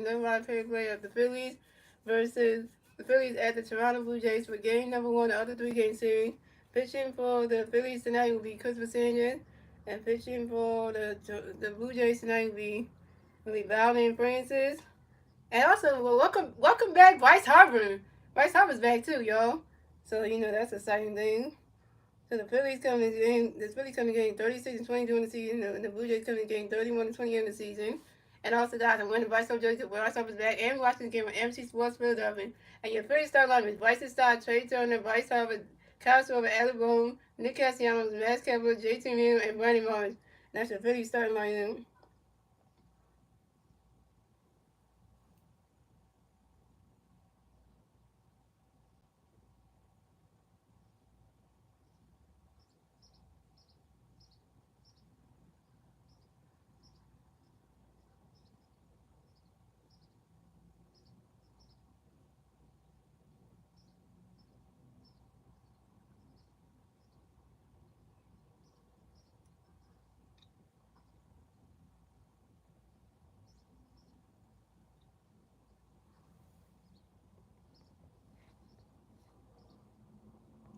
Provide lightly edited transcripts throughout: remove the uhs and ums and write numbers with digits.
number one pay play of the Phillies versus the Phillies at the Toronto Blue Jays for game number one of the other three-game series. Pitching for the Phillies tonight will be Christopher Sanchez, and pitching for the Blue Jays tonight will be Valdez Francis. And also, well, welcome back, Bryce Harper. Bryce Harper's back too, y'all. So that's an exciting thing. So the Phillies coming in game 36-20 during the season. The Blue Jays coming in game 31-20 in the season. And also, guys, I'm winning Bryce Harper's back. And we're watching the game on MC Sports Philadelphia. And your Phillies start line is Bryce Stott, Trey Turner, Bryce Harper, Kyle Silver, Alec Bohm, Nick Castellanos, Max Kepler, JT Miller, and Brandon Marsh. That's your Phillies starting line.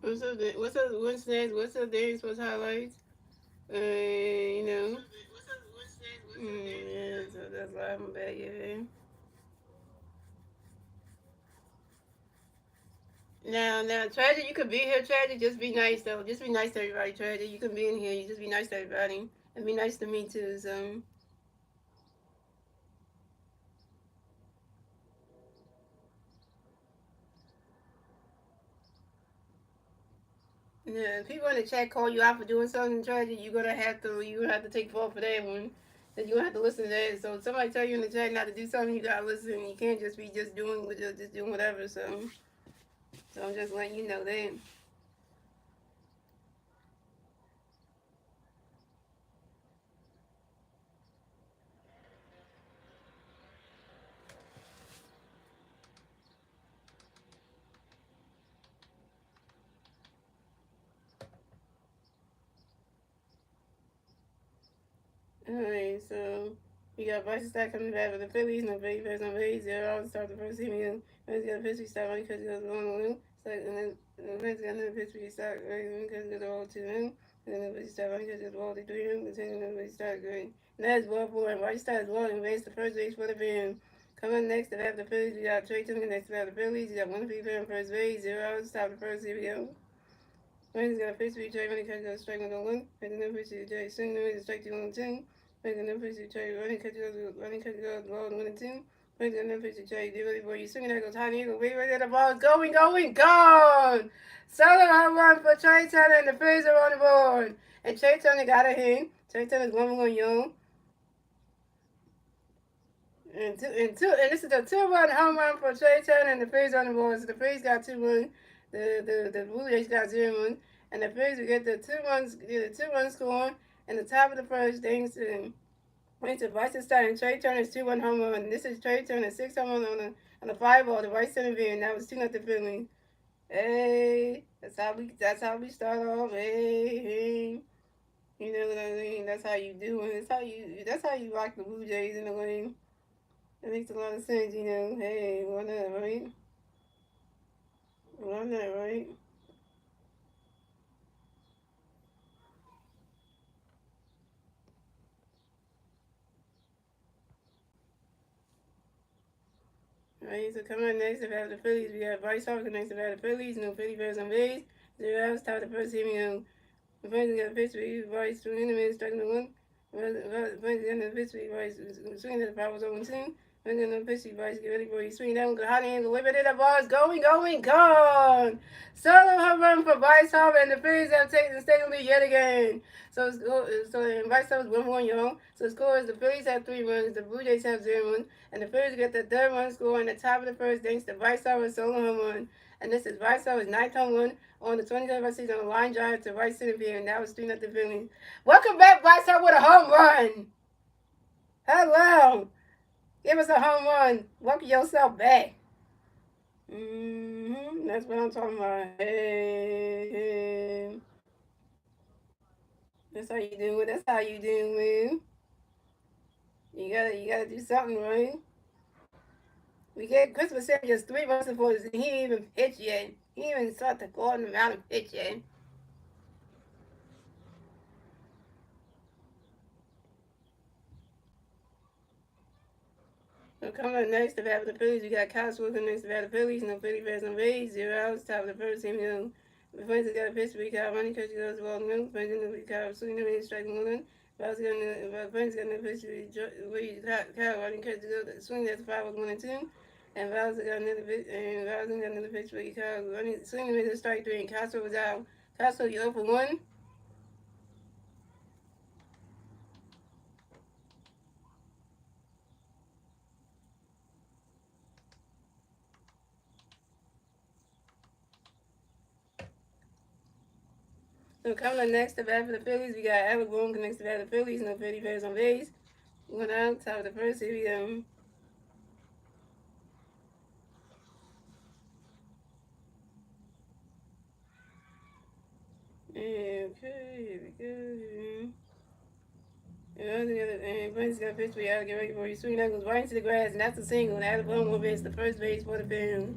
What's up? What's next? What's up? Darius? What's highlights? You know. Yeah, so that's why I'm back. Yeah. Now, Tragic, you could be here, Tragic. Just be nice, though. Just be nice to everybody, Tragic. You can be in here. You just be nice to everybody. And be nice to me, too. So, yeah, if people in the chat call you out for doing something, Tragic, you're gonna have to take fault for that one. Then you're gonna have to listen to that. So, if somebody tell you in the chat not to do something, you gotta listen. You can't just be just doing whatever. So I'm just letting you know that. Alright, so we got Bryce Stott coming back for the Phillies. No Phillies, no Phillies. Zero out. Start the first inning. Phillies got a pitch. We start running because he goes 1-1. And then the Phillies got another pitch. We start running because he goes all 2-0. And then the Phillies start running because he goes all 3-0. And then the Phillies start good. And that is well for him. Bryce Stott is well and raised the first base for the band. Coming next to have the Phillies, we got Trey Turner next to have the Phillies. We got one Phillies on first base. 0 out. Stop the first. Here we go. Rangers got a pitch to Trey running catch strike on the one. Making no pitch to Trey swing the strike 2 on 2. Making no pitch to Trey running catch goes ball 1 and 2. Making no pitch to Trey really boy you swinging that goes high and wait right there the ball is going gone. Solo home run for Trey Turner and the Phillies are on the board. And Trey Turner got a hit. Trey Turner's 1-1 young. And this is the 2-run home run for Trey Turner and the Phillies on the board. So the Phillies got 2-1. The Blue Jays got 0-1. And the Phillies will get the 2-1 score in the top of the first thanks to Bryson Stott and Trey Turner's 2-1 home run. This is Trey Turner's 6 home run on the 5-ball, the right center field, and that was 2-0 Phillies. Hey, that's how we start off. Hey. You know what I mean? That's how you do it. That's how you rock the Blue Jays in a way. It makes a lot of sense. Hey, why not, right? Why not, right? Right, so coming up next, if I have the Phillies, we have Bryce Harper next if I have the Phillies. No Philly Bears on base. 0 outs, top of the first inning. The Phillies got a pitch for Bryce swinging the man, striking the one. The Phillies got a pitch for Bryce swinging to the power was 0-2. And then the pitch for Bryce, get ready for you swing down, go hot angle, way better the ball is going, gone. Solo home run for Bryce Harper, and the Phillies have taken the stadium lead yet again. So Bryce Harper's 1-1, y'all. So the score is the Phillies have 3 runs, the Blue Jays have 0 runs, and the Phillies get the third run score in the top of the first thanks to Bryce Harper's solo home run. And this is Bryce Harper's 9th home run on the 27th season on a line drive to right center field, and that was 3-0 Phillies. Welcome back, Bryce Harper, with a home run. Hello. Give us a home run. Welcome yourself back. That's what I'm talking about. Hey. That's how you do it. That's how you do it. You gotta do something, right? We get Christmas Sam just 3 months before this, and he ain't even pitched yet. He ain't even start to go on the mound and pitch yet. So coming up next, the bat for the Phillies, we got Kyle Swilker next to bat the Phillies. No Philly bats, no Rays. 0 outs, top of the first inning. The Friends got a pitch, we got Ronnie Catcher goes to ball no. Friends in the got swinging the man, striking one. Friends got no pitch, we got Ronnie Catcher goes swing that's 5-1-2. And Val's got another pitch, and Val's got another pitch, we got Ronnie swinging the man, strike 3. And Castro was out. Castro, you 0 for 1. So coming up next, the bat for the Phillies, we got Alec Boone connects the bat for the Phillies. No Philly players on base. One out, top of the first. Here we go. Okay, here we go. And Brent's got a pitch for y'all. Get ready for you. Swing that goes right into the grass, and that's a single. And Alec Boone will base the first base for the Phillies.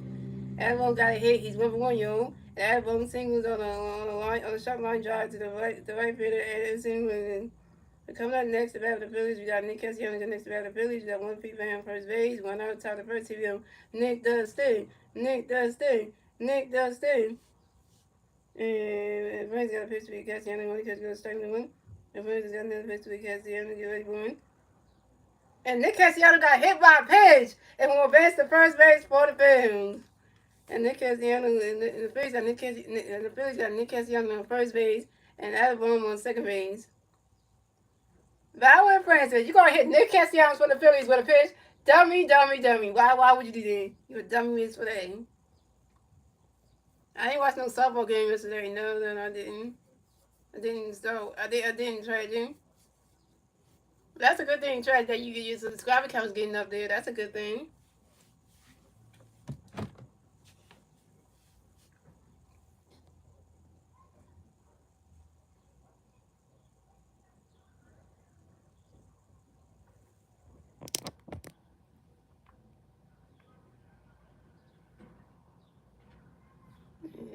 Alec Boone got a hit. He's 1 for 1, yo. And Alec Boone singles on a short line drive to the right fielder, and single. Coming up next, the bat for the Phillies, we got Nick Castellanos next to the bat for the Phillies. We got 1 feet on first base, 1 out top of the first. Here we go. Nick does stay. Nick does stay. Nick does stay. And Brent's got a pitch to Castellanos. One catch goes strike 1. And Brent's got another pitch to Castellanos. Get ready for him. And Nick Castellanos got hit by a pitch and will advance to first base for the Phillies. And Nick Castellanos and the Phillies got Nick Castellanos on first base and Alec Boone on second base. Valor Francis, you gonna hit Nick Castellanos for the Phillies with a pitch? Dummy, dummy, dummy. Why would you do that? You a dummy miss for that. I ain't watched no softball game yesterday. No, I didn't. I didn't try to. That's a good thing, try that you get your subscriber count's getting up there. That's a good thing.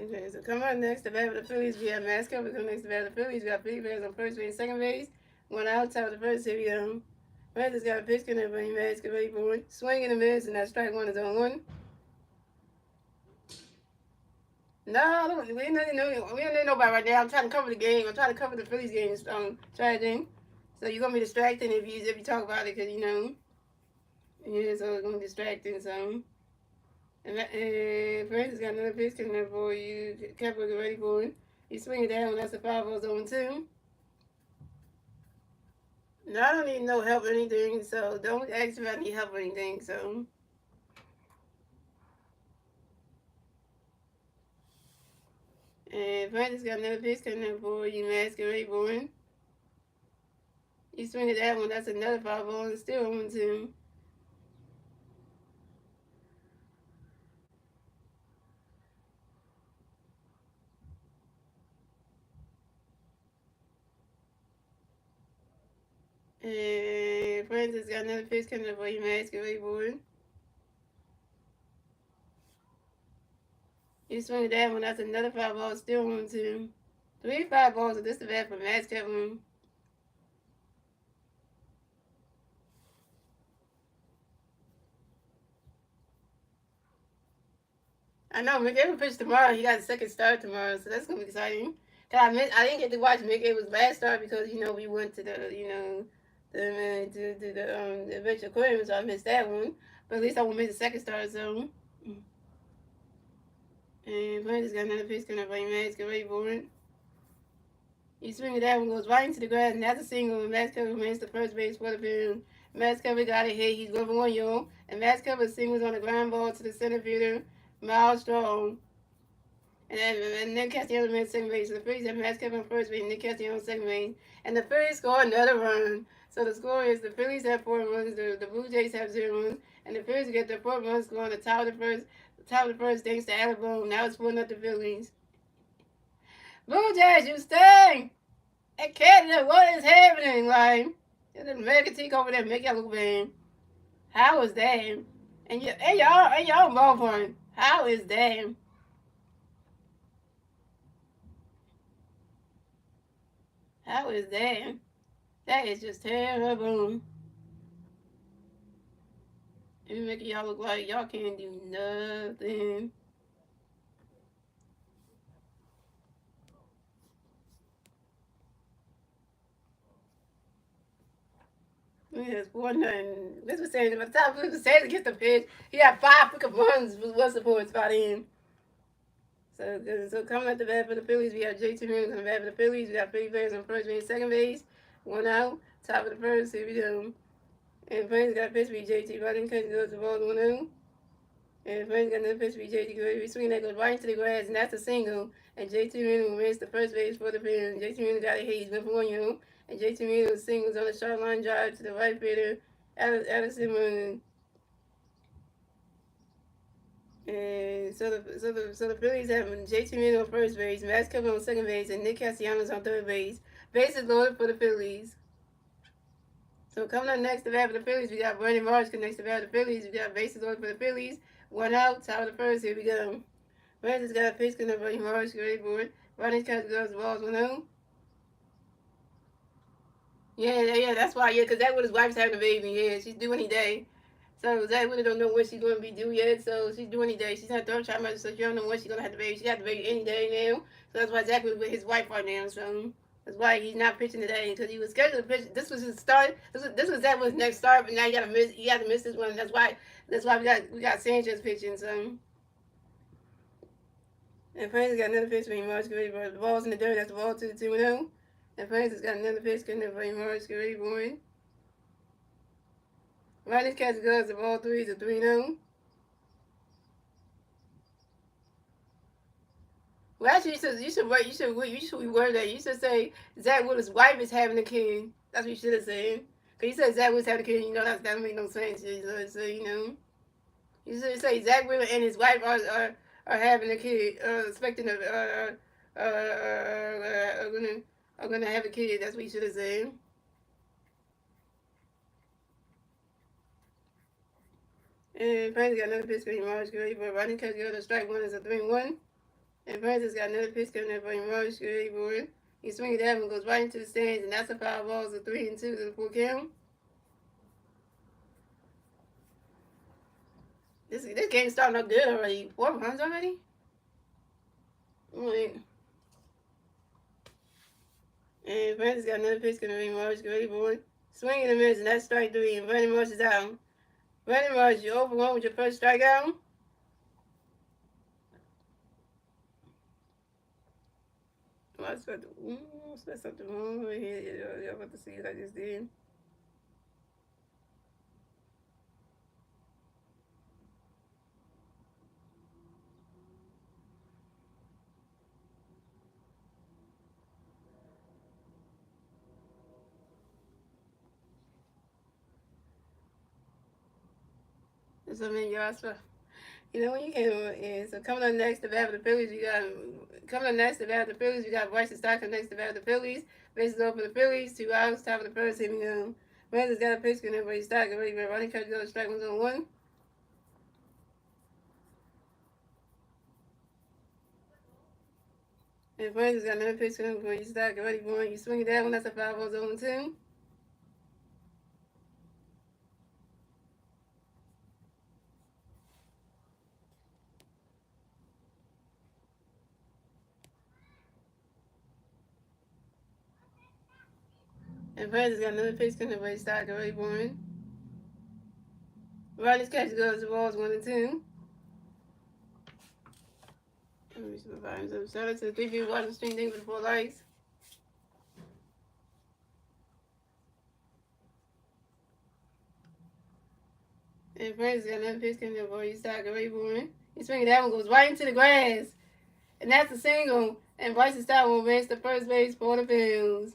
Okay, so come on next, the bat for the Phillies. We have mascot. We come next to the bat for the Phillies. We got Philly players on first base and second base. 1 out, top of the first. Here we go. Francis got a pitch, can everybody mascot ready for one. Swing in the miss, and that strike 1 is on 1. No, we don't need nobody right now. I'm trying to cover the game. I'm trying to cover the Phillies game. Strategy. So you're gonna be distracting if you talk about it, cause yeah. So it's gonna be distracting. So and Francis got another pitch coming up for you. Kepler, get ready for it. You swing it down. That's a 5-0 zone 2. No, I don't need no help or anything. So don't ask if I need help or anything. So. And Francis got another pitch coming up for you. Masquerade boy. You swing at that one, that's another 5-0 and still 1-2. And Francis got another pitch coming up for you. Masquerade boy. You swing at that one, that's another 5-0, still 1-2. 3 5-0, so this is the bat for Masquerade. I know Mick will pitch tomorrow. He got a second start tomorrow, so that's gonna be exciting. I didn't get to watch Mick. It was last start because we went to the Adventure Aquarium, so I missed that one. But at least I won't miss the second start. So, and Brandon's got another pitch coming up by Max. Get ready for it. He swings that one, goes right into the grass, and that's a single. And Max Cover remains the first base for the field. Max Cover got a hit. He's 1 for 1, yo. And Max Cover singles on the ground ball to the center fielder. Miles Strong. And Nick Castellanos made second base. So the Phillies have Max Kevin on first base, and Nick Castellanos second base. And the Phillies score another run. So the score is the Phillies have 4 runs, the Blue Jays have 0 runs, and the Phillies get their 4 runs scoring the top of the first thanks to Alec Boone. Now it's 4-0 the Phillies. Blue Jays, you stay! Hey, Canada, what is happening? Like, there's an American team over there make y'all look bad. How was that? y'all ballpark. How is that? How is that? That is just terrible. It making y'all look like y'all can't do nothing. Yes, 4-0. This was saying by the time Phillies was saying to get the pitch, he had 5 runs was supports by then. So coming at the bat for the Phillies, we have JT Williams on the bat for the Phillies. We got Philly players on first base, second base, 1 out, top of the first. Here we go. And Flames got a pitch for JT. Running catch goes the ball 1-0. And Flames got another pitch for JT. We swing that goes right into the grass, and that's a single. And JT Williams wins the first base for the Phillies. JT Williams got a hit. He's went for 1, and JT Williams singles on a short line drive to the right fielder, Addison Moon. And so the Phillies have JT Williams on first base, Max Kepler on second base, and Nick Castellanos on third base. Bases loaded for the Phillies. So coming up next to bat for the Phillies, we got Brandon Marsh next to bat for the Phillies. We got bases loaded for the Phillies. 1 out, top of the first. Here we go. Brandon's got a pitch coming up. Brandon Marsh, great board. Brandon's catch goes the balls 1-0. Yeah, that's why. Yeah, because that's what his wife's having a baby. Yeah, she's due any day. So Zach really don't know when she's going to be due yet. So she's due any day. She's not third trimester, so she don't know when she's going to have the baby. She got the baby any day now. So that's why Zach was with his wife right now. So that's why he's not pitching today, because he was scheduled to pitch. This was his start. This was Zach was next start, but now you got to miss. You got to miss this one. That's why we got Sanchez pitching. So. And Francis got another pitch for him. The ball's in the dirt. That's the ball to the 2-0. And Francis got another pitch coming up for him. Boy. Riley's catch goes the ball 3 to 3-0. Well, actually, you should reword that. You should say Zach Willis' wife is having a kid. That's what you should have said. Cause you said Zach Willis having a kid. You know that doesn't make no sense. So you know, you should say Zach Willis and his wife are having a kid, expecting are gonna have a kid. That's what you should have said. And Francis got another pitch coming March Gray, but Rodney catch goes to strike one is a 3-1. And Francis got another pitch coming up for him March Gray, boy. He swings it out and goes right into the stands, and that's a foul ball, so 3-2 to the full count. This game's starting up good already. 4 runs already? Right. And Francis got another pitch coming up for March Gray, boy. Swing and a miss, and that's strike 3, and Brandon Marsh is out. Brandon Marsh, you over 1 with your first strikeout? I said something wrong right here. Y'all about to see what I just did. So many yards for. You know when you can. Yeah, so coming up next to bat for the Phillies, we got Bryson Stocker next to bat for the Phillies. Bases over for the Phillies. 2 outs. Top of the first. Here we go. Brandon's got a pitch. Going for Stocker. Ready for running catch. Go to strike 1-1. And Brandon's got another pitch. Going for Stocker. Ready for one. You swing it that one. That's a 5-0-2. And Brandon's got another pitch. Going for Stocker. Ready for one. Riley's catch goes the balls 1-2. Let me see the volumes up. Shout out to the 3 people watching the stream. Thank you for the 4 likes. And Francis got another pitch coming up for you. Stocker. Ready for one. He's swinging that one goes right into the grass. And that's a single. And Bryson Stott will advance to first base for the Phillies.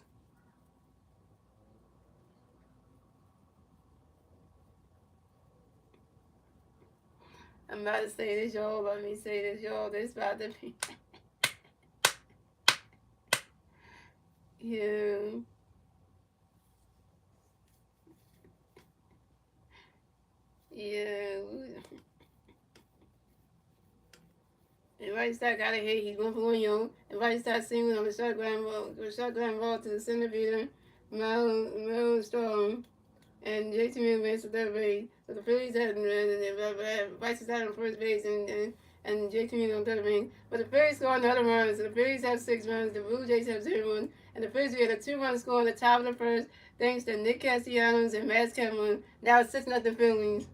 I'm about to say this, y'all. Let me say this, y'all. This about to be. Yeah. Yeah. And right start got a hit. He's 1 for 1 young. And right start single on the shotgun ball to the center fielder, Mel Storm. And JT Miller wins the third base. So the Phillies had Bryce is out on first base and JT Miller on third base. But the Phillies score another run. So the Phillies have 6 runs. The Blue Jays have 0 runs. And the Phillies had a 2-run score on the top of the first thanks to Nick Castellanos and Matt Kemlin. Now it's 6-0 Phillies.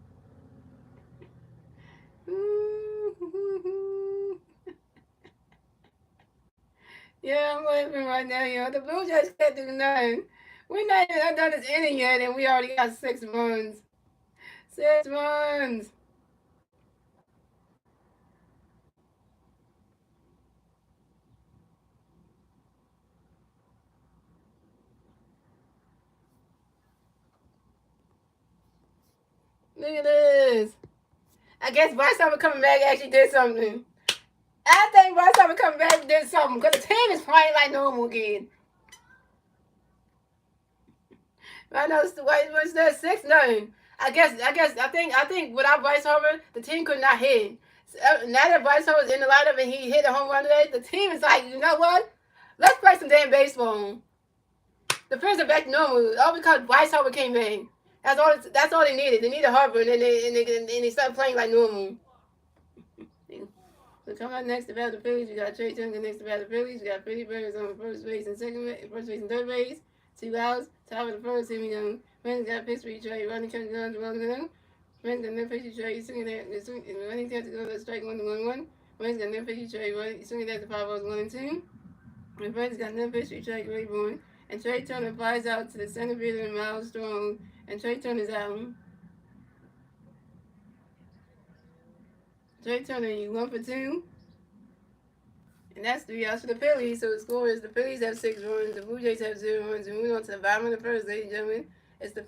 Yeah, I'm laughing right now. The Blue Jays can't do nothing. We're not even done this inning yet, and we already got 6 runs. 6 runs. Look at this. I guess Bryce Harper coming back actually did something. I think Bryce Harper coming back did something because the team is playing like normal again. I know what's that 6-0. I think without Bryce Harper, the team could not hit. So, now that Bryce Harper's in the lineup and he hit a home run today, the team is like, you know what? Let's play some damn baseball. The Phillies are back to normal, all because Bryce Harper came in. That's all they needed. They needed Harper, and then they started playing like normal. So coming up next to bat the Phillies, we got Trey Turner next to bat the Phillies. We got Freddie Perez on first base and third base. 2 outs. Top of the first, here we go. Friends got pitch for each trade. Running catch guns, rolling. Friends got no pitch each trade. Swinging that, running catch to go to strike 1-1-1. Friends got no pitch each trade. Swinging that to 5-1-2. And Friends got no pitch each trade. Rayborn. And Trey Turner flies out to the center fielder and Miles Strong. And Trey Turner's out. Trey Turner, you 1 for 2. And that's 3 outs for the Phillies. So the score is the Phillies have 6 runs, the Blue Jays have 0 runs. And moving on to the bottom of the first, ladies and gentlemen, it's the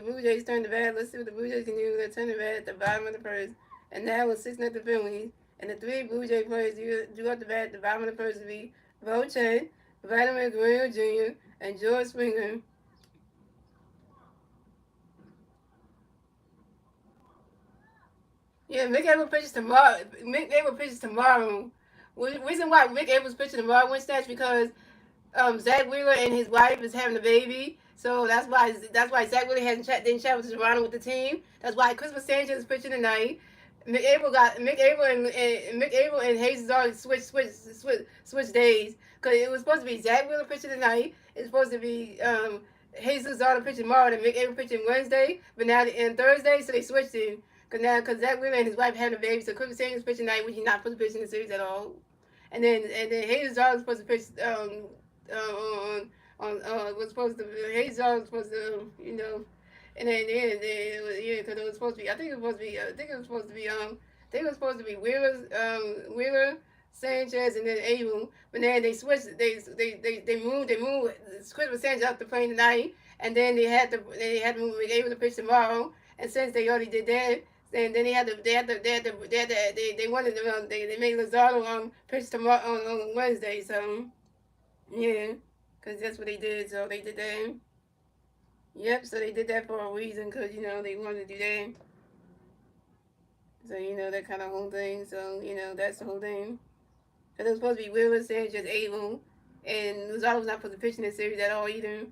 Blue Jays' turn to bat. Let's see what the Blue Jays can do. They're turning to bat at the bottom of the first. And now it's 6-0 Phillies. And the 3 Blue Jay players drew up the bat at the bottom of the first to be Bo Chen, Vladimir Guerrero Jr., and George Springer. Yeah, Mick Abel pitches tomorrow. Mick Abel pitches tomorrow. Reason why Mick Abel's pitching tomorrow, Winston, because Zach Wheeler and his wife is having a baby, so that's why Zach Wheeler didn't travel to Toronto with the team. That's why Christopher Sanchez is pitching tonight. Mick Abel and Hayes already switch days because it was supposed to be Zach Wheeler pitching tonight. It's supposed to be Jesus Luzardo pitching tomorrow and Mick Abel pitching Wednesday, but now and Thursday, so they switched it. Because Zach Wheeler and his wife having a baby, so Christopher Sanchez pitching tonight, which he's not supposed to pitch in the series at all. And then Hayes was supposed to pitch was supposed to Hayes was supposed to and then because it was supposed to be I think it was supposed to be Wheeler Sanchez and then Abel, but then they switched they moved Christopher Sanchez out to play tonight, and then they had to move Abel to pitch tomorrow, and since they already did that. Then they wanted to they made Luzardo pitch tomorrow on Wednesday. So yeah, because that's what they did. So they did that. Yep. So they did that for a reason, because they wanted to do that. So that kind of whole thing. So that's the whole thing. Because it was supposed to be Wheeler, Sanchez, Abel, and Luzardo was not supposed to pitch in this series at all either.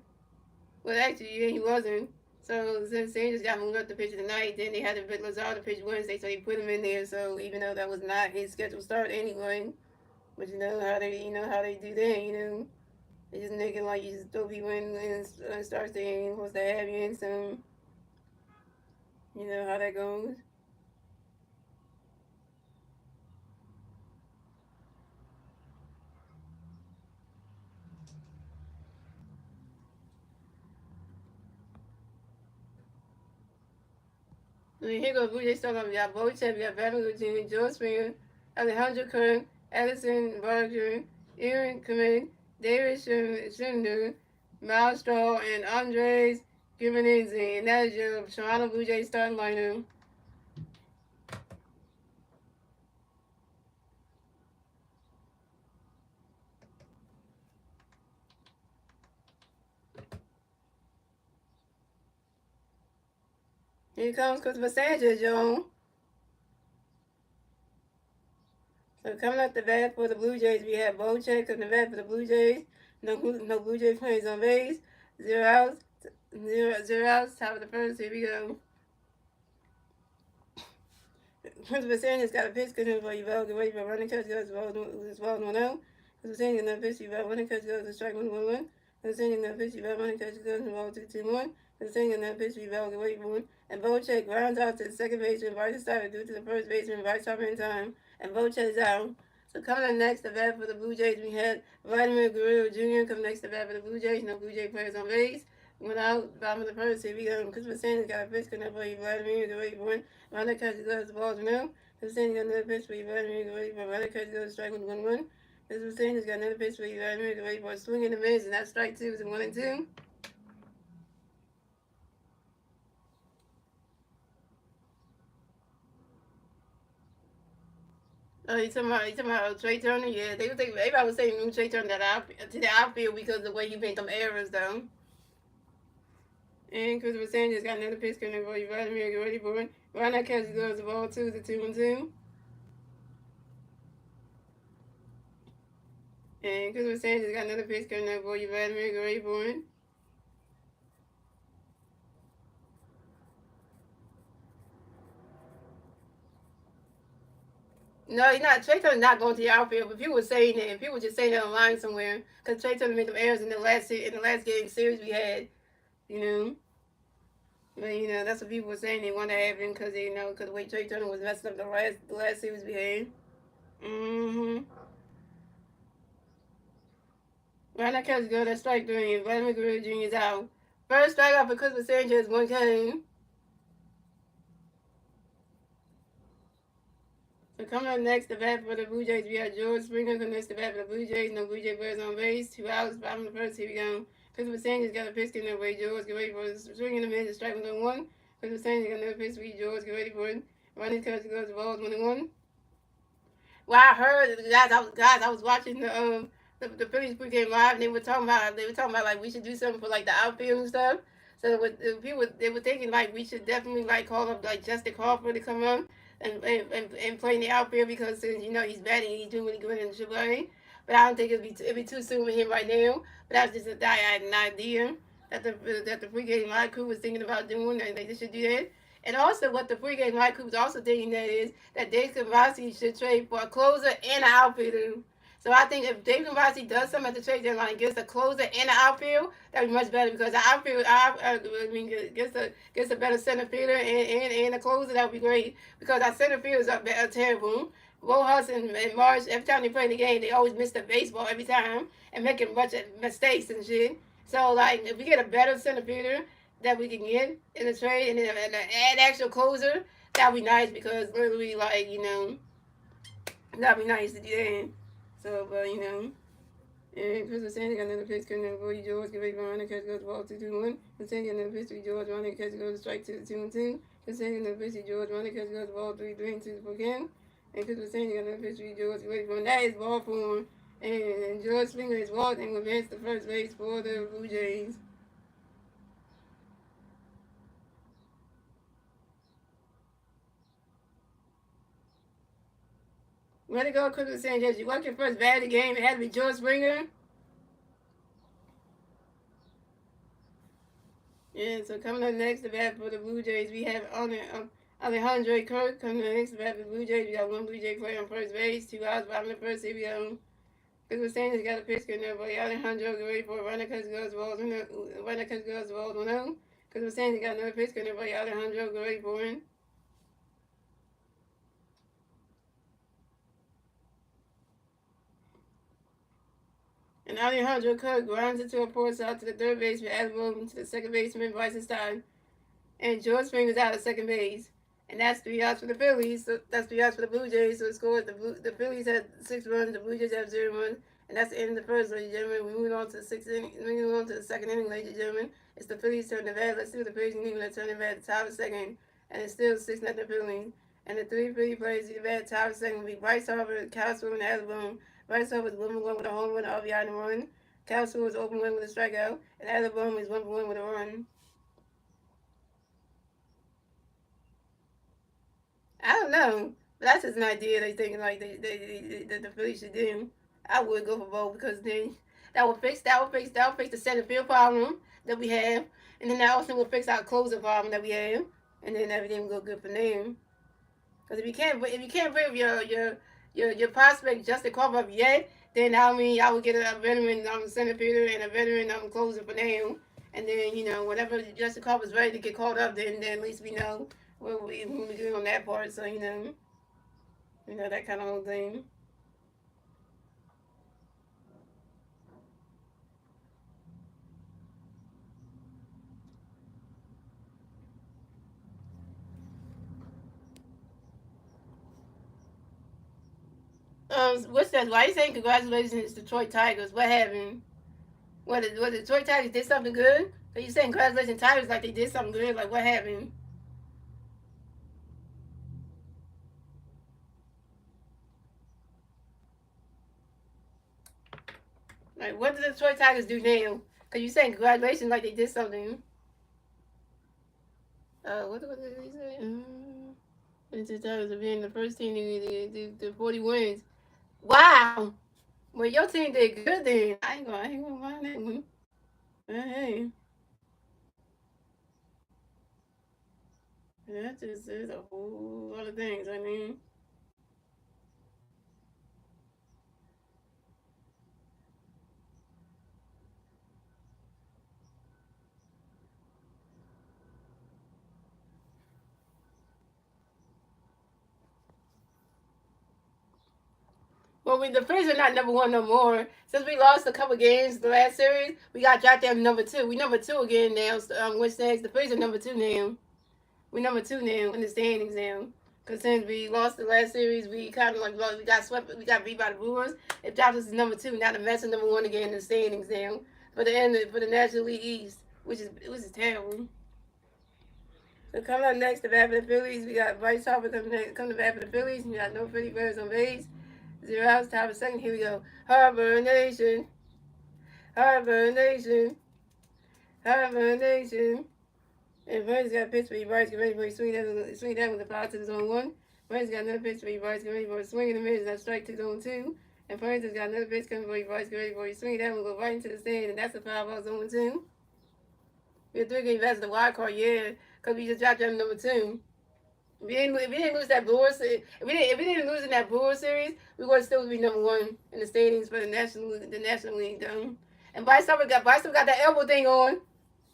Well, actually, yeah, he wasn't. So since Sanders got moved up to pitch tonight, then they had to put Luzardo to pitch Wednesday, so they put him in there. So even though that was not his scheduled start anyway, but you know how they do that. They just make it like you just throw people in and start saying what's the have you in. So you know how that goes. So here goes Blue Jays starting off. We got Bo Chap, we got Vladimir Jr., George Springer, Alejandro Kirk, Addison Barger, Aaron Clement, David Schindler, Miles Straw, and Andres Gimenez. And that is your Toronto Blue Jays starting lineup. Here comes Christopher Sanchez, y'all. So coming up the bat for the Blue Jays, we have Bocek on the bat for the Blue Jays. No Blue Jays players on base. 0 outs. 0 outs. Top of the first. Here we go. Christopher Sanchez got a pitch good for you. Get ready for running catch goes as well as 1-0. Christopher Sanchez got a pitch you running catch goes to strike 1-1. Christopher Sanchez got a pitch you running catch goes to ball 2-2-1. Christopher Sanchez got a pitch you get ready for one. And Bocek rounds out to the second baseman. Bryce started due to the first baseman. Bryce stopping in time. And Bocek is out. So coming up next to bat for the Blue Jays, we had Vladimir Guerrero Jr. come next to bat for the Blue Jays. No Blue Jay players on base. Went out, bottom of the first. Here we go. Christopher Sanders got a pitch connect for you. Vladimir Guerrero one. Runner catches goes the balls now. Christopher Sanders got another pitch for you. Vladimir Guerrero for runner catches goes strike 1-1. Christopher Sanders got another pitch for you. Vladimir Guerrero for a swing in the mids, and that's strike 2 is 1-2. Oh, you talking about Trey Turner? Yeah, everybody was saying move Trey Turner to the outfield because of the way he made them errors, though. And Christopher Sanchez got another pitch coming for you. Vladimir, get ready for it. Runner catches goes the ball 2 to 2-2. And Christopher Sanchez got another pitch coming up for you. Vladimir, get ready for it. No, he's not. Trey Turner's not going to the outfield. But people were saying that. If people were just saying that online somewhere, because Trey Turner made them errors in the last game series we had, you know. But that's what people were saying they want to happen because because the way Trey Turner was messing up the last series we had. Mm-hmm. Right now, Kelsey go. That's strike 3. And Vladimir Guerrero Jr. is out. First strikeout for Christopher Sanchez, 1 K. So coming up next, the bat for the Blue Jays, we have George Springer. Coming next, the bat for the Blue Jays. No Blue Jay players on base. 2 outs, bottom of the first. Here we go. Christopher Sanchez got a pitch in the way. George, get ready for it. Swing in the middle, strike 1-1. Christopher Sanchez got another pitch for you. George, get ready for it. Running catch goes the balls 1-1. Well, I heard I was watching the Phillies pregame live, and they were talking about like we should do something for like the outfield and stuff. So people they were thinking like we should definitely like call up like Justin Crawford to come on and play in the outfield because since he's batting, he's doing really good in AAA. But I don't think it'd be too soon with him right now. But that's just I had an idea that the pregame live crew was thinking about doing, and they should do that. And also, what the pregame live crew was also thinking that is that Dave Convasi should trade for a closer and an outfielder. So I think if Dave Convasi does something at the trade deadline, gets a closer and an outfield, that'd be much better because the outfield, gets a better center fielder and a closer, that would be great because our center fielders are terrible. Rojas and Marsh, every time they play the game, they always miss the baseball every time and making a bunch of mistakes and shit. So, like, if we get a better center fielder that we can get in the trade and then add actual closer, that'd be nice because literally, like, that'd be nice to do that. So, but, and Chris was saying they got another pitch coming in for you, George. Get ready for running catch goes ball 2-2-1. Chris saying another pitch to George. Running catch goes strike 2-2-2. Chris saying another pitch to George. Running catch goes ball 3-3-2 for again. And Chris was saying they got another pitch to George. Get ready for that is ball for him. And George Springer is walking and advance the first base for the Blue Jays. Way to go, Chris was saying, yes, you walked your first bat of the game. It had to be George Springer. Yeah, so coming up next to bat for the Blue Jays, we have Alejandro Kirk coming up next to bat for the Blue Jays. We got one Blue Jay player on first base, 2 outs, bottom of the first. Here we go. Chris was saying he's got a pitch in there, but Alejandro get ready for a runner because goes balls 1-0. Chris was saying he got another pitch in there, but Alejandro get ready for it. And Alejandro Kirk grounds it to a force out to the third baseman, Adam to the second baseman, Bryson Stein. And George Springer's out at second base. And that's 3 outs for the Phillies. So that's 3 outs for the Blue Jays. So it scored the Phillies had 6 runs, the Blue Jays have 0 runs. And that's the end of the first, ladies and gentlemen. We move on to the second inning, ladies and gentlemen. It's the Phillies turn the bat. Let's see what the Phillies need when they turn the bat at the top of the second. And it's still 6-0 Phillies. And the 3 Philly players in the bat at the top of the second will be Bryce Harper, Kyle Swim, and Adam Boone. Bryce Harper is 1-1 with a home run, RBI, and a run. Kyle Swim is open win with a strikeout. And Adam Boone is 1-1 with a run. I don't know. But that's just an idea they thinking like that the Phillies should do. I would go for both because then that would fix the center field problem that we have, and then that also will fix our closer problem that we have, and then everything will go good for them. Because if you can't bring your prospect Justin Crawford up yet, then I mean I would get a veteran center fielder and a veteran closer for now. And then whenever Justin Crawford's ready to get called up, then at least we know when we get on that part. So that kind of whole thing. What's that? Why are you saying congratulations, Detroit Tigers? What happened? What the Detroit Tigers did something good? So you saying congratulations Tigers like they did something good? Like what happened? Like what did the Detroit Tigers do now? Cause you saying congratulations like they did something. What did he say? The Tigers are being the first team to 40 wins. Wow. Well, your team did good then. I ain't gonna mind that one. Hey, that just is a whole lot of things. I mean. Well, the Phillies are not number one no more. Since we lost a couple games the last series, we got dropped down to number two. We number two again now. Which next? The Phillies are number two now. We number two now in the standings now. Because since we lost the last series, we kind of like we got swept. We got beat by the Brewers. It dropped us to number two. Now the Mets are number one again in the standings now for the National League East, which is terrible. So coming up next to bat for the Phillies, we got Bryce Harper coming to bat for the Phillies. We got no Philly players on base. 0 outs, top of second. Here we go. Harbor Nation, Harbor Nation, Harbor Nation. And Burns got a pitch for you. Bryce get ready for you. Swing that with the foul to the zone one. Burns got another pitch for you. Bryce get ready for a swing in the middle. That's strike to zone two. And Burns has got another pitch coming for you. Bryce get ready for you. Swing that one, go right into the stand, and that's a foul ball zone two. We're 3 games back to the wild card, yeah, because we just dropped down to number two. If we didn't lose that Brewer series, if we didn't lose in that Brewer series, we would still be number one in the standings for the National League, though. And Bryce got that elbow thing on,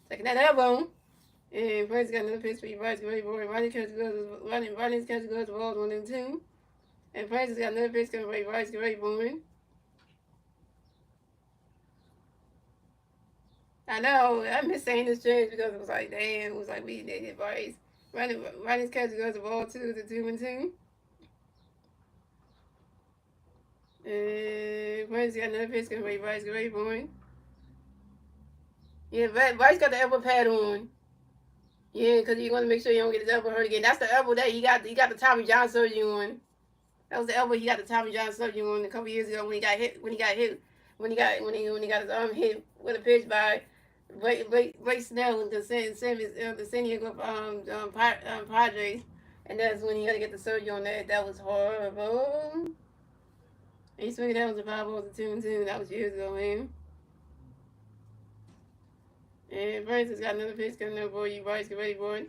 taking that elbow. And Bryce got another pitch for you. Bryce, ready for it. Ronnie's catch goes to balls 1 and 2. And Francis got another pitch coming for you. Bryce, get ready for it. I know. I miss saying this change because it was like, damn, it was like we did Bryce. Ronnie's catch goes to ball 2 to 2 and 2. And Bryce got another pitch coming for you. Bryce, get ready for it. Yeah, Bryce got the elbow pad on. Yeah, because you want to make sure you don't get his elbow hurt again. That's the elbow that he got the Tommy John surgery on. That was the elbow he got the Tommy John surgery on a couple years ago when he got hit when he got his arm hit with a pitch by Blake Snell the San Diego Padres, and that's when he had to get the surgery on that. That was horrible. And he swinging that was a 5 balls to 2 and 2. That was years ago, man. And Francis got another pitch coming up for you. Bryce, get ready for it.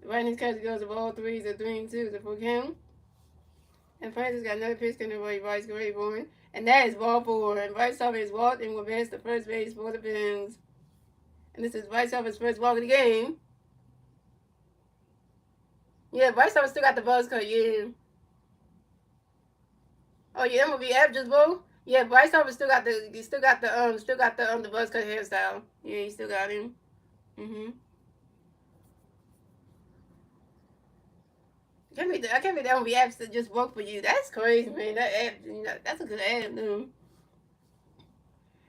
Right his catch goes to ball 3s to 3 and 2 to full count. And Francis got another pitch coming up for you. Bryce, get ready for it. And that is ball 4. And Bryce Harper is walked and will advance to first base for the Pins. And this is Bryce Harper's first walk of the game. Yeah, Bryce Harper still got the buzz cut, yeah. Oh yeah, MLB averages, bro. Yeah, Bryce Harper still got the buzz cut hairstyle. Yeah, he still got him. I can't believe that MLB apps that just work for you. That's crazy, man. That app, that's a good app, dude.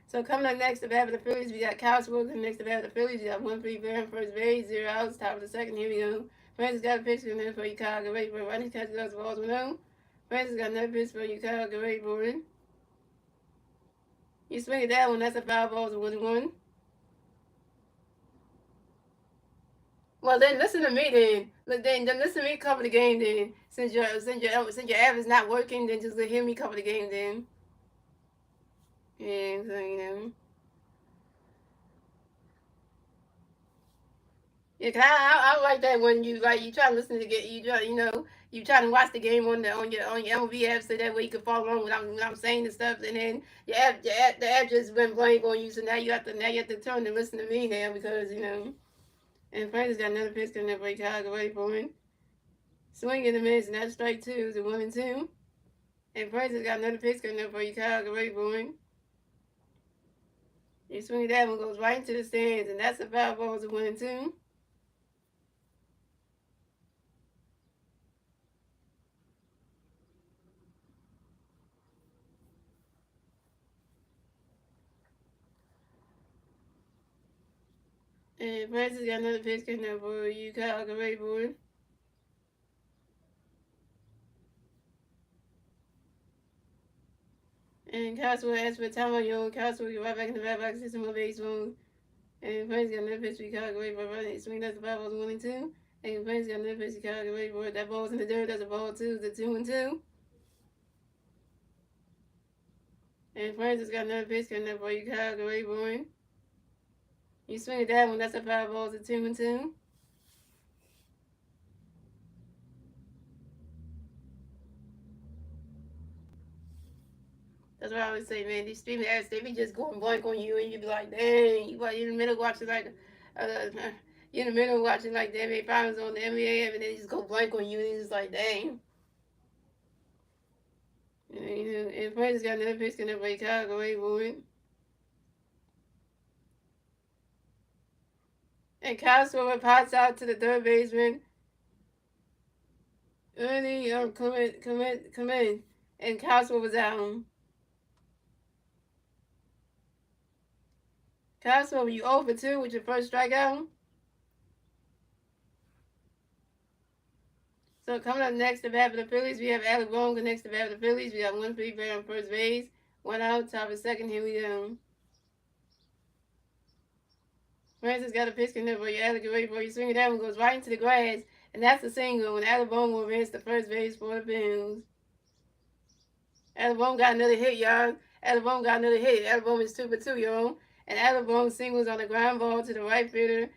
So coming up next to bat for the Phillies, we got Kyle Wilson next to bat for the Phillies. We got 1 free bear first base, 0 outs, top of the second. Here we go. Francis got a pitch in there for you, Kyle. Get ready for it. Ronnie's catch goes balls 1-0. Francis got another pitch for you, Kyle. Get ready for it. You swing at that one, that's a 5 balls to 1-1. Well, then listen to me then. Look, then listen to me cover the game. Then since your app is not working, then just hear me cover the game. Then yeah, so you know. Yeah, 'cause I like that when you try to listen to get you try to watch the game on your MLB app so that way you can follow along when I'm saying the stuff, and then the app just went blank on you, so now you have to turn and listen to me now because you know. And Francis got another pitch coming up for Chicago. Wait for him. Swing in the miss, and that's strike two. It's a 1-2. And Francis got another pitch coming up for Chicago. Wait for him. You swing that one goes right into the stands, and that's a foul ball. It's a 1-2. And Francis got another pitch coming up for Chicago. Wait for him. And Castro asked for time on your Castro get right back in the back box, system of baseball. And Francis got another pitch for Chicago. Wait for it. Swing that's the five balls 1-2. And Francis got another pitch for Chicago. Wait for it. That ball's in the dirt. That's a ball two. It's a 2-2. And Francis got another pitch coming up for Chicago. Wait for him. You swing at that one. That's a five balls. It's a 2-2. That's what I always say, man. These streaming ads, they be just going blank on you, and you be like, dang, you in the middle watching like, you're in the middle watching like the NBA finals on the NBA, and then you just go blank on you, and it's just like, dang. And, you know, and Francis got another pitch coming up for Chicago. Wait for it. And Kyle Schwarber pots out to the third baseman. Ernie, come in. And Kyle Schwarber's out. Kyle Schwarber, you 0 for 2 with your first strikeout. So coming up next to bat for the Phillies, we have Alec Bohm. Next to bat for the Phillies, we got 1-3 on first base, 1 out, top of second. Here we go. Francis got a pitch coming up for you. Alec, get ready for you. Swing it that one goes right into the grass, and that's a single. And Alec Bohm will advance to first base for the Bills. Alec Bohm got another hit, y'all. Alec Bohm got another hit. Alec Bohm is 2 for 2, y'all. And Alec Bohm singles on the ground ball to the right fielder,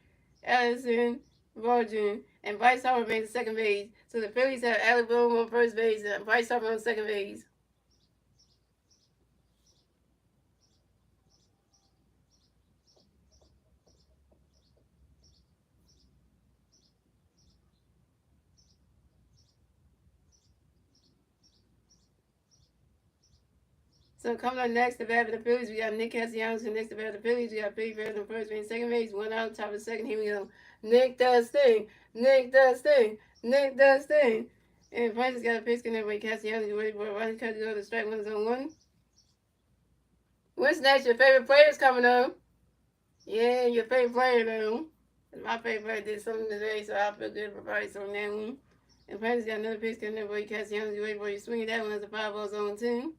Allison Virgin. And Bryce Harper remains at second base. So the Phillies have Alec Bohm on first base and Bryce Harper on second base. So coming up next, the bat for the Phillies, we got Nick Castellanos. And next, the bat for the Phillies, we got Pete Fairbanks on first base, second base, 1 out, top of second. Here we go. Nick does thing. Nick does thing. Nick does thing. And Francis got a pitch connect with Castellanos. You ready for it? Right, cut to go to strike one zone one. What's next? Your favorite player's coming up. Yeah, your favorite player though. My favorite player did something today, so I feel good for Bryce on that one. And Francis got another pitch connect with Castellanos. You ready for it? Swing that one as a 5-0 zone 2.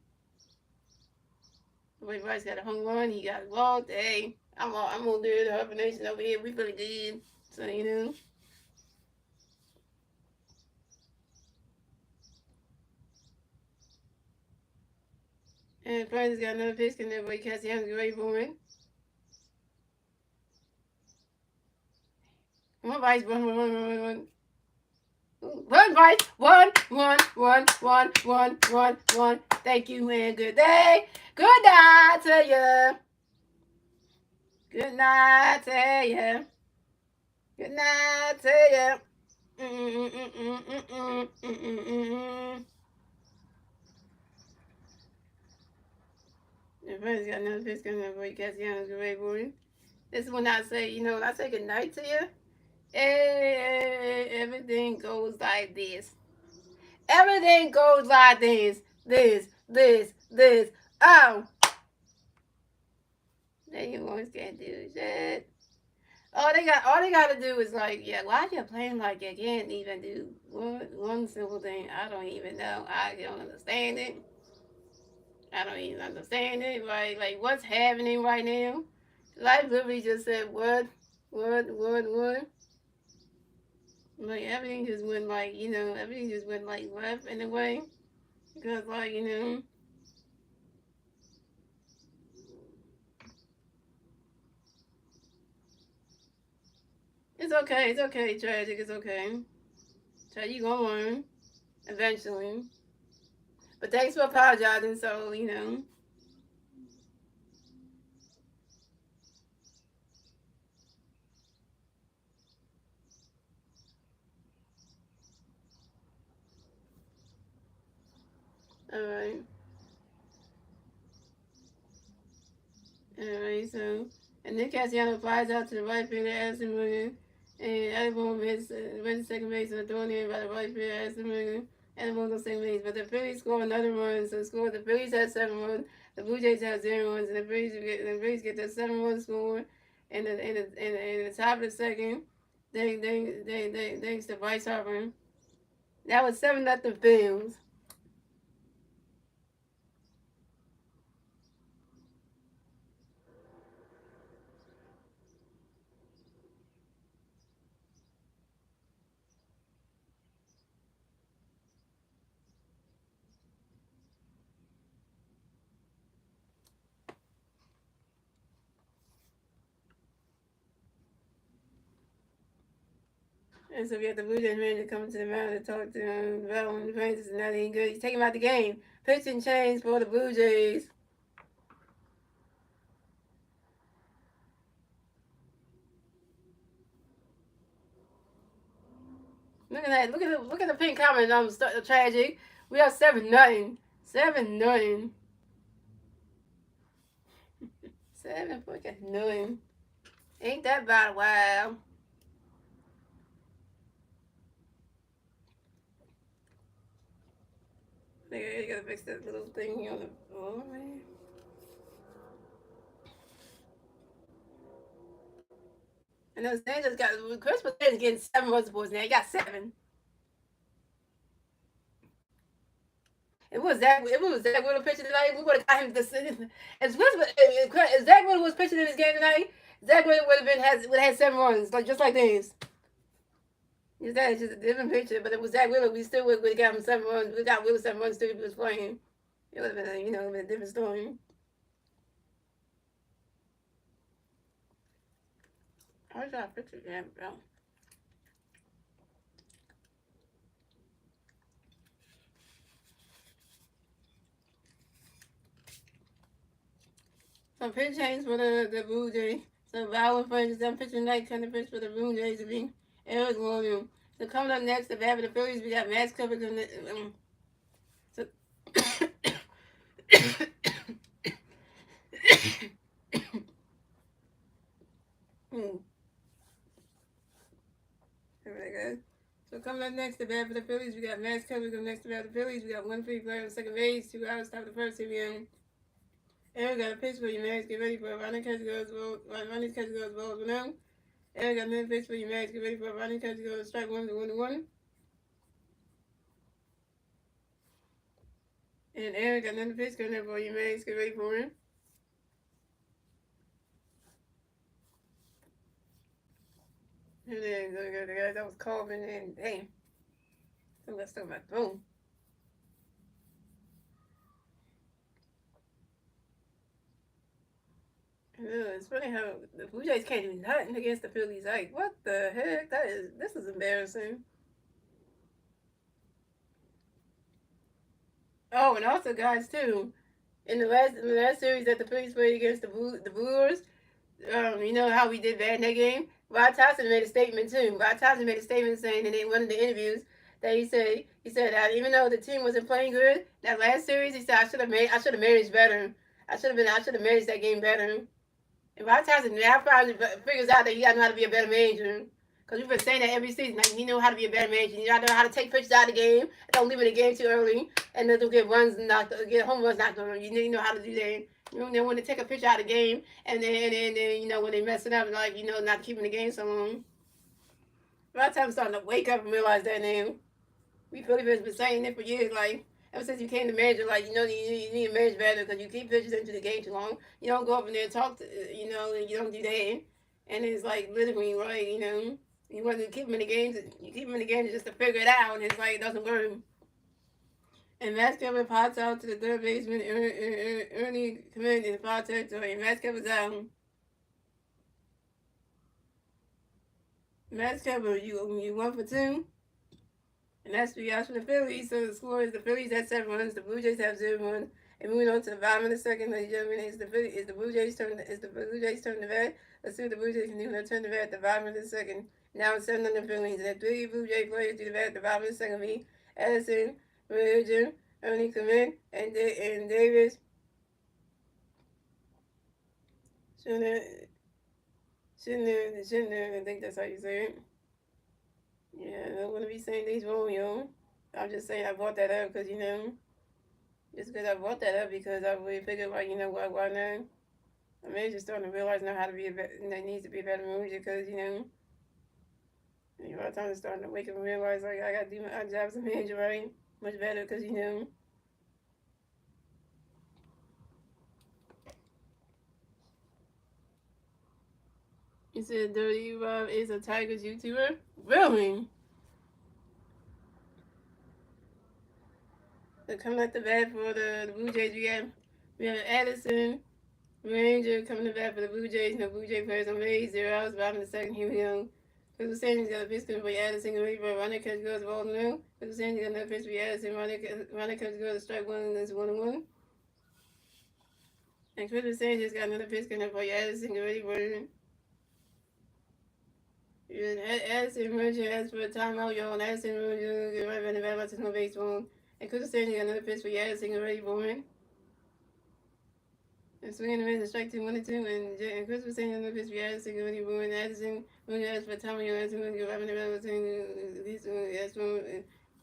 Wait, Bryce got a home run. He got walked. Hey, I'm gonna do it. The Harper Nation over here, we feeling good. So you know. And Francis got another pitch connect with Castellanos. You ready for it? Come on, Bryce. Run. Run, Bryce. Run. Thank you, and good day. Good night to you. Good night to you. Good night to you. Everybody's got another pitch coming up for you, Castellanos. Get ready for it. This is when I say, when I say good night to you, everything goes like this. Everything goes like this. This. Oh. They always can't do shit. All they gotta do is like, yeah, why you playing like you can't even do one simple thing? I don't even know. I don't understand it. I don't even understand it. Right? Like what's happening right now? Life literally just said what? like everything just went like everything just went like left in a way because like it's okay, tragic, it's okay. So you gonna learn eventually. But thanks for apologizing. So all right, all right. So and then Cassiano flies out to the right field at Addison Williams, and Everyone went to second base and thrown in by the right field at Addison Williams. Everyone's on second base, but the Phillies score another run. So the Phillies had 7 runs. The Blue Jays have 0 runs, and the Phillies get the 7 run score. In the top of the second, thanks to Bryce Harper. That was 7-0 Phillies. And so we have the Blue Jays manager coming to the mound to talk to Bell and the Francis, and that ain't good. He's taking him out the game. Pitching change for the Blue Jays. Look at that. Look at the pink comment. Tragic. We are 7-0. 7-0. 7-0. Ain't that bad? Wow. They gotta fix that little thing on the. Oh man. And those Angels got Chris was getting 7 runs boys now. He got 7. If it was Zach Wheeler pitching tonight, we would have got him this. If Zach Wheeler was pitching in this game tonight, Zach Wheeler would have had 7 runs, like just like this. It's just a different picture, but it was Zach Wheeler. We still would have got him 7 runs. We got Wheeler 7 runs too if he was playing. It would have been a different story. I wish I fixed it, yeah, bro. So pitch change for the Blue Jays. So Vowel French is pitching night kind of pitch for the Blue Jays to be Eric Williams. So coming up next, the bat for the Phillies, we got Max Coverage. So Very good. So coming up next, the bat for the Phillies, we got Max Coverage. Next, the bat for the Phillies, we got one free player on second base, 2 outs, top of the first, inning. Eric got a pitch for you, Max. Get ready for a running catch goes ball. Running catch goes balls for now. Eric got another pitch for you, Max. Get ready for a running catch goes strike one to 1-1. And Eric got another pitch coming up for you, Max. Get ready for him. And then the guy that was coughing and damn. So let's talk about boom. It's funny how the Blue Jays can't do nothing against the Phillies. Like, what the heck? This is embarrassing. Oh, and also, guys, too, in the last series that the Phillies played against the Brewers, you know how we did bad in that game. Rod Thompson made a statement too. Rod Thompson made a statement saying in one of the interviews that he said even though the team wasn't playing good that last series, he said I should have managed better. I should have managed that game better. And Rod Thompson now finally figures out that he got to know how to be a better manager. Because we've been saying that every season. Like, you know how to be a better manager. You know how to take pitches out of the game. Don't leave in the game too early. And then get get home runs knocked on. You know how to do that. You know, then when they take a pitch out of the game, and then when they mess it up, like, not keeping the game so long. Rod Thompson's starting to wake up and realize that now. We Philly fans been saying it for years. Like, ever since you came to manager, like, you need to manage better because you keep pitches into the game too long. You don't go up in there and talk to, and you don't do that. And it's like literally right. You want to keep him in the games. You keep him in the games just to figure it out, and it's like it doesn't work. And Mascova pops out to the third baseman. Ernie committed in foul territory. Mascova's out. Mascova, you 1 for 2. And that's 3 outs for the Phillies. So the score is the Phillies have 7 runs, the Blue Jays have 0 runs. And moving on to the bottom of the second, ladies and gentlemen, is the Blue Jays turn to bat. Let's see what the Blue Jays can do. They'll turn the bat at the bottom of the second. Now it's 7 on the Phillies. And the 3 Blue Jay players do the bat at the bottom of the second. Me, Edison, Virgin, Ernie Clement, and Davis. Shouldn't I think that's how you say it. Yeah, I don't want to be saying these wrong, yo. I'm just saying I brought that up because, just because I brought that up because I really figured, like, why not? I mean, just starting to realize now how to be that needs to be a better manager because, a lot of times I'm starting to wake up and realize, like, I got to do my job as a manager, right? Much better because, You said Dirty Rob is a Tigers YouTuber? Really? So coming at the bat for the Blue Jays, we have Addison, Ranger coming to bat for the Blue Jays. No Blue Jay players on base. 0 outs. Bottom of the second. Here we go. Crystal Sands got a pitch coming for Addison. Ready for runner catch goes ball new. Crystal Sands got another pitch for Addison. Runner catch goes to strike one and it's 1-1. And Crystal Sands just got another pitch coming for Addison. Ready for Addison Ranger asked for a timeout, y'all. And Addison Ranger get right by the bat by no baseball. And Crystal Sands got another pitch for Addison. Ready for it. And swinging the miss and strike 2, 1-2, and Chris was saying the pitch for Addison, when he ruined Addison, when he asked for Tommy, Addison, when he got up in the middle of these, asked for,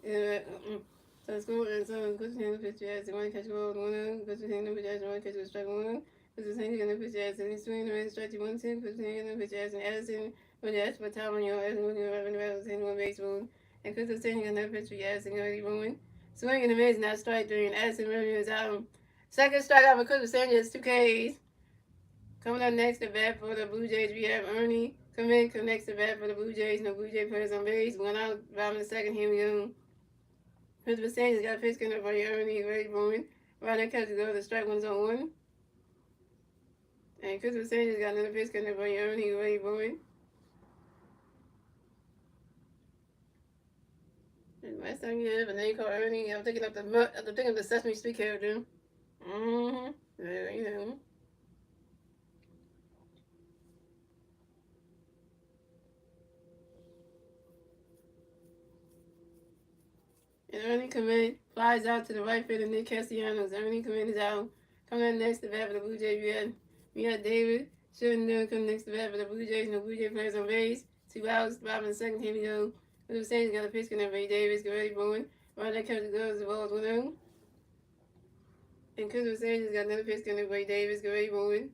so the score, and so Chris was saying the pitch for Addison, one catch ball, 1-0, Chris was saying the pitch for Addison, one catch was strike 1-0, Chris was saying the pitch for Addison, he swinging the miss, strike 2, 1-2, Chris was saying the pitch for Addison, when he asked for Tommy, Addison, when he got up in the middle of one baseball, and Chris was saying the pitch for Addison, when he ruined, swinging the miss, now strike 3, and Addison really was out. Second strikeout for Chris Sanders, 2 Ks. Coming up next to bat for the Blue Jays, we have Ernie. Come next to bat for the Blue Jays. No Blue Jay players on base. 1 out, bottom of the second. Here we go. Chris Sanders got a pitch coming up for Ernie. Ready for him. Right catch goes to strike 1-1. And Chris Sanders got another pitch coming up for Ernie. Ready for him. Last time you have a name called Ernie, I'm thinking of the Sesame Street character. Mm-hmm. Yeah, And Ernie Clement flies out to the right fielder, Nick Castellanos. Ernie Clement is out. Coming up next to bat for the Blue Jays, we had David Shouldn't come next to bat for the Blue Jays. No Blue Jay players on base. 2 outs, bottom of the second. Here we go. Blue Jays got a pitch connect for Davis. Get ready for it. Right that catch goes the ball 1-0. And Chris Sanders got another pitch connect for Davis. Get ready for it.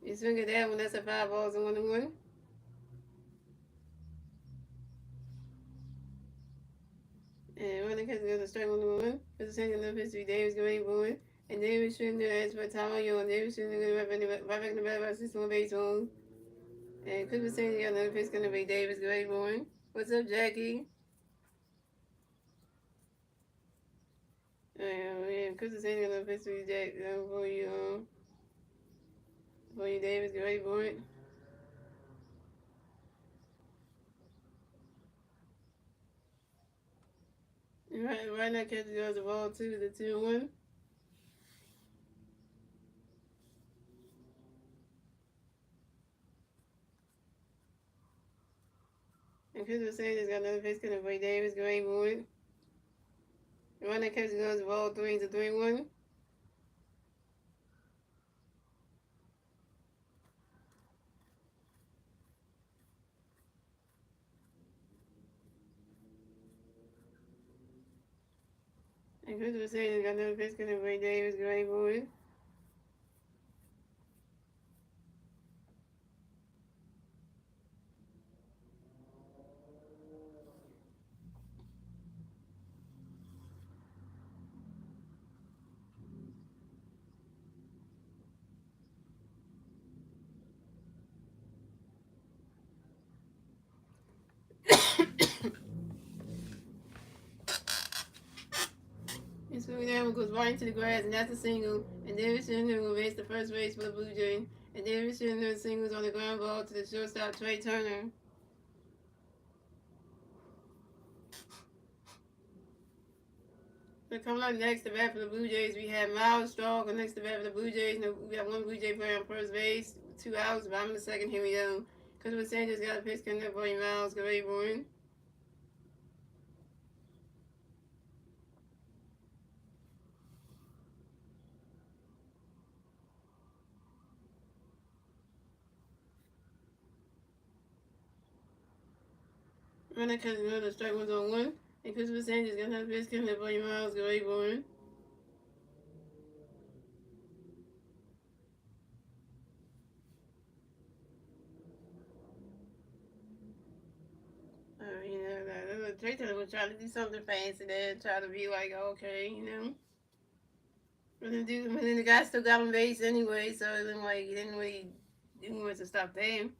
You swing at that one, that's a 5 balls and 1-1. And running catch goes to strike 1-1. Chris Sanders got another pitch for Davis. Get ready for it. And David shouldn't ask for Tamayo, and David shouldn't go right back in the bat by 6 baseball. And Chris was saying another pitch gonna be Davis. Great morning. What's up, Jackie? Yeah, Chris was saying another pitch for you, Jack, for you, Davis. Great morning. Right now, catch goes the ball 2 to 2-1. And Chris was saying he's got another pitch gonna be Davis. Great morning. Right now, catch goes the ball 3 to 3-1. And Chris was saying he's got another pitch gonna be Davis. Great morning. Campbell goes right into the grass, and that's a single. And David Schindler makes the first base for the Blue Jays. And David Schindler singles on the ground ball to the shortstop Trey Turner. So coming up next to bat for the Blue Jays, we have Miles Straw. Next to bat for the Blue Jays, we have one Blue Jay player on first base, 2 outs, bottom of the second. Here we go. Christopher Sanchez got a pitch coming up for Miles. Get ready, Warren. Runner comes another strike one's on one. And Christopher Sanchez got another pitch coming up for Miles. Get ready, Warren. Trey Taylor was trying to do something fancy there, try to be like, okay, you know. But then the guy still got on base anyway, so it didn't like he didn't really do much to stop them.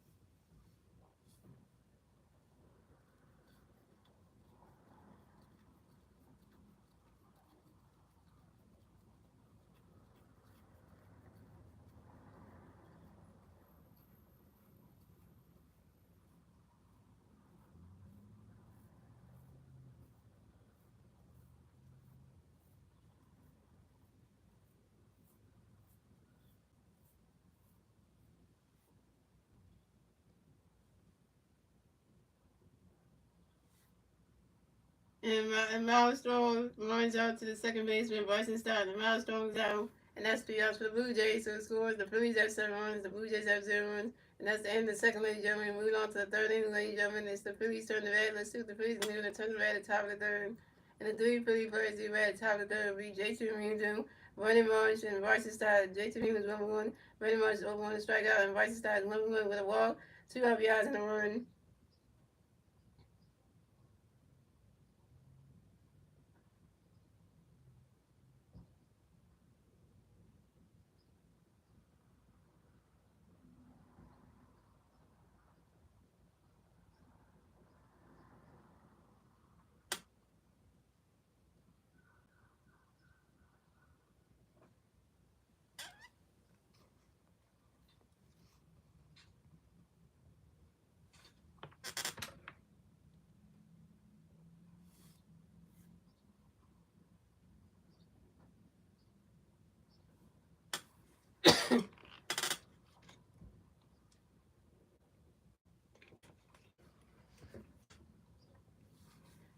And Miles Strong runs out to the second baseman, Bryson Stott. And Miles Strong's out, and that's 3 outs for the Blue Jays. So it scores the Phillies have 7 runs, the Blue Jays have 0 runs. And that's the end of the second, ladies and gentlemen. Moving on to the third inning, ladies and gentlemen. It's the Phillies turn to bat. Let's see what the Phillies can do. They turn to bat at the top of the third. And the 3 Philly players do bat at the top of the third will be J.T. Realmuto, Brandon Marsh, and Bryson Stott. J.T. Realmuto is 1-1. Brandon Marsh is 0-1 to strikeout, and Bryson Stott is 1-1 with a walk, 2 RBIs, and a run.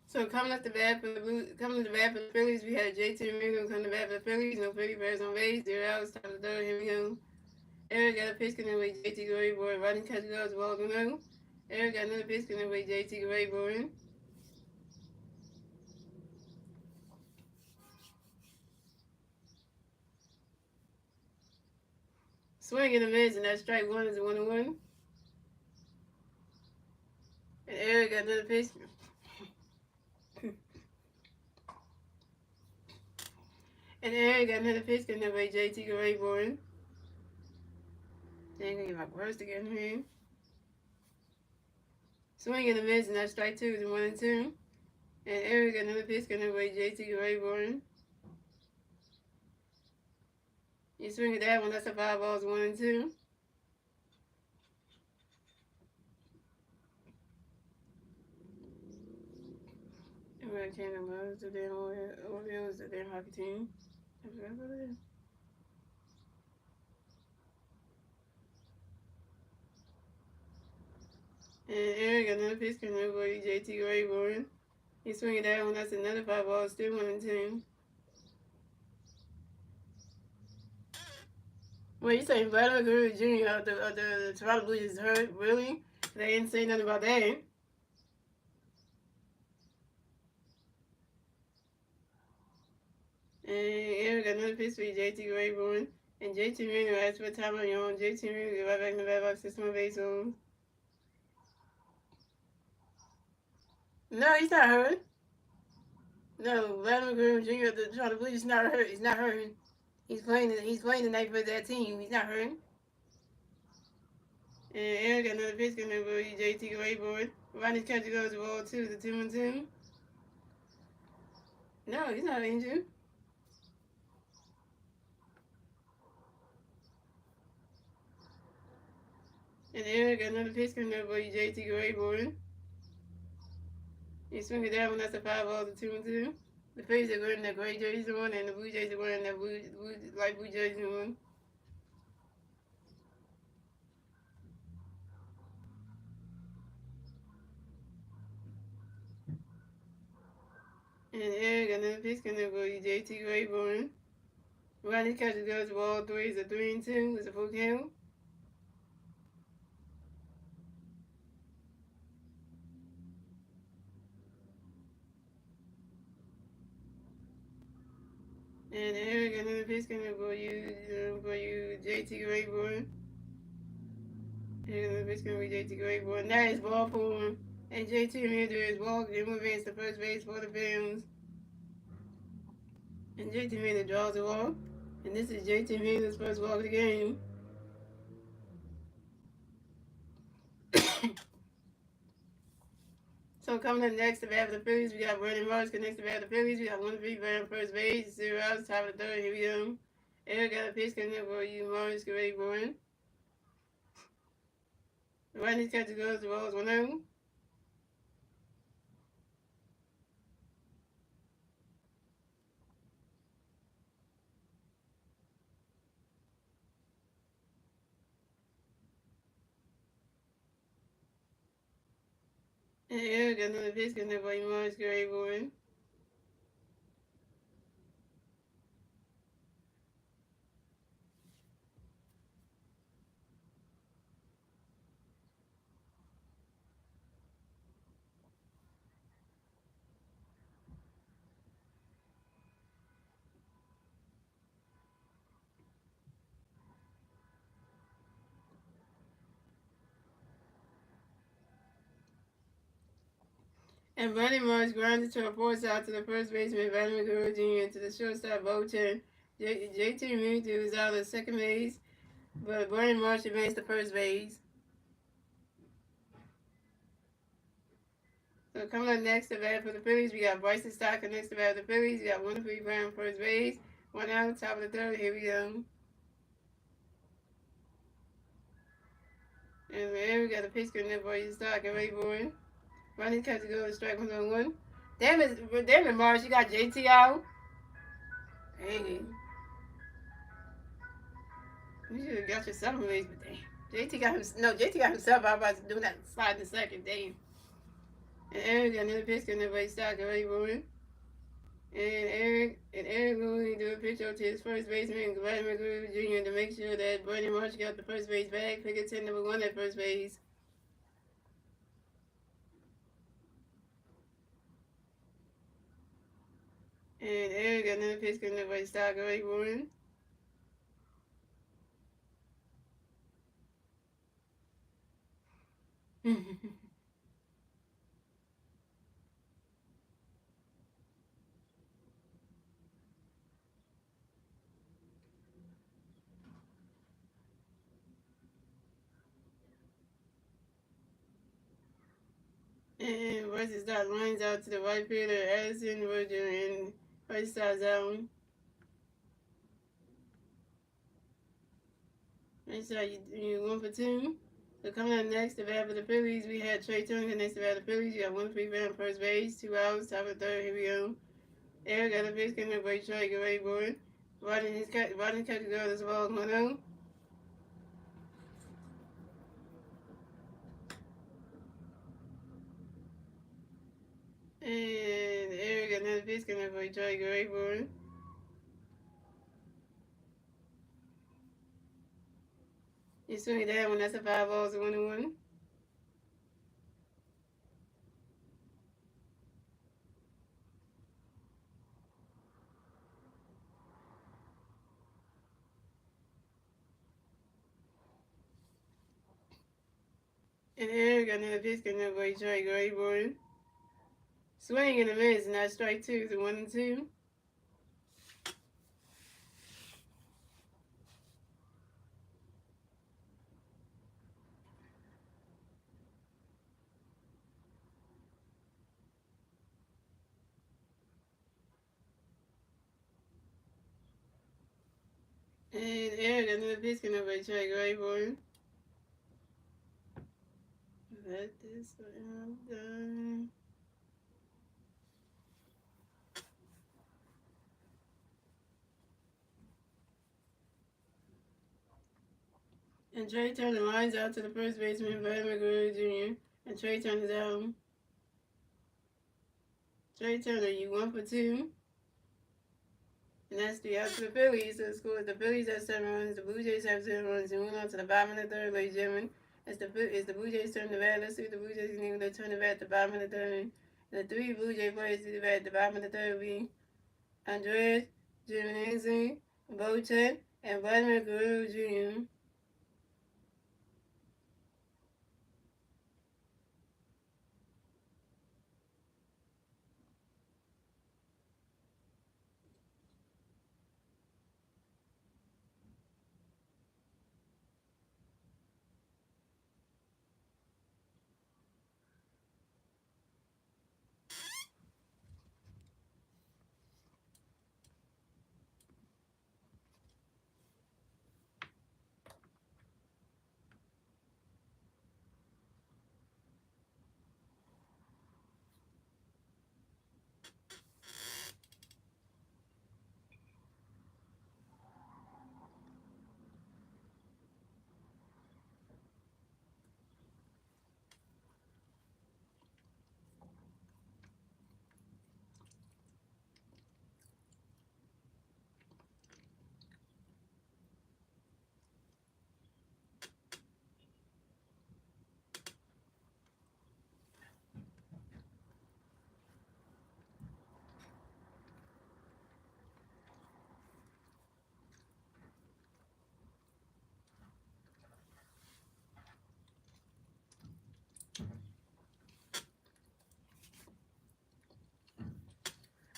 So coming to the bat for the Phillies, we had J.T. Realmuto coming to bat for the Phillies. No Philly players on base. 0 outs, top of the third. Here we go. Eric got a pitch coming away. J.T. Gray boy, riding catch goes ball to no. Eric got another pitch coming away. J.T. Gray boy. Swing and a miss, and that strike one is a 1-1. And Eric got another pitch. And Eric got another pitch coming away. J.T. Gray boy. Dang, I'm gonna get my words together here. Swing and a miss, and that strike two is a 1-2. And Eric got another pitch coming away. J.T. Gray boy. You swing at that one, that's a 5 balls, 1-2. And we're Canada loves the damn Orioles, the damn hockey team. I forgot about that. And Aaron got another pitch coming over J.T. Rayborn. He swing at that one, that's another 5 balls, still 1-2. Well, you saying Vladimir Guerrero Jr. of the Toronto Blue Jays is hurt? Really? They didn't say nothing about that. And Aaron got another pitch for J.T. Rayborn. And J.T. Marino asked for a time on your own. J.T. Marino get right back in the bat box, 6 more base on. No, he's not hurt. No, Vladimir Guerrero Jr. of the Toronto Blue Jays is not hurt. He's not hurt. He's playing tonight for that team. He's not hurt. And Aaron got another pitch coming over J.T. Rayborn. Ronnie Country goes to ball 2, the 2-1-2. No, he's not injured. And Eric got another pitch coming up for you, JT Grayborn. You swing it down when that's a 5-ball to 2-2. The Phillies are wearing their gray jerseys on, and the Blue Jays are wearing their light blue jerseys on. And Eric got another pitch coming up for you, JT Grayborn. Ronnie catches goes to ball 3 is a 3-2. It's a full count. And Eric got another pitch coming up for you, JT Grayborn. And it's going to be JT Grayborn. That is ball for him. And JT Miller is walking and moving to first base for the Phillies. And JT Miller draws a walk. And this is JT Miller's first walk of the game. So coming up next to bat for the Phillies, we got Brandon Marsh next to bat for the Phillies. We got 1-3 on first base, 0 outs, top of the third. Here we go. Eric got a pitch coming up for you, Morris Grayborn. Ronnie's catcher goes to balls 1-0. And Eric got another pitch coming up for you, Morris Grayborn. And Brandon Marsh grounded to a force out to the first baseman, Vladimir Guerrero Jr., to the shortstop, Bolton. JT Mutu is out at second base, but Brandon Marsh advanced to first base. So coming up next to bat for the Phillies, we got Bryson Stocker next to bat for the Phillies. We got 1-3 Brown first base, 1 out, top of the third. Here we go. And there we got a pitch coming up for you, Stocker, right, boy. Ronnie catch go to strike 1-1. Damn it, Marsh, you got JT out. Dang. You should have got yourself a raise, but damn. JT got himself out about to do that slide in the second, damn. And Eric got another pitch coming up for you, Stocker, right, boy. And Eric will do a pitch out to his first baseman, Vladimir Guerrero Jr., to make sure that Brandon Marsh got the first base back. Pick a 10 number 1 at first base. And Eric got another pitch coming up by Stocker, right, Warren. And versus dot lines out to the right fielder, Addison Roger, and right side zone. Right side, you 1 for 2. So coming up next, the bat for the Phillies, we had Trey Turner next to bat for the Phillies. You got 1-3 on first base, 2 outs, top of the third. Here we go. Eric got a pitch coming up by Trey, get ready, boy. Rodney catch go as well, 1-0. And Eric got another pitch coming up by Trey, get ready, boy. You swing it down when that's a 5 balls, 1-1. And Eric got another pitch coming up by Trey, get ready, boy. Swing and a miss, and that's strike 2, so 1-2. And Eric got another pitch coming up by Trey, get ready, boy. Let this one done. And Trey turned the lines out to the first baseman, Vladimir Guerrero Jr. And Trey turned it out. Trey Turner, you 1 for 2. And that's the out to the Phillies. So the score is the Phillies have 7 runs, the Blue Jays have 0 runs, and we're on to the bottom of the third, ladies and gentlemen. It's the Blue Jays turn to bat. Let's see what the Blue Jays can do. They turn the bat at the bottom of the third. And the 3 Blue Jay players to the bat at the bottom of the third will be Andres, Jimenez, Bochet, and Vladimir Guerrero Jr.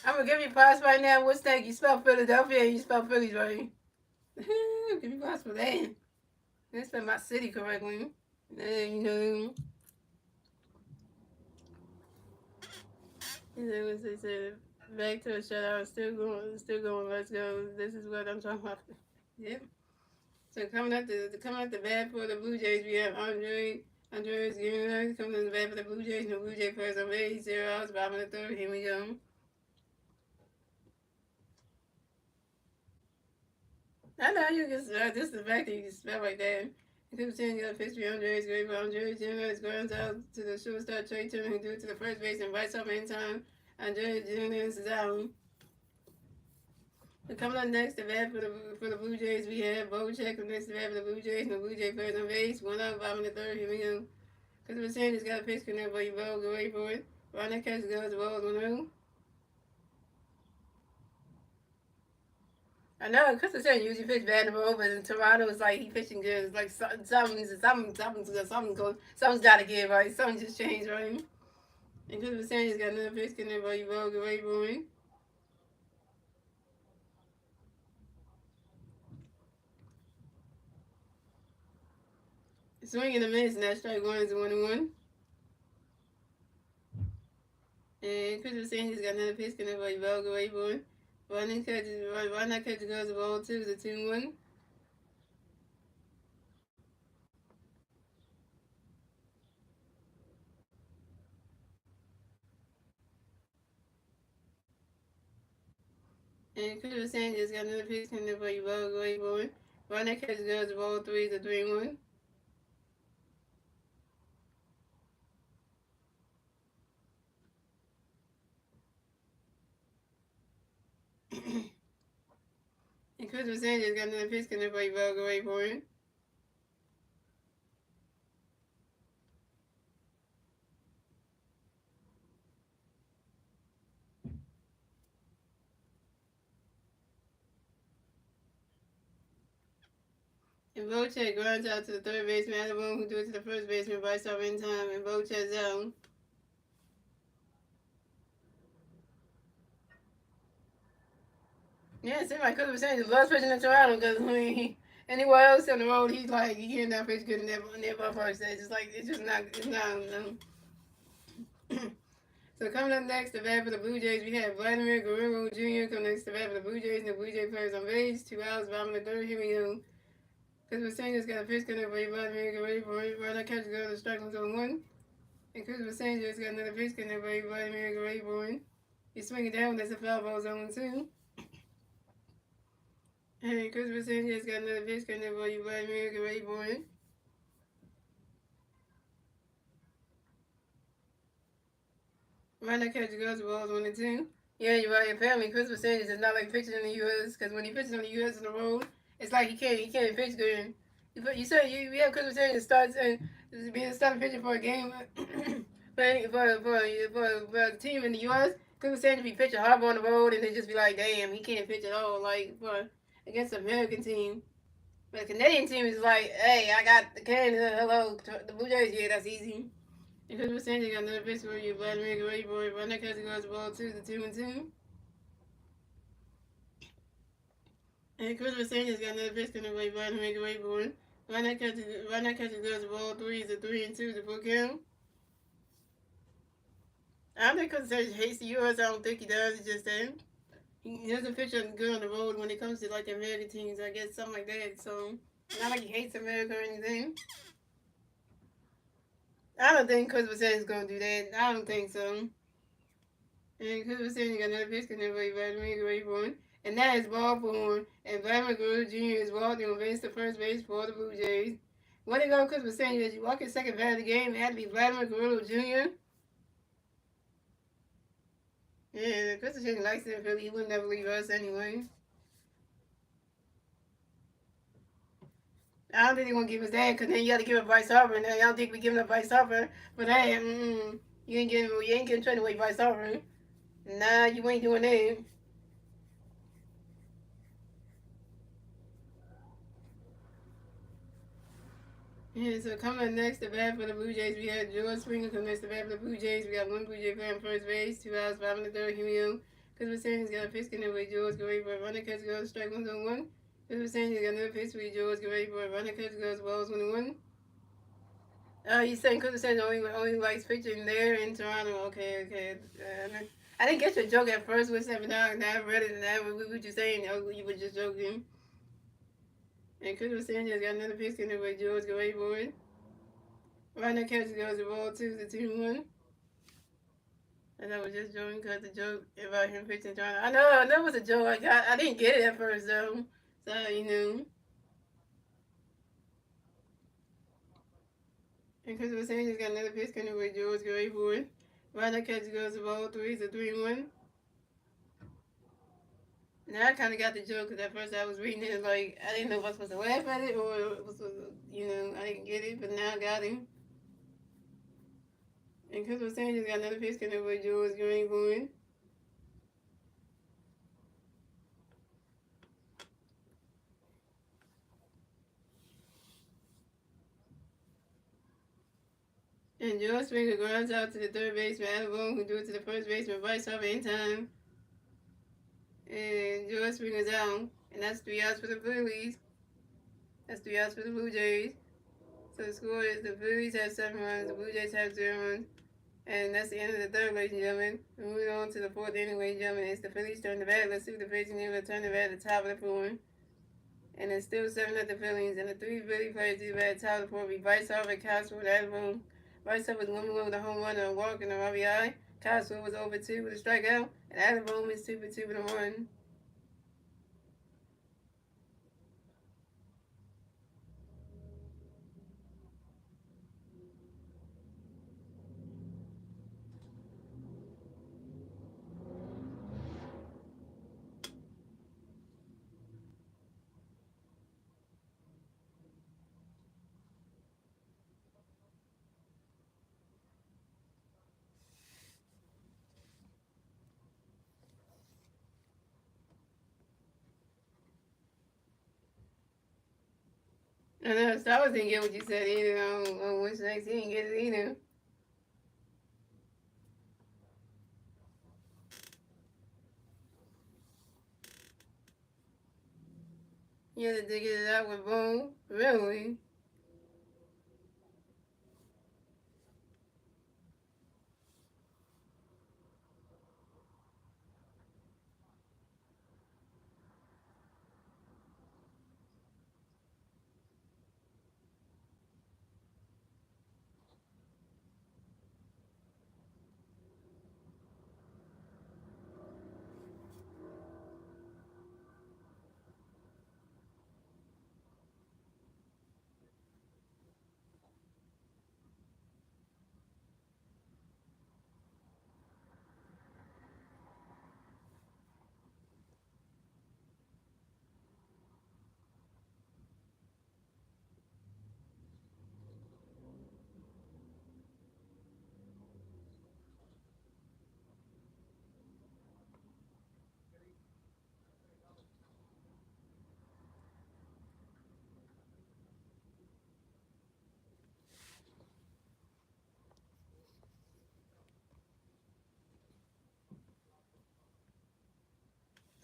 I'm gonna give you props right now. What's that? You spell Philadelphia and you spell Phillies right. Give me props for that. I spell my city correctly. And, let's say back to the shutout. Still going. Let's go. This is what I'm talking about. Yep. So coming up the bat for the Blue Jays, we have Andres Guerrero coming in the bat for the Blue Jays. No Blue Jay players on base. 0 outs. Bottom of the third. Here we go. I know you can spell. This is the fact that you can spell like that. People saying you got a pitch for Andres Guerrero. Andres Guerrero is grounds out to the shortstop Trey Turner, who threw it to the first base and right up in time. Andres Guerrero is out. Coming up next, the bat for the Blue Jays, we have Bochet. Next, the bat for the Blue Jays. No Blue Jay players on base. 1 out, bottom of the third. Here we go. Because we're saying he's got a pitch connect for you, ball. Go wait for it. Right now, catch goes. The ball is 1-0. I know, because we're saying usually pitch bad in the ball, but in Toronto, it's like he pitching good. It's like something's got to give, right? Something just changed, right? And because we're saying he's got another pitch connect for you, ball. Go wait for it. Swing and a miss, and that strike one is a 1-1. And Chris was saying he's got another pitch connect for you, ball. Go wait for it. Why not catch goes the ball 2 is a 2-1. And Chris was saying he's got another pitch connect for you, ball. Go wait for it. Why not catch goes the ball 3 is a 3-1. And Chris was saying he's got another pitch connect for you, ball. Go wait for it. And Bochet grounds out to the third baseman, Alabama, who threw it to the first baseman, by stop in time, and Bochet's out. Yeah, it seemed like Chris was saying he loves pitching in Toronto because anywhere else on the road, he's like, he can't not pitch good in that ballpark stage. It's like, it's just not, it's not, So coming up next, the bat for the Blue Jays, we have Vladimir Guerrero Jr. Coming next, the bat for the Blue Jays, and the Blue Jay players on base. 2 outs, bottom of the third. Here we go. Because we're saying it's got a pitch connect for Vladimir Guerrero for it. Right now, catch go to strike on 1. And Christmas Sanchez got another pitch connect by Vladimir Guerrero. He's swinging down. That's a foul ball zone 2. And Christmas Sanchez got another pitch connect by Vladimir Guerrero. Why not catch the Gus balls 1-2? Yeah, you're right. Apparently, Christmas Sanchez is not like pitching in the U.S. because when he pitches on the U.S. on the road, it's like he can't pitch good. You said you have Christmas Sanchez starts and being starting pitching for a game for a team in the U.S. Christmas Sanchez be pitching hard on the road and they just be like, damn, he can't pitch at all. Like for against an American team. But the Canadian team is like, hey, I got the Canada. Hello, the Blue Jays. Yeah, that's easy. And Christmas Sanchez got another pitch for you, Vladimir Guerrero. Run that catch goes ball 2 to 2-2. And Christmas Sanchez got another pitch coming away, Vladimir Guerrero. Run that catch goes ball 3 to 3-2 to full count. I don't think Christmas Sanchez hates the U.S. I don't think he does. It's just that he doesn't pitch good on the road when it comes to like the American teams. I guess something like that. So not like he hates America or anything. I don't think Christmas Sanchez is gonna do that. I don't think so. And Christmas Sanchez got another pitch connect by Vladimir Guerrero. And that is ball 4. And Vladimir Guerrero Jr. is walking on base to first base for the Blue Jays. When they go, Christmas Sanchez, you walk in second bat of the game, it had to be Vladimir Guerrero Jr. Yeah, Christmas Sanchez likes it in Philly. He would never leave us anyway. I don't think they're gonna give us that because then you got to give up Bryce Harper, and I don't think we're giving up Bryce Harper. But hey, you ain't getting traded away Bryce Harper. Nah, you ain't doing that. Yeah, so coming next to bat for the Blue Jays, we have George Springer coming next to bat for the Blue Jays. We got one Blue Jay player on first base, 2 outs, 5 in the third. Here we go. Christmas Sanchez got a pitch getting away. George get ready for a runner catch goes strike 1-1. Christmas Sanchez got another pitch with George get ready for a runner catch goes balls 1-1. He's saying Christmas Sanchez only likes pitching there in Toronto. Okay. I didn't get your joke at first with 7 dollars. Now I read it and now what were you saying? Oh, you were just joking. And Christmas Sanchez got another pitch getting away. George get ready for it. Runner catch goes the ball 2 to 2-1. And I was just joking because the joke about him pitching Toronto. I know it was a joke. I didn't get it at first though. So you know. And Christopher Sanchez got another pitch coming with George Gray for it. Runner catch goes the ball 3 to 3-1. Now I kind of got the joke because at first I was reading it like I didn't know if I was supposed to laugh at it or it was I didn't get it, but now I got him. And Christopher Sanchez got another pitch coming with George Gray for it. And George Springer grounds out to the third baseman, Alabone, who threw it to the first baseman, Bryce Harper in time. And George Springer's out. And that's 3 outs for the Phillies. That's 3 outs for the Blue Jays. So the score is the Phillies have 7 runs, the Blue Jays have 0 runs. And that's the end of the third, ladies and gentlemen. We're moving on to the fourth inning, ladies and gentlemen. It's the Phillies turn the bat. Let's see what the pitching team will turn the bat at the top of the floor. And it's still 7 at the Phillies. And the 3 Philly players do the bat at the top of the floor will be Bryce Harper, Castro, and Alabone. Bryce Harper was 1-1 with a home run and a walk and a RBI. Castro was over 2 with a strikeout. And Alabone is 2 for 2 with a run. I know Star didn't get what you said either on which next. He didn't get it either. You had to dig it out with Boone? Really?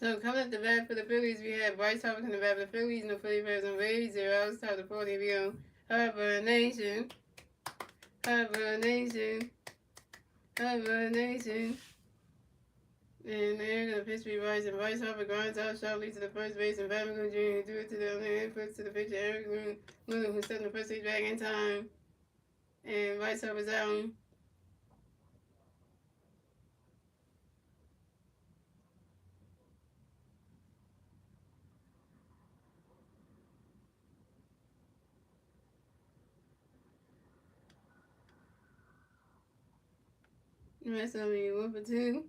So coming up the bat for the Phillies, we have Bryce Harper in the bat for the Phillies, no Philly Bears and Rays, 0 outs, top of the fourth. Here we go. Harper Nation, Harper Nation, Harper Nation. And they're going to pitch be Bryce, and Bryce Harper grinds out sharply to the first base, and Batman Jr. do it to the other end, puts to the pitcher Eric Moon, who's setting the first base back in time. And Bryce Harper's out. That's going to be 1 for 2.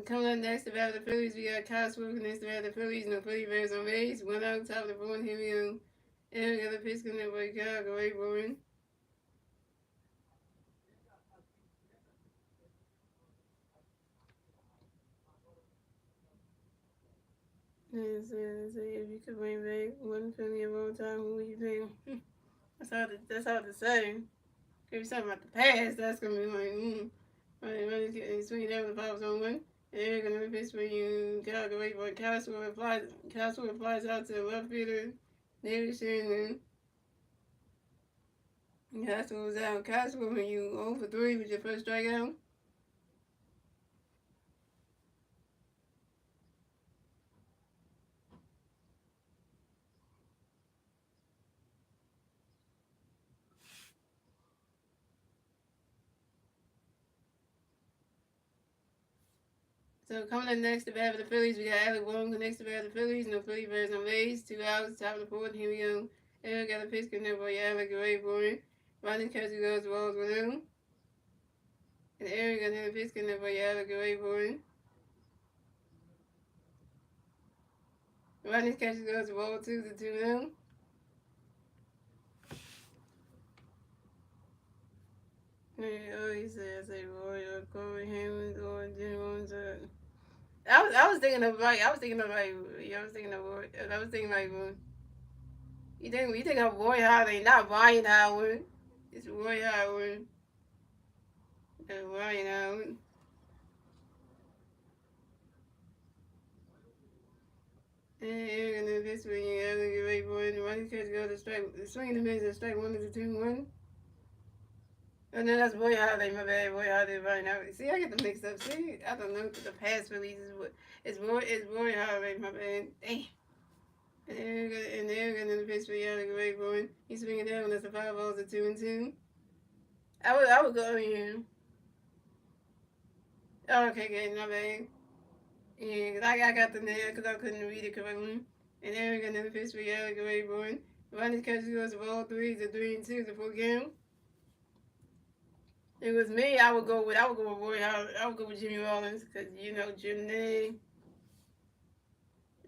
Coming up next to bat the Phillies, we got Kyle Swift next to bat the Phillies, no Philly Bears on base. 1 out, top of the fourth. Here we go. And we got the pitch coming up by Kyle, go away, Bowen. And so, if you could bring back one Philly of all time, who would you pick? That's hard to say. If you're talking about the past, that's gonna be like, Right, swing it down with the pops on one. And they're gonna pitch for you. Calculate for Castlewood flies out to the left fielder. Davidson and Castlewood's out. Castlewood when you 0 for 3 with your first strikeout. So coming up next to bat for the Phillies, we got Alec Bohm next to bat for the Phillies. No Philly Bears on base. 2 outs, top of the fourth. Here we go. Eric got a pitch coming up for Alec, great for him. Ronnie catches goes balls with him. And Eric got another pitch coming up for Alec, great for him. Ronnie catches goes ball 2 to 2 now. Oh, he said, I say Roy or Corey Hammond or Jim Owens. I was thinking of like Roy. I was thinking like you think of Roy Howard, not Ryan Howard. It's Roy Howard. Ryan Howard. And this one, you have to get ready for it. Running catch go to strike. Swinging the mids and strike 1 to 2-1. Oh no, that's Roy Holiday, my bad. Roy Holiday right now. See, I get them mixed up. See, I don't know the past releases. It's Roy Holiday, my bad. Damn. And they're going to pitch for Yannick Ray Bowen. He's swinging down. That's the 5 balls at 2-2. I would go here. Oh, okay, good. My bad. Yeah, because I got the name because I couldn't read it correctly. And then we're going to pitch for Yannick Ray Bowen. Ronnie catches goes to ball 3 to 3-2 the full game. It was me. I would go with Roy Howard. I would go with Jimmy Rollins because Jim Nay.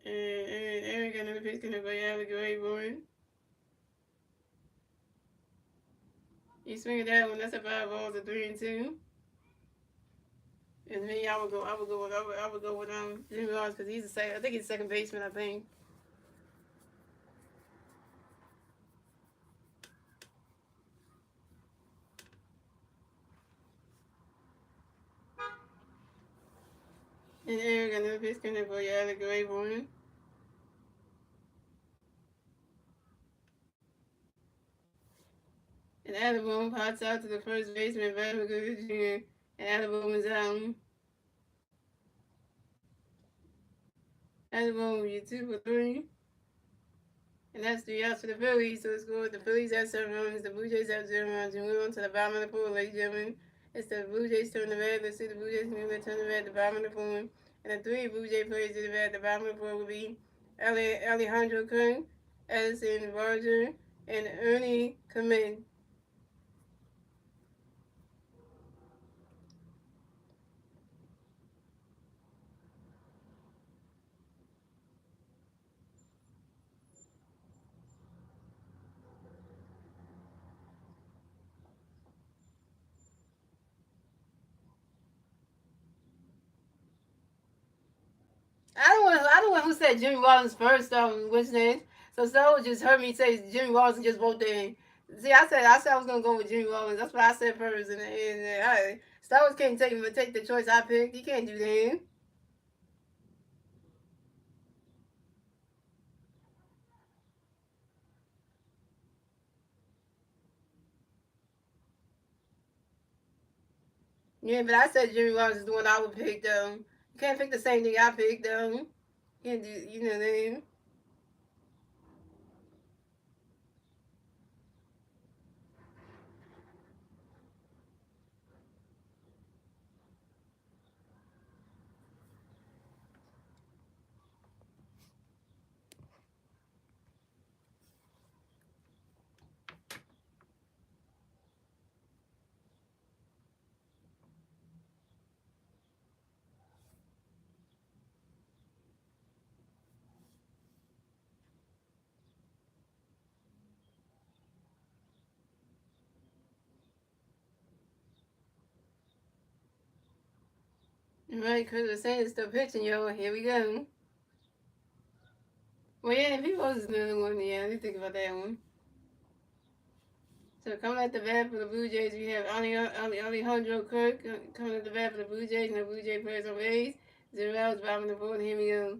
And Eric got another pitch coming by Alec Ray Bowen. You swing it that one. That's a 5 balls at 3-2. And me, I would go with Jimmy Rollins because he's the second. I think he's the second baseman. I think. And Eric got another pitch coming by Alec Ray Bowen. And Adam Boone pops out to the first baseman, Vladimir Guerrero Jr. And Adam Boone is out. Adam Boone, you 2 for 3. And that's 3 outs for the Phillies. So it's good. The Phillies have 7 runs. The Blue Jays have 0 runs. And we're on to the bottom of the pool, ladies and gentlemen. It's the Blue Jays turn the red. Let's see the Blue Jays turn the red at the bottom of the pool. And the 3 Blue Jay players to the red at the bottom of the pool will be Alejandro Kern, Edison Roger, and Ernie Clement. I don't want who said Jimmy Rollins first. What's name? So Stella just heard me say Jimmy Rollins and just wrote there. See, I said I was gonna go with Jimmy Rollins. That's what I said first. And Star Wars can't take the choice I picked. He can't do that. Yeah, but I said Jimmy Wallace is the one I would pick though. You can't pick the same thing I picked though. You can't do, you know what I mean? Right, because the Saints still pitching, yo. Here we go. Well, yeah, people is another one. Yeah, let me think about that one. So coming at the bat for the Blue Jays, we have Alejandro Kirk coming at the bat for the Blue Jays, and the Blue Jay players on base. 0 outs, bottom of the fourth. Here we go.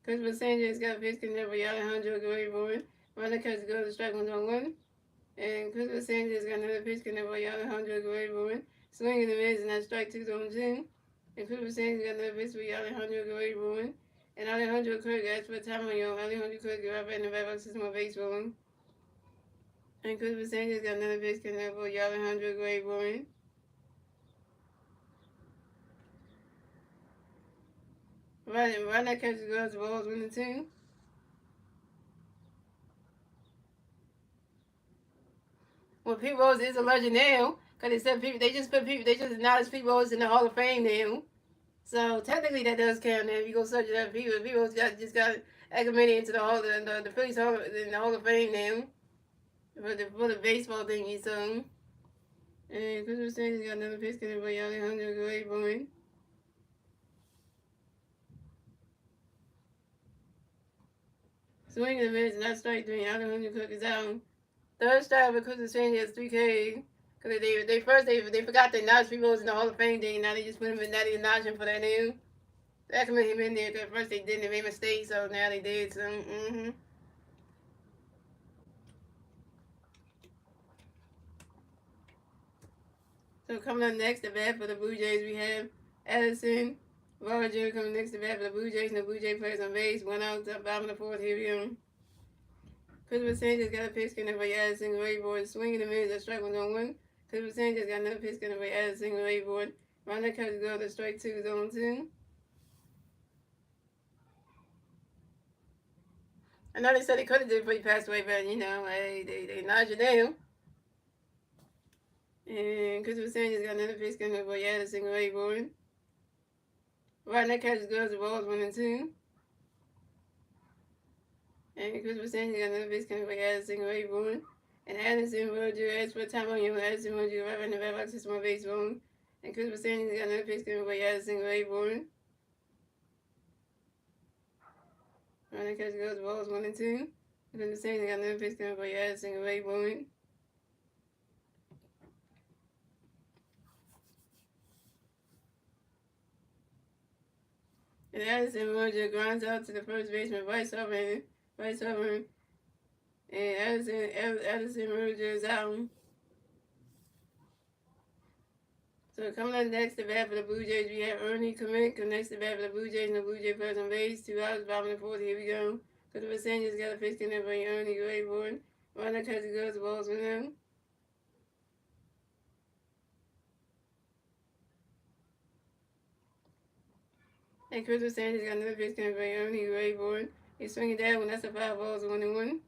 Christopher Sanchez got a pitch connect for Alejandro Guerrero. Runner catch goes to strike 1-1. And Christopher Sanchez got another pitch connect for Alejandro Guerrero. Swing in the mids, and that strike 2-2. And Christopher Sanchez got another pitch for Alejandro Guerrero. And Alejandro Kirk asked for time on yo. Alejandro Kirk got right back in the back box system of baseball. And Christopher Sanchez got another pitch connect for Alejandro Guerrero. Right now catches goes to balls 1-2. Well, Pete Rose is a legend now. Because they said people, they just acknowledged Pete Rose in the Hall of Fame now. So technically that does count now. If you go search it up, Pete Rose just got acclimated into the Phillies Hall of Fame now. For the baseball thingy, so. And Christmas Sanchez got another pitch connect by Alejandro Guerrero. Swing and a miss, and that strike three. Alejandro Cook is out. Third strike for Christmas Sanchez 3K. Because they forgot to announce Pete Rose in the Hall of Fame thing. Now they just put him in, now they announced him for that now. They acclimated him in there because at first they didn't, they made mistakes, so now they did. So, So coming up next to bat for the Blue Jays, we have Addison Roger coming next to bat for the Blue Jays, and the Blue Jay players on base. 1 out, bottom of the fourth. Here we go. Christopher Sanchez got a pitch connect by Addison Gray board. Swinging the mids, a strike 1-1. Christopher Sanchez got another pitch connect by Addison Gray board. Ronda catches go to strike 2-2. I know they said they could have did before he passed away, but you know, hey, they nod you down. And Christopher Sanchez got another pitch connect by Addison Gray board. Right now, catches goes to balls 1-2. And Christopher Sanchez got another base coming by Addison Gray board. And Addison Roger asked for time on you. Addison Roger right in the back box system of baseball. And Christopher Sanchez got another base coming by Addison Gray board. Right now, catches goes to balls 1-2. Christopher Sanchez got another base coming by Addison Gray board. And Addison Roger grinds out to the first baseman, Bryce Harper. And Addison Roger is out. So coming up next to bat for the Blue Jays, we have Ernie Kamick. Next to bat for the Blue Jays, and the Blue Jay players on base. 2 outs, bottom of the fourth. Here we go. Christopher Sanchez got a pitch connect by Ernie Gray board. Runner catches goes the balls with him. And Christopher Sanchez got another pitch connect by Ernie Gray board. He's swinging that one. That's a 5 balls, 1-1.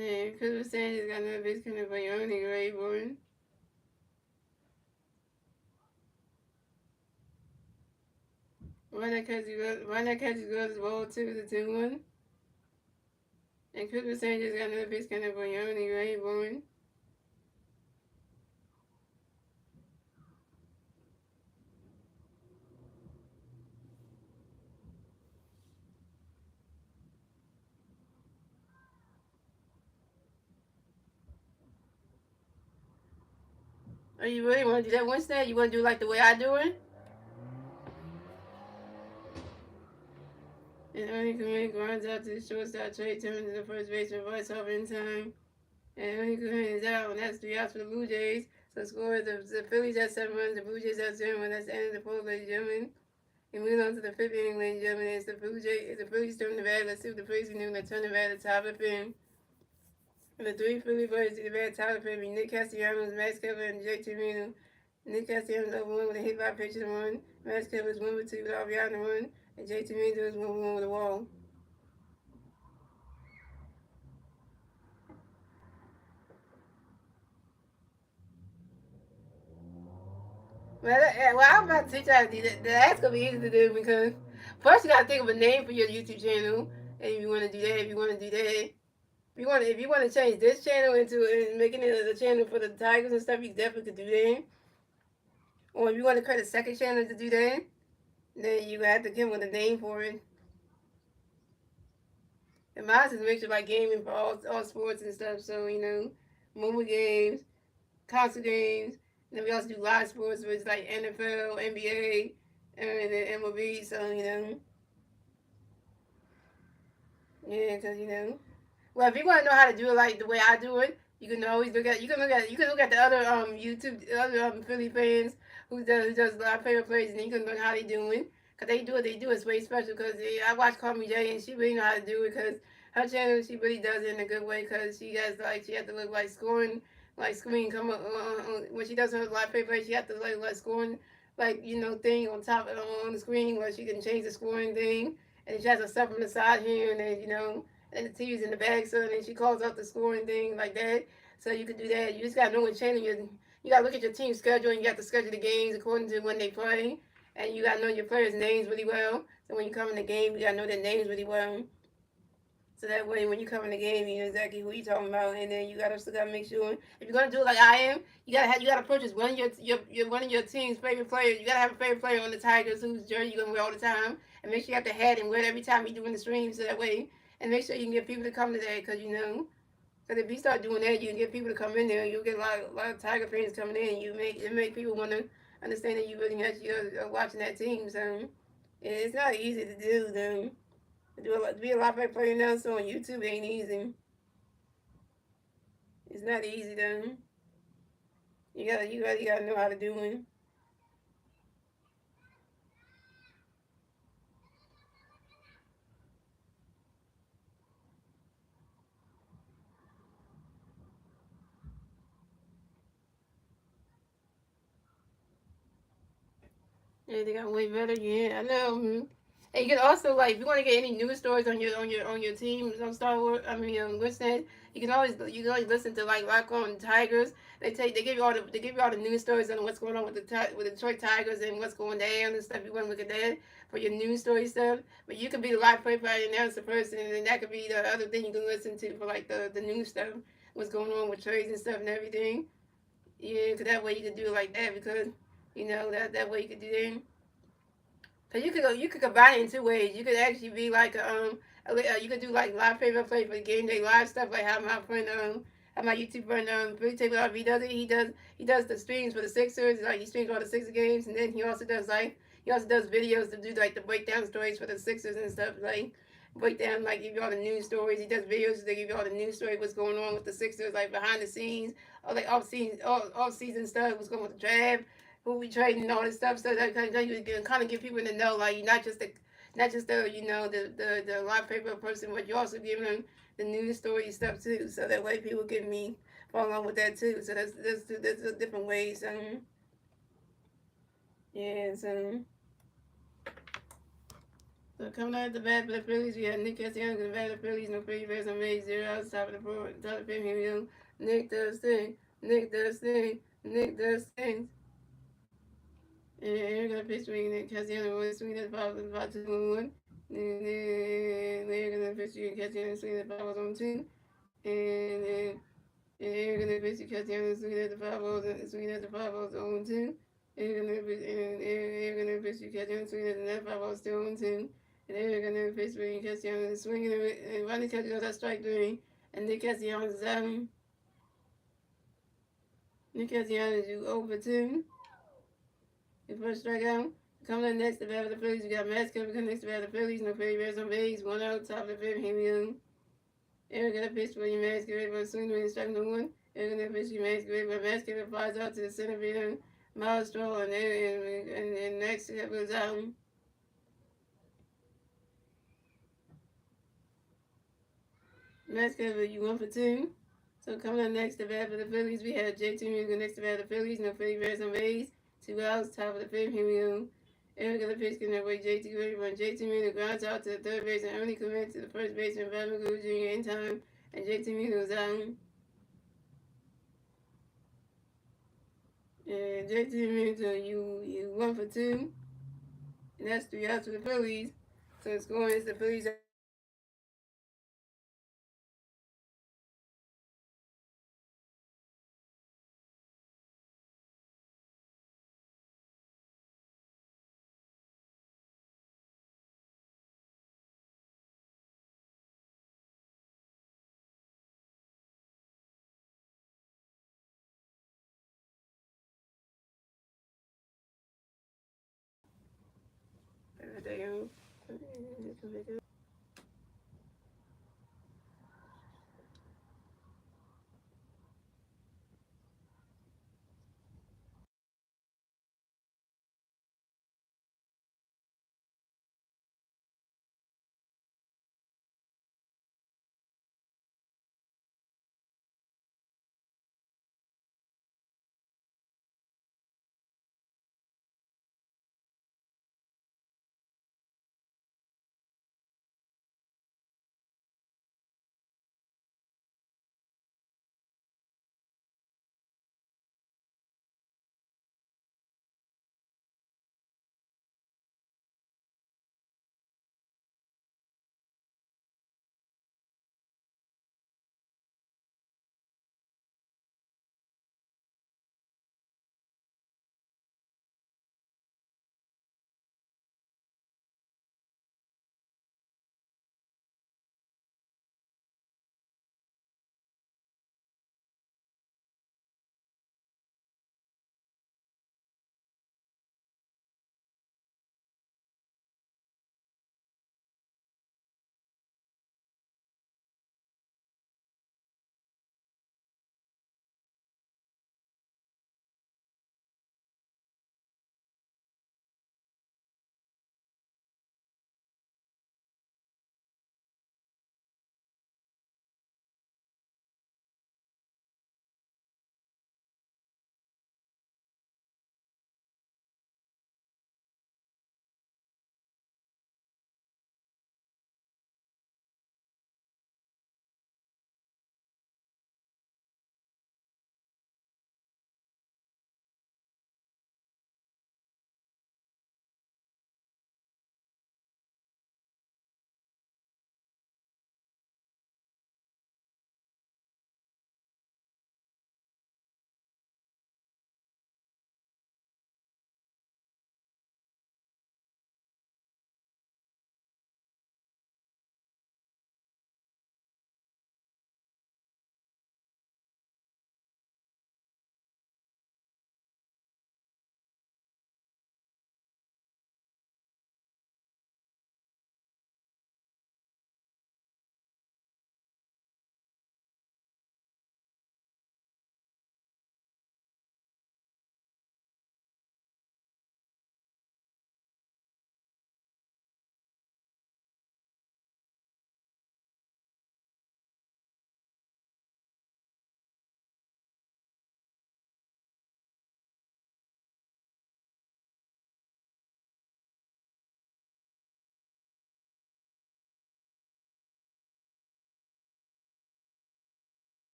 And Christopher Sanchez got another pitch connect by Ernie Gray board. Runner catches goes the ball 2-2-1. And Christopher Sanchez got another pitch connect by Ernie Gray board. Oh, you really want to do that Wednesday? You want to do like the way I do it? And only Kareem runs out to the shortstop. Trey turns to the first baseman. Vice off in time. And only Kareem is out. And that's 3 outs for the Blue Jays. So score the Phillies have 7 runs. The Blue Jays have 0 runs. That's the end of the fourth, ladies and gentlemen. And moving on to the fifth inning, ladies and gentlemen. It's the Blue Jays. It's the Phillies turn the bat. Let's see if the Phillies can do. They turn the bat at the top of the fifth. And the three Philly players to the bat, Tyler Perry, Nick Castellanos, Max Kepler, and JT Reno. Nick Castellanos over one with a hit by pitch and run. Max Kepler is 1-2 without beyond the run. And JT Reno is 1-1 with a wall. Well, I'm about to teach you how to do that. That's gonna be easy to do because first you gotta think of a name for your YouTube channel, and if you want to do that, if you want to do that, if you want to change this channel into and making it a channel for the Tigers and stuff, you definitely could do that. Or if you want to create a second channel to do that, then you have to come with a name for it. And mine is a mixture like gaming for all sports and stuff. So mobile games, console games. And then we also do live sports, which is like NFL, NBA, and then MLB. So yeah, because well, if you want to know how to do it like the way I do it, you can always look at the other YouTube the other Philly fans who does live favorite plays, and you can learn how they doing. Cause they do it way special. Cause I watch Call Me Jay, and she really know how to do it. Cause her channel, she really does it in a good way. Cause she has to look like scoring, like screen come up when she does her live favorite play. She has to like scoring like thing on top of on the screen where she can change the scoring thing, and she has herself on the side here, and then and the TV's in the back, so then she calls out the scoring thing like that. So you can do that. You just gotta know what channel you gotta look at your team schedule, and you got to schedule the games according to when they play, and you gotta know your players' names really well. So when you come in the game, you gotta know their names really well. So that way, when you come in the game, you know exactly who you're talking about, and then you gotta still gotta make sure if you're gonna do it like I am, you gotta purchase one of your one of your team's favorite players. You gotta have a favorite player on the Tigers whose jersey you're gonna wear all the time, and make sure you have the hat and wear it every time you're doing the stream. So that way, and make sure you can get people to come to that because because if you start doing that, you can get people to come in there. You'll get a lot of Tiger fans coming in. It make people want to understand that you really actually are watching that team. So it's not easy to do. Though. To be a lot better player now, so on YouTube ain't easy. It's not easy though. You gotta know how to do it. Yeah, they got way better. Yeah, I know. And you can also like if you want to get any news stories on your team on Star Wars. I mean, listen. You can always listen to like Lock On Tigers. They give you all the news stories on what's going on with the Detroit Tigers and what's going down and stuff. You want to look at that for your news story stuff. But you could be the live play-by-play announcer person, and then that could be the other thing you can listen to for like the news stuff, what's going on with trades and stuff and everything. Yeah, because that way you could do it like that because that way you could do that. Cause you could combine it in two ways. You could actually be like you could do like live favorite play for the game day live stuff like how my YouTube friend Billy Taylor RV does it. He does the streams for the Sixers, like he streams all the Sixers games, and then he also does videos to do like the breakdown stories for the Sixers and stuff like breakdown like give you all the news stories. He does videos to give you all the news story what's going on with the Sixers like behind the scenes or like off season stuff what's going on with the draft who we trading and all this stuff. So that you can kind of get people to know, like you're not just the the live paper person, but you're also giving them the news story stuff too. So that way people can me follow along with that too. So that's a different ways. Yeah. So coming out the bat for the Phillies, we have Nick Castellanos in the bat for the Phillies. No Philly bears on base 0 outs top of the board. Top of the fifth, here we go. Nick does thing. Nick does thing. Nick does things. And they're gonna pitch swing and Cassiano will swing at the ball with about 2-1. And then they're gonna pitch you and Cassiano swing at the ball on 2. And then they're gonna pitch you Cassiano swing at the five balls on 2. And they're gonna pitch you Cassiano swing at the net five balls still on 2. And they're gonna pitch swing Cassiano swinging and Ronnie Cassiano that strike 3. And Nick Cassiano is out. Nick Castellanos, you 0 for 2. Your first strikeout. Coming up next, the bat for the Phillies, we got Matt Skipper next to bat for the Phillies. No Philly bears on base. 1 out, top of the fifth. Here we go. Eric got a pitch for you, Matt Skipper for a swing and strike number 1. Eric got a pitch for you, Matt Skipper, but Matt Skipper flies out to the center field. Miles Stroll, and next goes out. Matt Skipper, you 1 for 2. So coming up next, the bat for the Phillies, we have JT Music next to bat for the Phillies. No Philly bears on base. 2 outs, top of the fifth. Here we go. Eric got a pitch getting away. JT ready run. JT Music grounds out to the third base and only commits to the first baseman, Brad McGrew Jr. in time. And JT Music was out. And JT Music, you 1 for 2. And that's 3 outs for the Phillies. So the score is the Phillies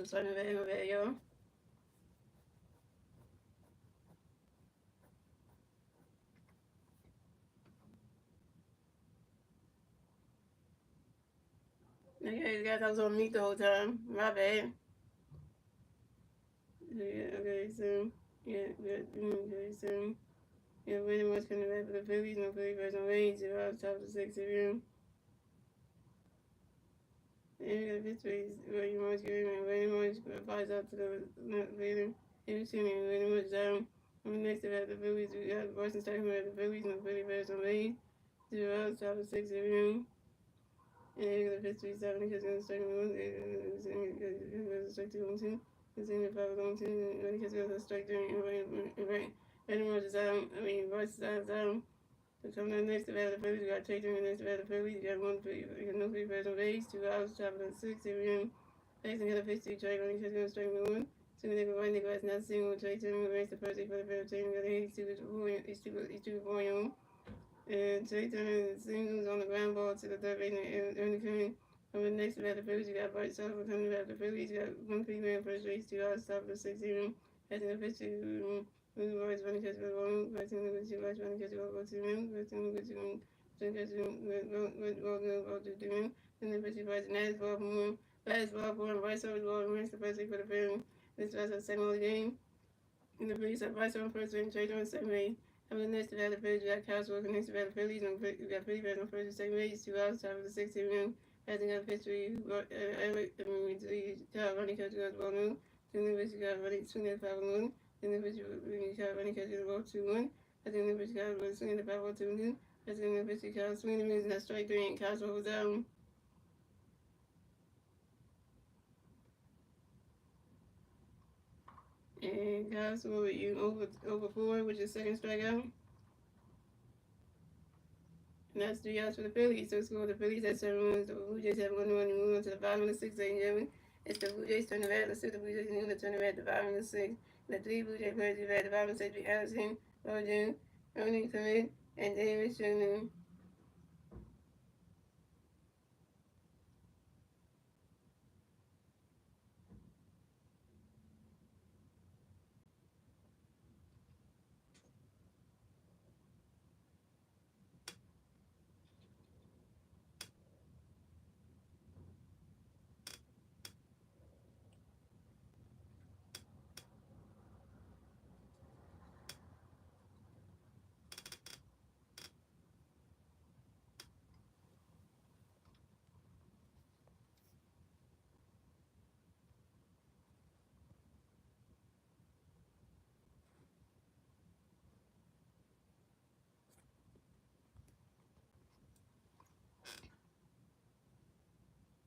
Sorry, my bad, y'all. Okay, guys, I was on mute the whole time. My bad. Yeah, okay, so, yeah, good. Okay, so, yeah, winning much coming back for the Phillies. No Philly version range. 0 out top of 6 of you. And the victories where you much game and very much applies out to the later. Every team and very much down. On the next about the Phillies, we got Boston starting with the Phillies. No Philly version range. 0 out top of 6 of you. And the victory 7 because it's second one. It was a strike 2 on 2. It's in the 5 on 2. Because it was a strike 3. Right. Very much down. I mean, Boston down. So coming up next about the Phillies, we got taking the next about the Phillies. You got one Philly, you got no Philly person base, 2 hours, top of 6, every facing the pitch to trade running because going straight with one. So the nigga running was not single trade to him, race the first for the first team, got he's two volume. And trade turning singles on the ground ball to the third base and earning coming. Over the next about the Phillies, you got Bart Sullivan coming about the Phillies, you got one Philly man first race, 2 hours, top of 6, even. Passing the pitch to we always want to catch the ball. Passing the pitch, always want to catch the ball to him. Passing the pitch, go to him. And the pitch, was nice ball from him. Last ball for him, Bryce over the ball, and the first for the film. This was the second of the game. In the Phillies, Bryce on first and trade on second base. And the next about the Phillies, we got Cowboys, and next about the Phillies, and we got Phillies on first and second base, 2 outs, top of the 16 room. Passing up pitch, running catch the ball new. Then the pitch got running, swinging the 5-1. Then the pitch got running catch the ball 2-1. And then the pitch got swinging the 5-1 2-2. And then the pitch got swinging the that strike 3 and Cowboys was down. And Cowboys over you over 4, which is second strikeout. And that's 3 outs for the Phillies. So score the Phillies at 7 runs. The Blue Jays have 1 run and move on to the bottom of the 6th inning. It's the Blue Jays turning red. Let's see the Blue Jays going to turn red at the bottom of the 6th. The 3 Blue Jay players are at the bottom of the 6th. Anderson, Rojan, Ronnie Clement, and David Sherman.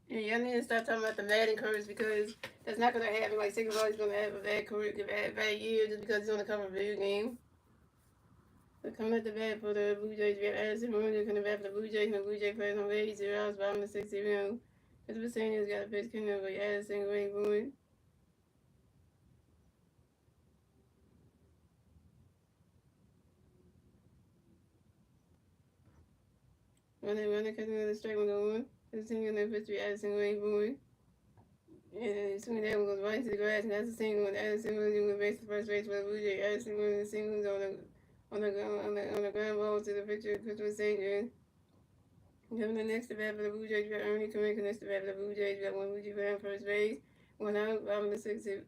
And y'all need to stop talking about the Madden curse because that's not going to happen. Like, Sigurdsson going to have a bad career, bad year just because he's on the cover of a video game. So coming at the bat for the Blue Jays, we have Addison Moore coming back for the Blue Jays. No Blue Jay players on base, 0 outs, bottom of the 6th inning. As we're saying, he's got a pitch coming over Addison, Greg Boone. Running cutting the strike one on one. The single and the pitch to Addison Greg Boone. And swinging that one goes right to the grass, and that's a single. And Addison Williams with base the first base for the Blue Jay. Addison Williams singles on the ground ball to the pitcher, Christopher St. Coming the next to bat for the Blue Jays, we got Ernie Corinne next to bat for the Blue Jays. We got one Blue Jay on first base. 1 out, bottom of the 6th, 0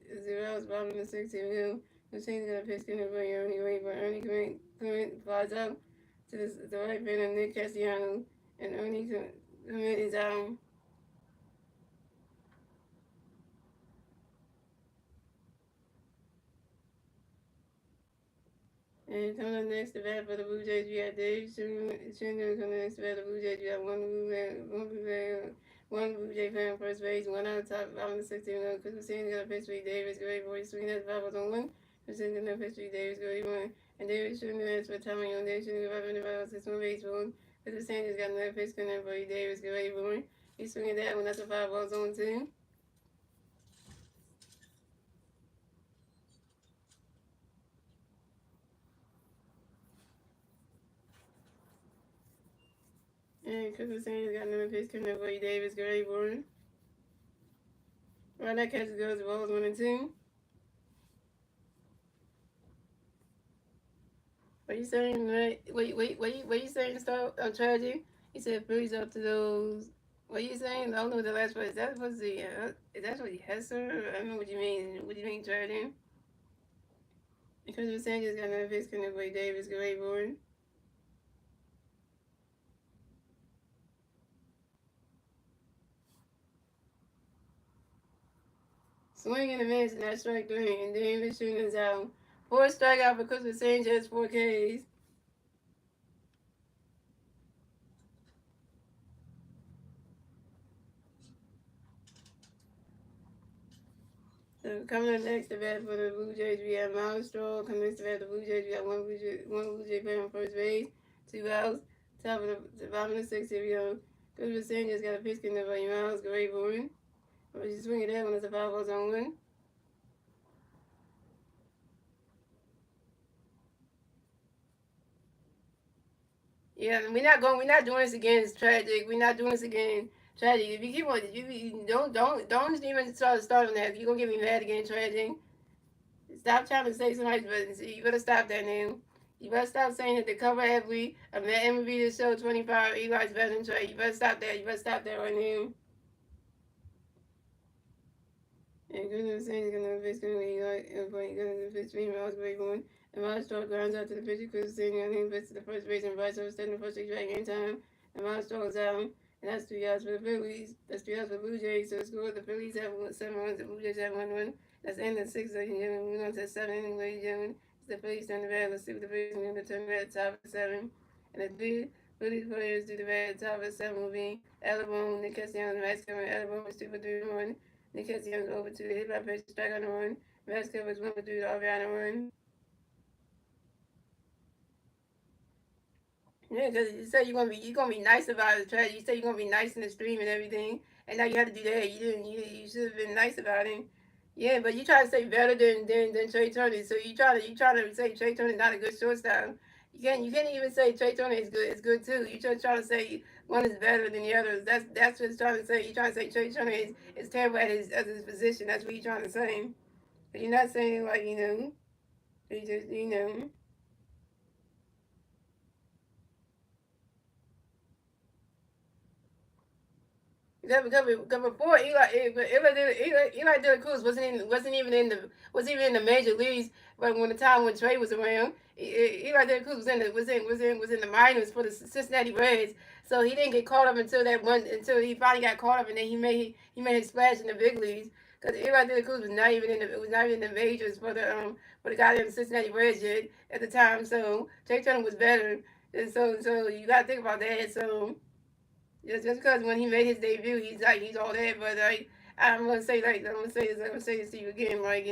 outs, bottom of the 6th, 2. The team's gonna pitch in the way Ernie Wade, but Ernie Corinne flies out to the right fielder Nick Castellanos, and Ernie Corinne is out. And coming up next to bat for the Blue Jays, we got Dave Shinner coming next to bat for the Blue Jays. We got one Blue Jay fan on first base, 1 out of top, bottom of the 16. Because we're seeing the pitch for Davis, great boy, swinging at the 5 on 1. We're seeing the pitch for Davis, great one. And Davis Shinner has for Tommy on Davis Shinner, 5 6 1 baseball. Because we're seeing he's got another pitch coming for Davis, great boy. He's swinging that one, that's a 5 balls on 2. And Cooper Sanders got another pitch coming for Davis, great boy. Right now, catches goes, balls 1 and 2. What you saying, right? What you saying, start Tragic? He said Phillies up to those. What you saying? I don't know what the last part is. That was the, is that what Hesser? I don't know what you mean. What do you mean, Tragic? Because we're saying just got another fix, couldn't play Davis, great board. Swing in the miss, and that's strike 3, and Davis shooting us out. 4 strikeout for Christmas Sanchez, 4 Ks. So coming up next, the bat for the Blue Jays, we have Miles Straw. Coming next to bat, the Blue Jays, we have one Blue Jay player on first base, 2 outs. Top of the bottom of the 6th, here we go. Christmas Sanchez got a pitch in there by Miles, great board. But you swing it there when it's a 5 balls on 1. Yeah, we're not going. We're not doing this again. It's tragic. We're not doing this again. Tragic. If you keep on, you don't even start on that. If you're gonna get me mad again, tragic. Stop trying to say somebody's business. You better stop that now. You better stop saying that the cover every MLB the show 25 Eli's better than Trey. You better stop that. You better stop that right now. And good saying he's gonna basically like gonna pitch me Miles great one. And Miles Straw grounds out to the pitcher because saying I think to the first base and Bryce over standing the first six back in time. And Miles Straw is out. And that's 3 outs for the Phillies. That's 3 outs for the Blue Jays. So score the Phillies have 7 runs, the Blue Jays have 1 run. That's the end of 6, ladies and gentlemen. We're on to 7 innings, ladies and gentlemen. It's the Phillies turn the bat. Let's see what the Phillies are going to turn the bat top of 7. And the Phillies players do the bat top of 7 will be Alabama, Nick Castellanos, Max Cameron, Alabama is 2 for 3 1. Nick Castellanos over 2, hit by pitch, strike on the run. Max Cameron was 1 for 3, RBI on the run. Yeah, because you said you're gonna be nice about it, Trash. You said you're gonna be nice in the stream and everything, and now you had to do that. You didn't. You should have been nice about it. Yeah, but you try to say better than Trey Turner. So you try to say Trey Turner is not a good shortstop. You can't even say Trey Turner is good. It's good too. You just try to say one is better than the others. That's what it's trying to say. You trying to say Trey Turner is terrible at his position. That's what you're trying to say. But you're not saying like you just Because before Eli De La Cruz wasn't even in the major leagues. But when the time when Trey was around, Eli De La Cruz was in the minors for the Cincinnati Reds. So he didn't get caught up until he finally got caught up, and then he made his splash in the big leagues. Because Eli De La Cruz was not even in the majors for the goddamn Cincinnati Reds yet at the time. So Trey Turner was better, and so you got to think about that. So. Just because when he made his debut, he's all that, but I'm gonna say this to you again, like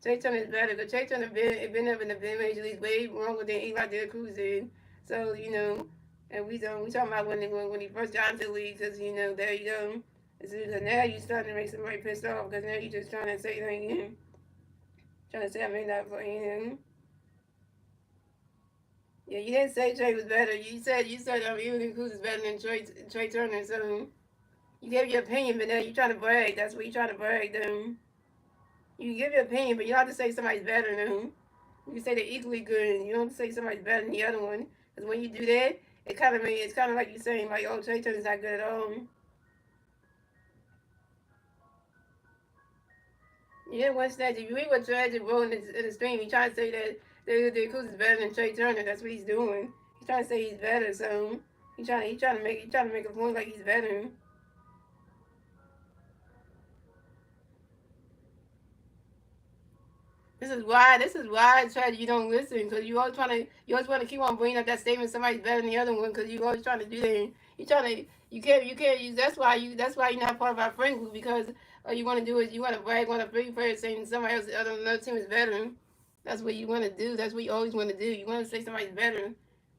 Trey Turner is better. But Trey Turner been up in the major leagues way longer than Eli De La Cruz did. So and we talking about when he first got into the league, because there you go. So now you starting to make somebody pissed off because now you just trying to say like trying to say I made that for Yeah, you didn't say Trey was better. You said Eli Cruz is better than Trey Turner. So you gave your opinion, but now you're trying to brag. That's what you're trying to brag. Then you give your opinion, but you don't have to say somebody's better than them. You can say they're equally good, and you don't have to say somebody's better than the other one. Because when you do that, it's kind of like you saying like, oh, Trey Turner's not good at all. Yeah, once that if you read what Tragic wrote in the stream, he trying to say that the Cruz is better than Trey Turner. That's what he's doing. He's trying to say he's better. So he trying to make a point like he's better. This is why Tragic you don't listen because you always want to keep on bringing up that statement somebody's better than the other one because you always trying to do that. You trying to you can't use that's why you're not part of our friend group because all you want to do is you want to brag on a free player saying somebody else another team is better. That's what you want to do. That's what you always want to do. You want to say somebody's better,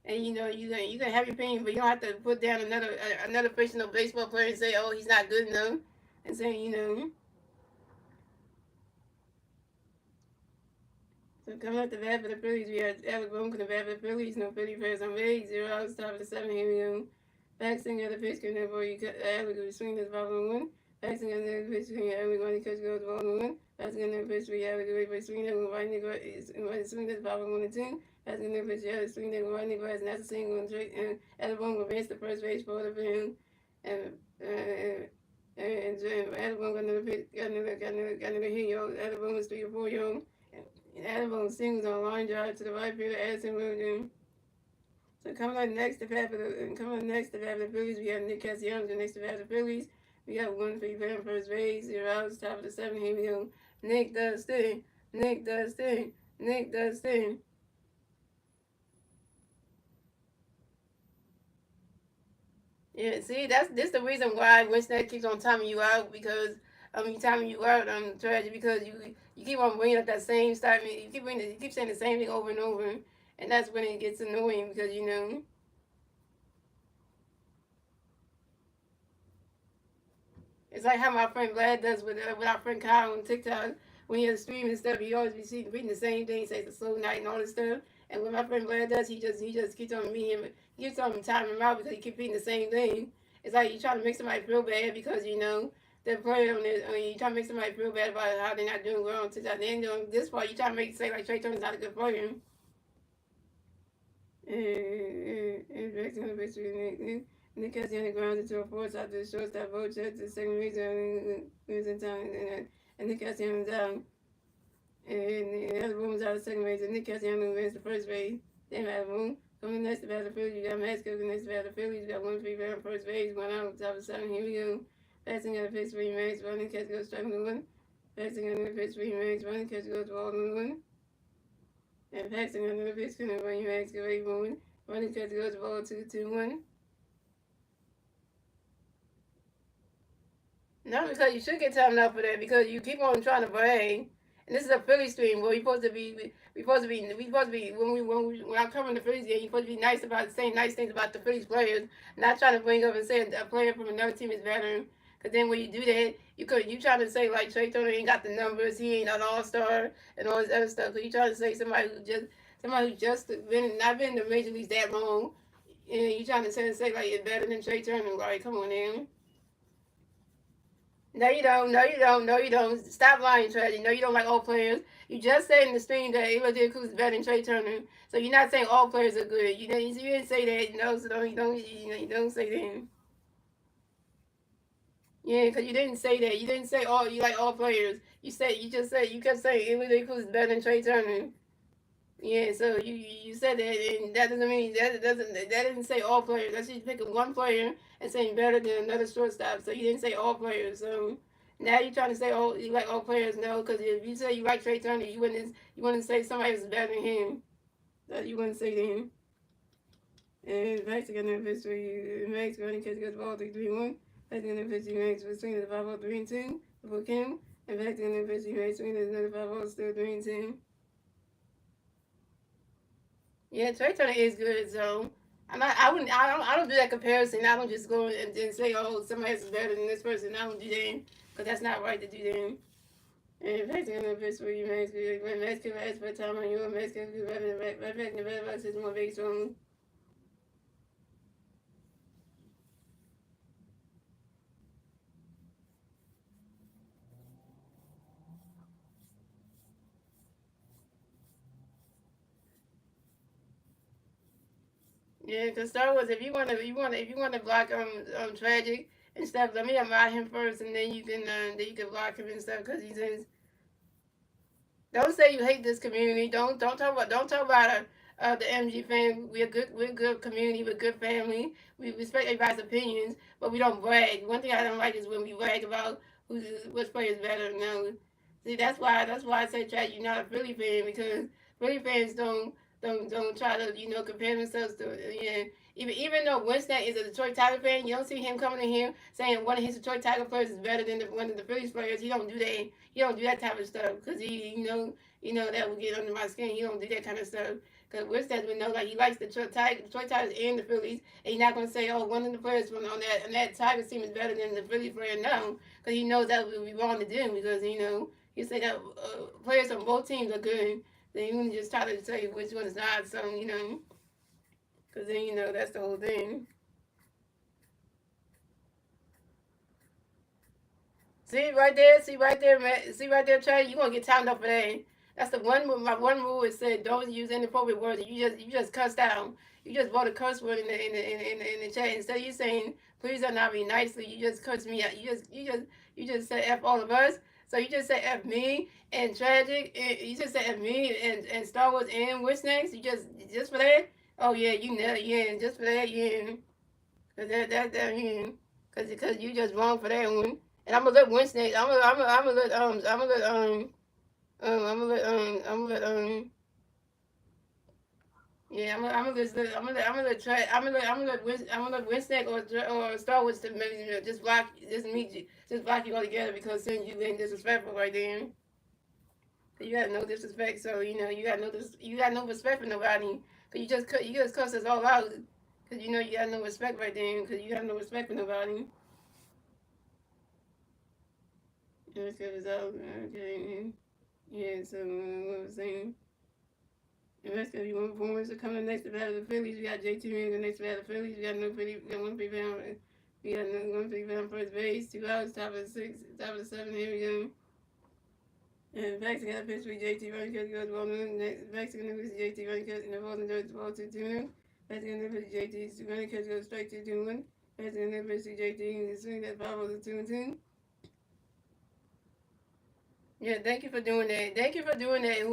and you can have your opinion, but you don't have to put down another professional baseball player and say, oh, he's not good enough, and say So coming up the bat for the Phillies, we had Alec Bohm coming the bat for the Phillies. No Philly players on base. 0 outs, top of the 7. Here we go. Back swing of the pitch, coming up for you. Alec will swing this ball on 1. Passing on the pitch between everyone catch goes ball and one. Passing on the pitch we have a great by swing that right nigga is right swing that's power 1 and 2. Passing on the pitch yeah swing that right nigga is not a single and straight and at the ball advance the first base for the him and at the ball got another pitch got another hit yo at the ball was 3 or 4 yo and at the ball singles on line drive to the right field Addison Williams. So coming up next to bat for the Phillies, we have Nick Castellanos. The next to bat for the Phillies, we got 1 3 first base, 0 outs, top of the 7th. Here we go. Nick does thing. Nick does thing. Nick does thing. Yeah, see, this the reason why Winston keeps on timing you out because you timing you out tragic because you keep on bringing up that same stuff. You keep saying the same thing over and over, and that's when it gets annoying because you know. It's like how my friend Vlad does with our friend Kyle on TikTok. When he has stream and stuff, he always be reading the same thing, says it's a slow night and all this stuff. And when my friend Vlad does, he just keeps on me him, he keeps on timing him out because he keeps reading the same thing. It's like you trying to make somebody feel bad because you know they're playing on this. I mean, you trying to make somebody feel bad about how they're not doing well on TikTok. Then doing this part, you trying to say like Trey Turner's not a good player. And Rex on the victory. Nick has the ground into a force after the shortstop vote check the second reason was in time and Nick has him down. And the other room was out of second base and Nick has him wins the first base. Then have room. Coming next to battle Phillies, you got Max cooking next to battle Phillies, you got 1 3 on first base, 1 out on top of 7. Here we go. Passing out the pitch for Max, running catch goes striking the one. Passing out the pitch for Max, running catch goes ball and one. And passing another pitch for Max, go 8-1. Running catch goes ball 2-2-1. No, because you should get time out for that because you keep on trying to brag. And this is a Philly stream where we supposed to be when I'm covering the Phillies game, you're supposed to be nice about saying nice things about the Phillies players, not trying to bring up and say a player from another team is better. Cause then when you do that, you trying to say like Trey Turner ain't got the numbers, he ain't an all star and all this other stuff. Cause you trying to say somebody who just been not been in the major leagues that long, and you trying to say like it's better than Trey Turner. Like come on, man. No, you don't. No, you don't. No, you don't. Stop lying, Tragic. No, you don't like all players. You just said in the stream that Elo Cruz is better than Trey Turner. So you're not saying all players are good. You didn't say that. So you don't say that. Yeah, because you didn't say that. You didn't say all you like all players. You kept saying Elo Cruz is better than Trey Turner. Yeah, so you said that, and that doesn't mean that doesn't say all players. That's just picking one player and saying better than another shortstop. So you didn't say all players. So now you're trying to say all you like all players. No, because if you say you like Trey Turner, you wouldn't say somebody was better than him. That you wouldn't say to him. And Max got another pitch for you. Max running catch goes ball 3-3-1. Max got another pitch for you. Max was swinging the 5-0 3-2 for Kim. And Max got another pitch for you. Max swinging another 5-0 still 3-2. Yeah, Trey Turner is good, so I'm not. I don't do that comparison. I don't just go and say, oh, somebody else is better than this person. I don't do that because that's not right to do that. And Max gonna pitch for you, Max. When Max can ask for time on you, Max can do better. Right back in the red box is more base on. Yeah, because Star Wars, if you wanna block tragic and stuff, let me invite him first, and then you can block him and stuff because he's in. Don't say you hate this community. Don't talk about the MG fan. We're a good community. We're a good family. We respect everybody's opinions, but we don't brag. One thing I don't like is when we brag about which player is better. No, see that's why I say Chad, you're not a Philly fan because Philly fans don't try to compare themselves to yeah. Even though Winston is a Detroit Tiger fan, you don't see him coming in here saying one of his Detroit Tiger players is better than one of the Phillies players. He don't do that. He don't do that type of stuff because he know that will get under my skin. He don't do that kind of stuff because Winston would know like he likes the Detroit Tigers and the Phillies, and he's not gonna say oh one of the players from on that Tigers team is better than the Phillies player. No, because he knows that would be wrong to do because he say that players on both teams are good. Then you wouldn't just try to say which one is not. So because then, you know, because then, you know, that's the whole thing. See right there, man. See right there, Trey. You gonna get timed up for that. That's the one. My one rule is said don't use inappropriate words. You just cussed out. You just wrote a curse word in the chat instead of you saying please do not be nicely. You just cursed me out. You just said f all of us. So you just said f me and tragic. And you just said f me and Star Wars and what's next. You just for that. Oh yeah, you know yeah. Just for that yeah. Cause that yeah. Cause you just wrong for that one. And I'm gonna let Wednesday. I'm gonna let yeah. I'm gonna let try. I'm gonna let Wednesday or Star Wars to maybe just block just meet you just block you all together because then you being disrespectful right then. You got no disrespect, so you know you got no respect for nobody. Cause you just cuss us all out. Cause you know you got no respect right then. Cause you got no respect for nobody. Let's get this out. Okay. Yeah. So what was I saying? The rest of you want boys to come to next to battle the Phillies. We got JT in the next battle the Phillies. We got no Philly. We got one Philly fan. We got no one Philly fan first base. 2 outs. Top of the 6. Top of the 7. Here we go. And Paxton got a pitch with JT running catch goes ball noon. Paxton got a pitch with JT running catch and the ball and the ball 2-2. Paxton got a pitch with JT running catch goes strike 2-2-1. Paxton got a pitch with JT and the swing that ball was 2-2. Yeah, thank you for doing that. Thank you for doing that.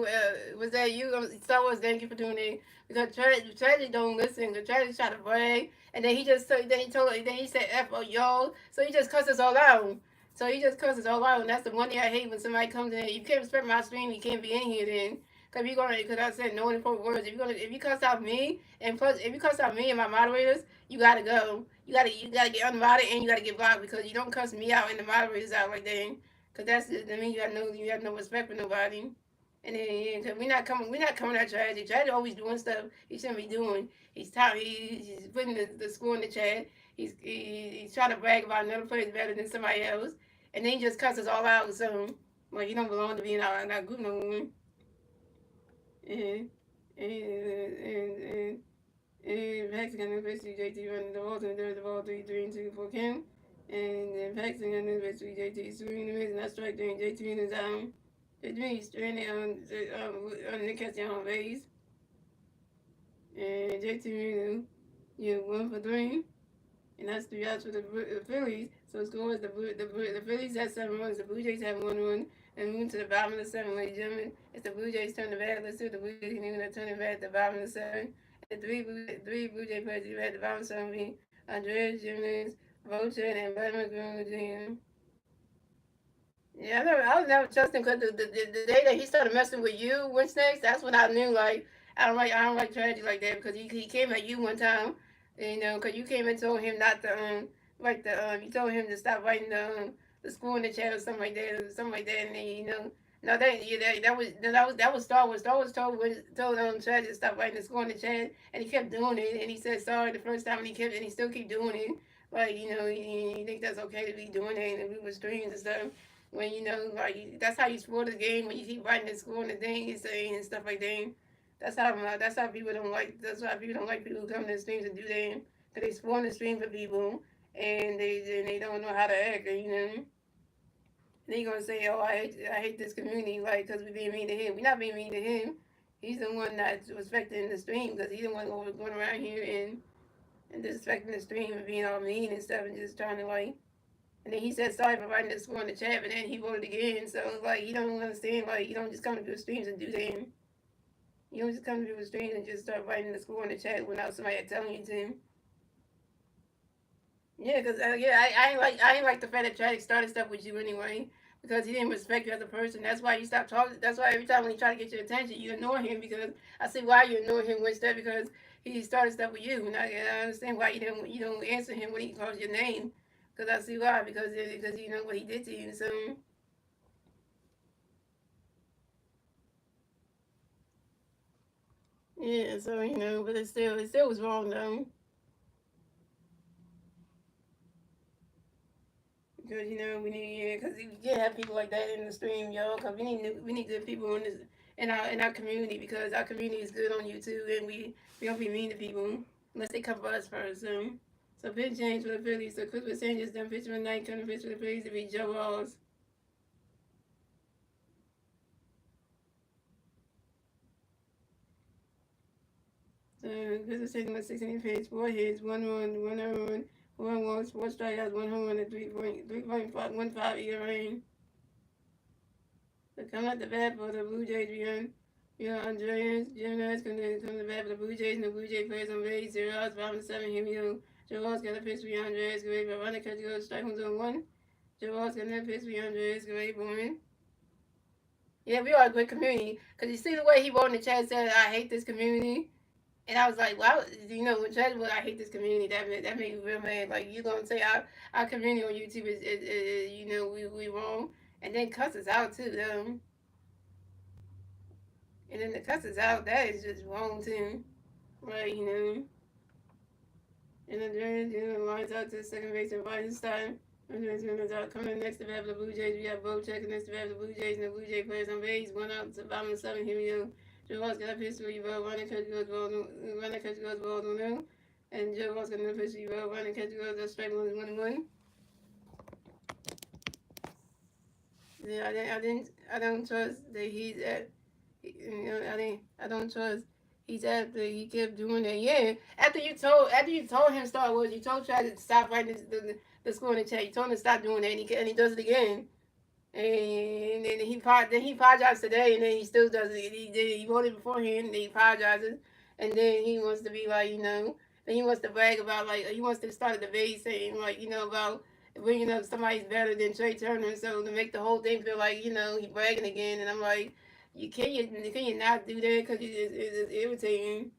Was that you? Star Wars, thank you for doing that. Because Tragic don't listen. The Tragic try to brag, and then he just then he said F or yo. So he just cussed us all out. So he just cusses all out, and that's the one thing I hate when somebody comes in. You can't respect my stream. You can't be in here then. Because I said no important words. If you cuss out me, and plus if you cuss out me and my moderators, you gotta go. You gotta get unmodded and you gotta get blocked because you don't cuss me out and the moderators out like that. Cause I mean you have no respect for nobody. And then yeah, cause we're not coming at Tragic. Tragic always doing stuff he shouldn't be doing. He's putting the school in the chat. He's trying to brag about another place better than somebody else. And then he just cuts us all out. So like he don't belong to be in our group no more. And and Paxton got basically JT running the ball to the ball 3-3-2 for Kim. And then Paxton got basically JT swinging the miss and that strike during JT in his JT stranded on the catch on base. And JT you know, 1 for 3. And that's 3 outs for the Phillies. So the score is the Phillies have 7 runs, the Blue Jays have 1 run. And moving to the bottom of the 7, ladies and gentlemen. It's the Blue Jays turn the bat. Let's see what the Blue Jays can do. They're turning the bat at the bottom of the 7. And the three Blue Jay players at the bottom of the 7 being Andreas Jimenez, Vochen, and Bud McGroom Jr. Yeah, I was never trusting because the day that he started messing with you, what's next? That's when I knew like I don't like Tragic like that because he came at you one time, you know, because you came and told him not to you told him to stop writing the school in the chat or something like that, and then you know. No, that was Star Wars. Star Wars told Tragic to stop writing the school in the chat, and he kept doing it, and he said sorry the first time, and he still keep doing it. Like you know, you think that's okay to be doing it, and we were streams and stuff when you know like that's how you spoil the game when you keep writing the score and the thing and saying and stuff like that. That's how people don't like. That's why people don't like people who come to the streams and do that because they spoil the stream for people and they don't know how to act. You know, and they gonna say, "Oh, I hate this community," like because we being mean to him. We're not being mean to him. He's the one that's respecting the stream because he's the one going around here and disrespecting the stream and being all mean and stuff and just trying to like. And then he said sorry for writing the score in the chat, but then he wrote it again. So like he don't understand. Like you don't just come to people's streams and do that. You don't just come to people's streams and just start writing the score in the chat without somebody telling you to. Yeah, cause I ain't like the fact that Tragic started stuff with you anyway. Because he didn't respect you as a person. That's why you stopped talking. That's why every time when he try to get your attention, you ignore him because I see why you ignore him with stuff because he started stuff with you, and I understand why you don't answer him when he calls your name. Because I see why because you know what he did to you. So yeah, so you know, but it still was wrong though. Because you know we need because you can't have people like that in the stream, yo. Because we need good people in our community because our community is good on YouTube and we don't be mean to people unless they come for us first. So pitch change for the Phillies. So Chris was saying just done pitch for the night, turning pitch for the Phillies to be Joe Ross. So Christmas taking with 16 pitch, 4 hits, 1 run, 1 earned, 1 walks, 4 strikeouts, 1 home run, and 3.15 ERA. So coming at the bat for the Blue Jays, beyond Andreas, Jim Nance come to the bat for the Blue Jays, and the Blue Jay players on base, 0 outs, 5 and 7, here we go. Joe Walsh got a pitch beyond Andreas, great, but running catch goes, strike one zone 1. Joe Walsh got a pitch beyond Andreas, great, boring. Yeah, we are a good community. Because you see the way he wrote in the chat said, I hate this community. And I was like, well, when Chad was, I hate this community. That made me real mad. Like, you going to say our community on YouTube is we wrong. And then cuss us out, too, though. And then the cuss us out, that is just wrong, too. Right, And then lines out to the second base and right this time. Coming next to bat for the Blue Jays, we have Bo checking next to bat for the Blue Jays, and the Blue Jay players on base. 1 out to 5 and 7. Here we go. Joe Ross got a pitch to Evo, running catch goes ball on them. And Joe Ross got another pitch to Evo, running catch goes, that's strike 1-1. Yeah, I don't trust that he's at, I don't trust he's after he kept doing that. Yeah, after you told him Star Wars, you told Chad to stop writing the score in the chat. You told him to stop doing that, and he does it again. And then he apologized today, and then he still does it. He voted beforehand, and he apologizes, and then he wants to be like, then he wants to brag about, like, he wants to start a debate saying, like, about bringing up somebody's better than Trey Turner, so to make the whole thing feel like, he bragging again. And I'm like, can you not do that, because it's irritating.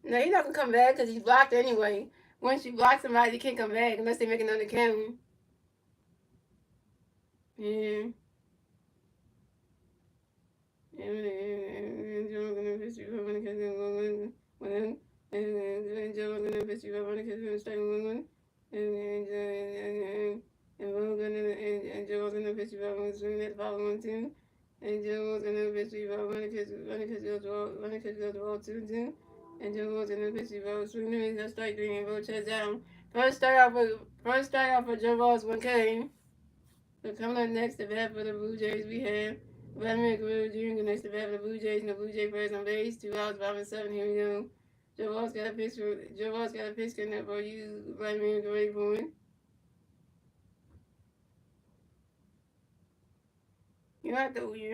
No, he's not gonna come back because he's blocked anyway. Once you block somebody, they can't come back unless they make another account. Yeah. And Joe gonna piss you up when it comes to one. And Joe gonna piss you up when it comes to strike 1-1. And Joe gonna piss you up when it's swinging at the ball 1-2. And Joe gonna piss you up when it goes to ball 2-2. And Joe gonna piss you up swinging at strike 3 and both chest down. First strikeout for Joe Ross 1K. So coming up next to bat for the Blue Jays, we have Vladimir Guerrero Jr. next to bat for the Blue Jays, and the Blue Jay players on base. 2 outs, 5 and 7. Here we go. Joe Ross got a pitch coming up for you, Vladimir Guerrero Jr. You don't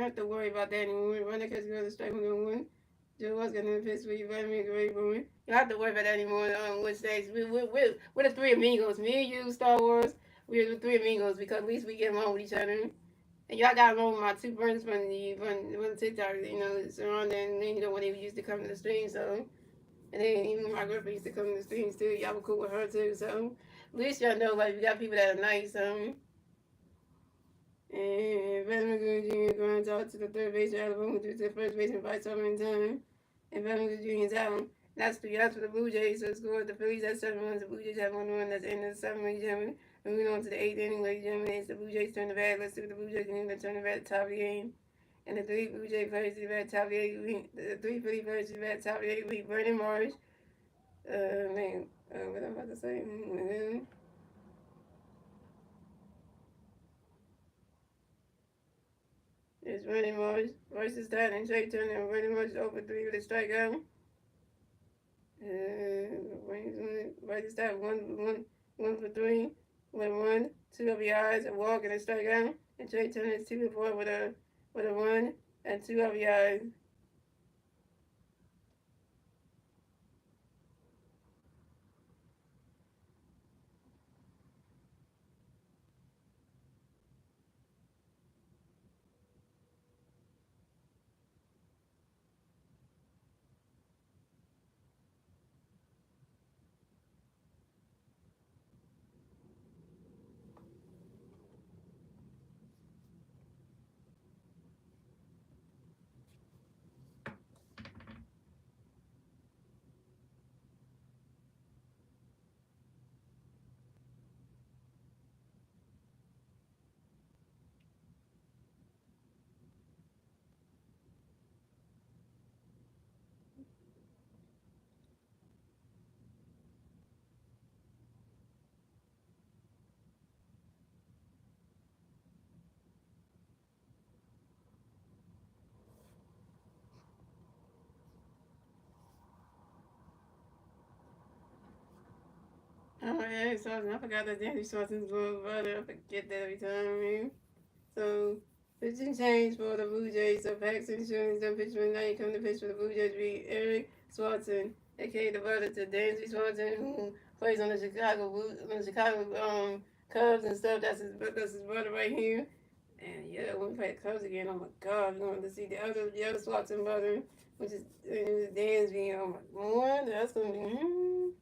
have to worry about that anymore. Runner catch goes to strike 1-1. Joe Ross got another pitch for you, Vladimir Guerrero Jr. You don't have to worry about that anymore. Which days we're the three amigos. Me and you, Star Wars. We're the three amigos because at least we get along with each other. And y'all got along with my two friends from the TikTok, surrounding, and when they used to come to the stream, so. And then even my girlfriend used to come to the streams too. Y'all were cool with her too, so. At least y'all know, like, we got people that are nice, so. And Vladimir Jr. grinds out to the third base, Alabama, to the first baseman by so many times. And Vladimir Jr. is out. That's 3 outs for the Blue Jays, so scored the Phillies at 7 runs. The Blue Jays have 1 run. That's the end of the 7, ladies and gentlemen. Moving on to the 8th inning, ladies and gentlemen. It's the Blue Jays turn the bat. Let's see what the Blue Jays can do to turn the bat at the top of the game. And the 3 Blue Jay players to the bat top of the 8th. The 3 Philly players to the bat top of the 8th. Brandon Marsh. What I'm about to say. It's Brandon Marsh versus that, and Trey Turner. Brandon Marsh is over 3 with a strikeout. Right this time, one for 3, 1, 2 RBIs, a walk and a strikeout. And Trey Turner is 2 for 4 with a run and 2 RBIs. yeah, Swanson. I forgot that Danny Swanson's little brother. I forget that every time, man. So, pitching change for the Blue Jays. So, Paxton Jones done pitch for the night. Come to pitch for the Blue Jays be Eric Swanson, aka the brother to Danzy Swanson, who plays on the Cubs and stuff. That's his brother right here. And yeah, when we play the Cubs again, oh my God, we're going to see the other Swanson brother, which is Dansby. Oh my Lord, that's gonna be.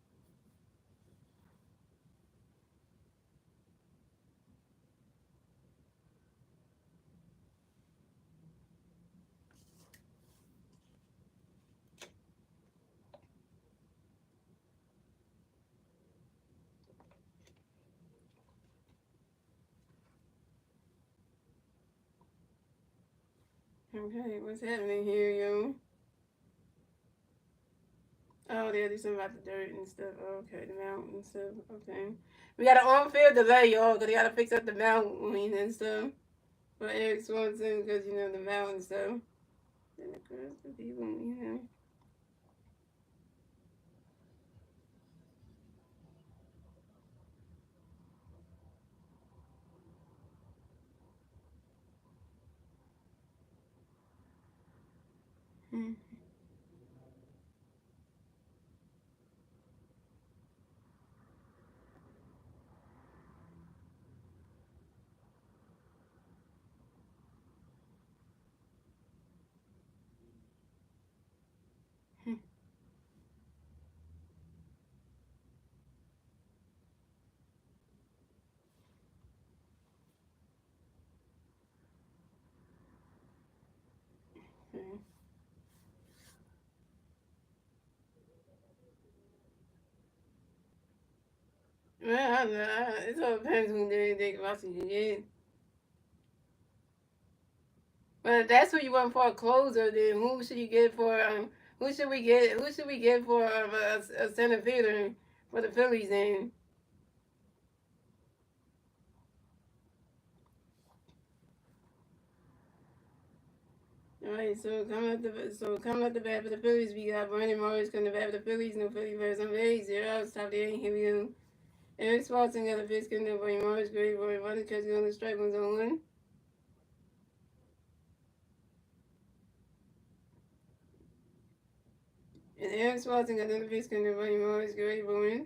Okay, what's happening here, yo? Oh, they're do something about the dirt and stuff. Okay, the mountain and stuff. Okay. We got an on-field delay, y'all, because they got to fix up the mountain and stuff for Eric Swanson, because, the mountain stuff. Then the girls, the people. Hmm. Okay. Well, I don't know. It all depends who they think about you get. But if that's who you want for a closer, then who should you get for who should we get? Who should we get for a center fielder for the Phillies then? All right, coming at the bat for the Phillies, we got Brandon Morris coming to bat for the Phillies. No Philly versus on base. 0 outs, top of the inning. Here we go. Eric Swanson got a pitch coming to Brandon Morris. Great boy. Running catch on the strike. One's on one. And Eric Swanson got another pitch coming to Brandon Morris. Great boy.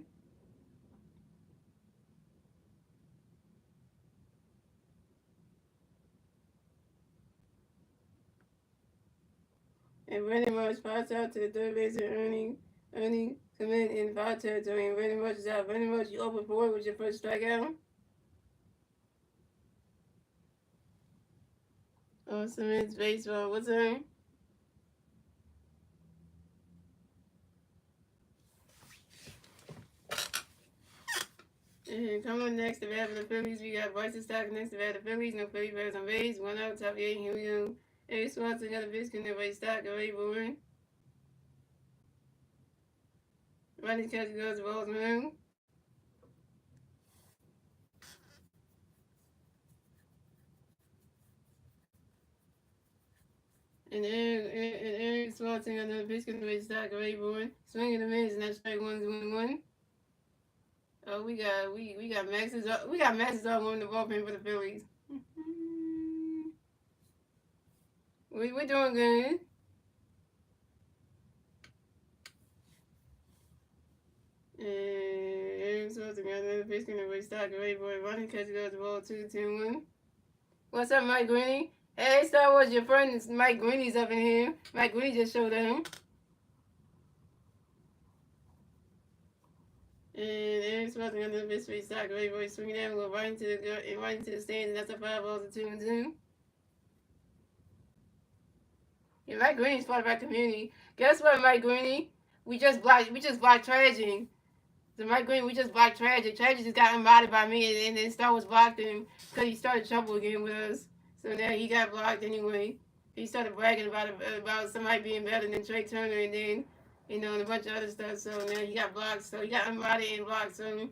And Brandon Morris pops out to the third baseman, Ernie come in foul territory. And Brandon Morris is out. Brandon Morris, you open for it with your first strikeout. Awesome, it's baseball. What's up? And coming next to bat for the Phillies, we got Bryson Stock next to bat for the Phillies. No Philly bats on base. 1 out, top of the 8. Here we go. Eric Swanson got a pitch coming to Bryson Stock. Already born. Running catch goes to Balls Moon. And Eric Swanson got another pitch coming to Bryson Stock. Already born. Swinging the miss, and that's strike 1-1. Oh, we got Max's up on the bullpen for the Phillies. we doing good. And Eric Swanson got another pitch coming to Bryson Stock. Already born. Running catch goes to ball 2-2-1. What's up, Mike Greeny? Hey, Star Wars, your friend is Mike Greeny's up in here. Mike Greeny just showed up. And Eric Swanson got another pitch for his stock. Great boy swinging down, go right into the stands, and that's a 5 balls to 2-2. Yeah, Mike Greeny's part of our community. Guess what, Mike Greeny? We just blocked Tragic. So Mike Green, we just blocked Tragic. Tragic just got invited by me, and then Star Wars blocked him because he started trouble again with us. So now he got blocked anyway. He started bragging about somebody being better than Trey Turner, and then and a bunch of other stuff. So now he got blocked. So he got invited and blocked. So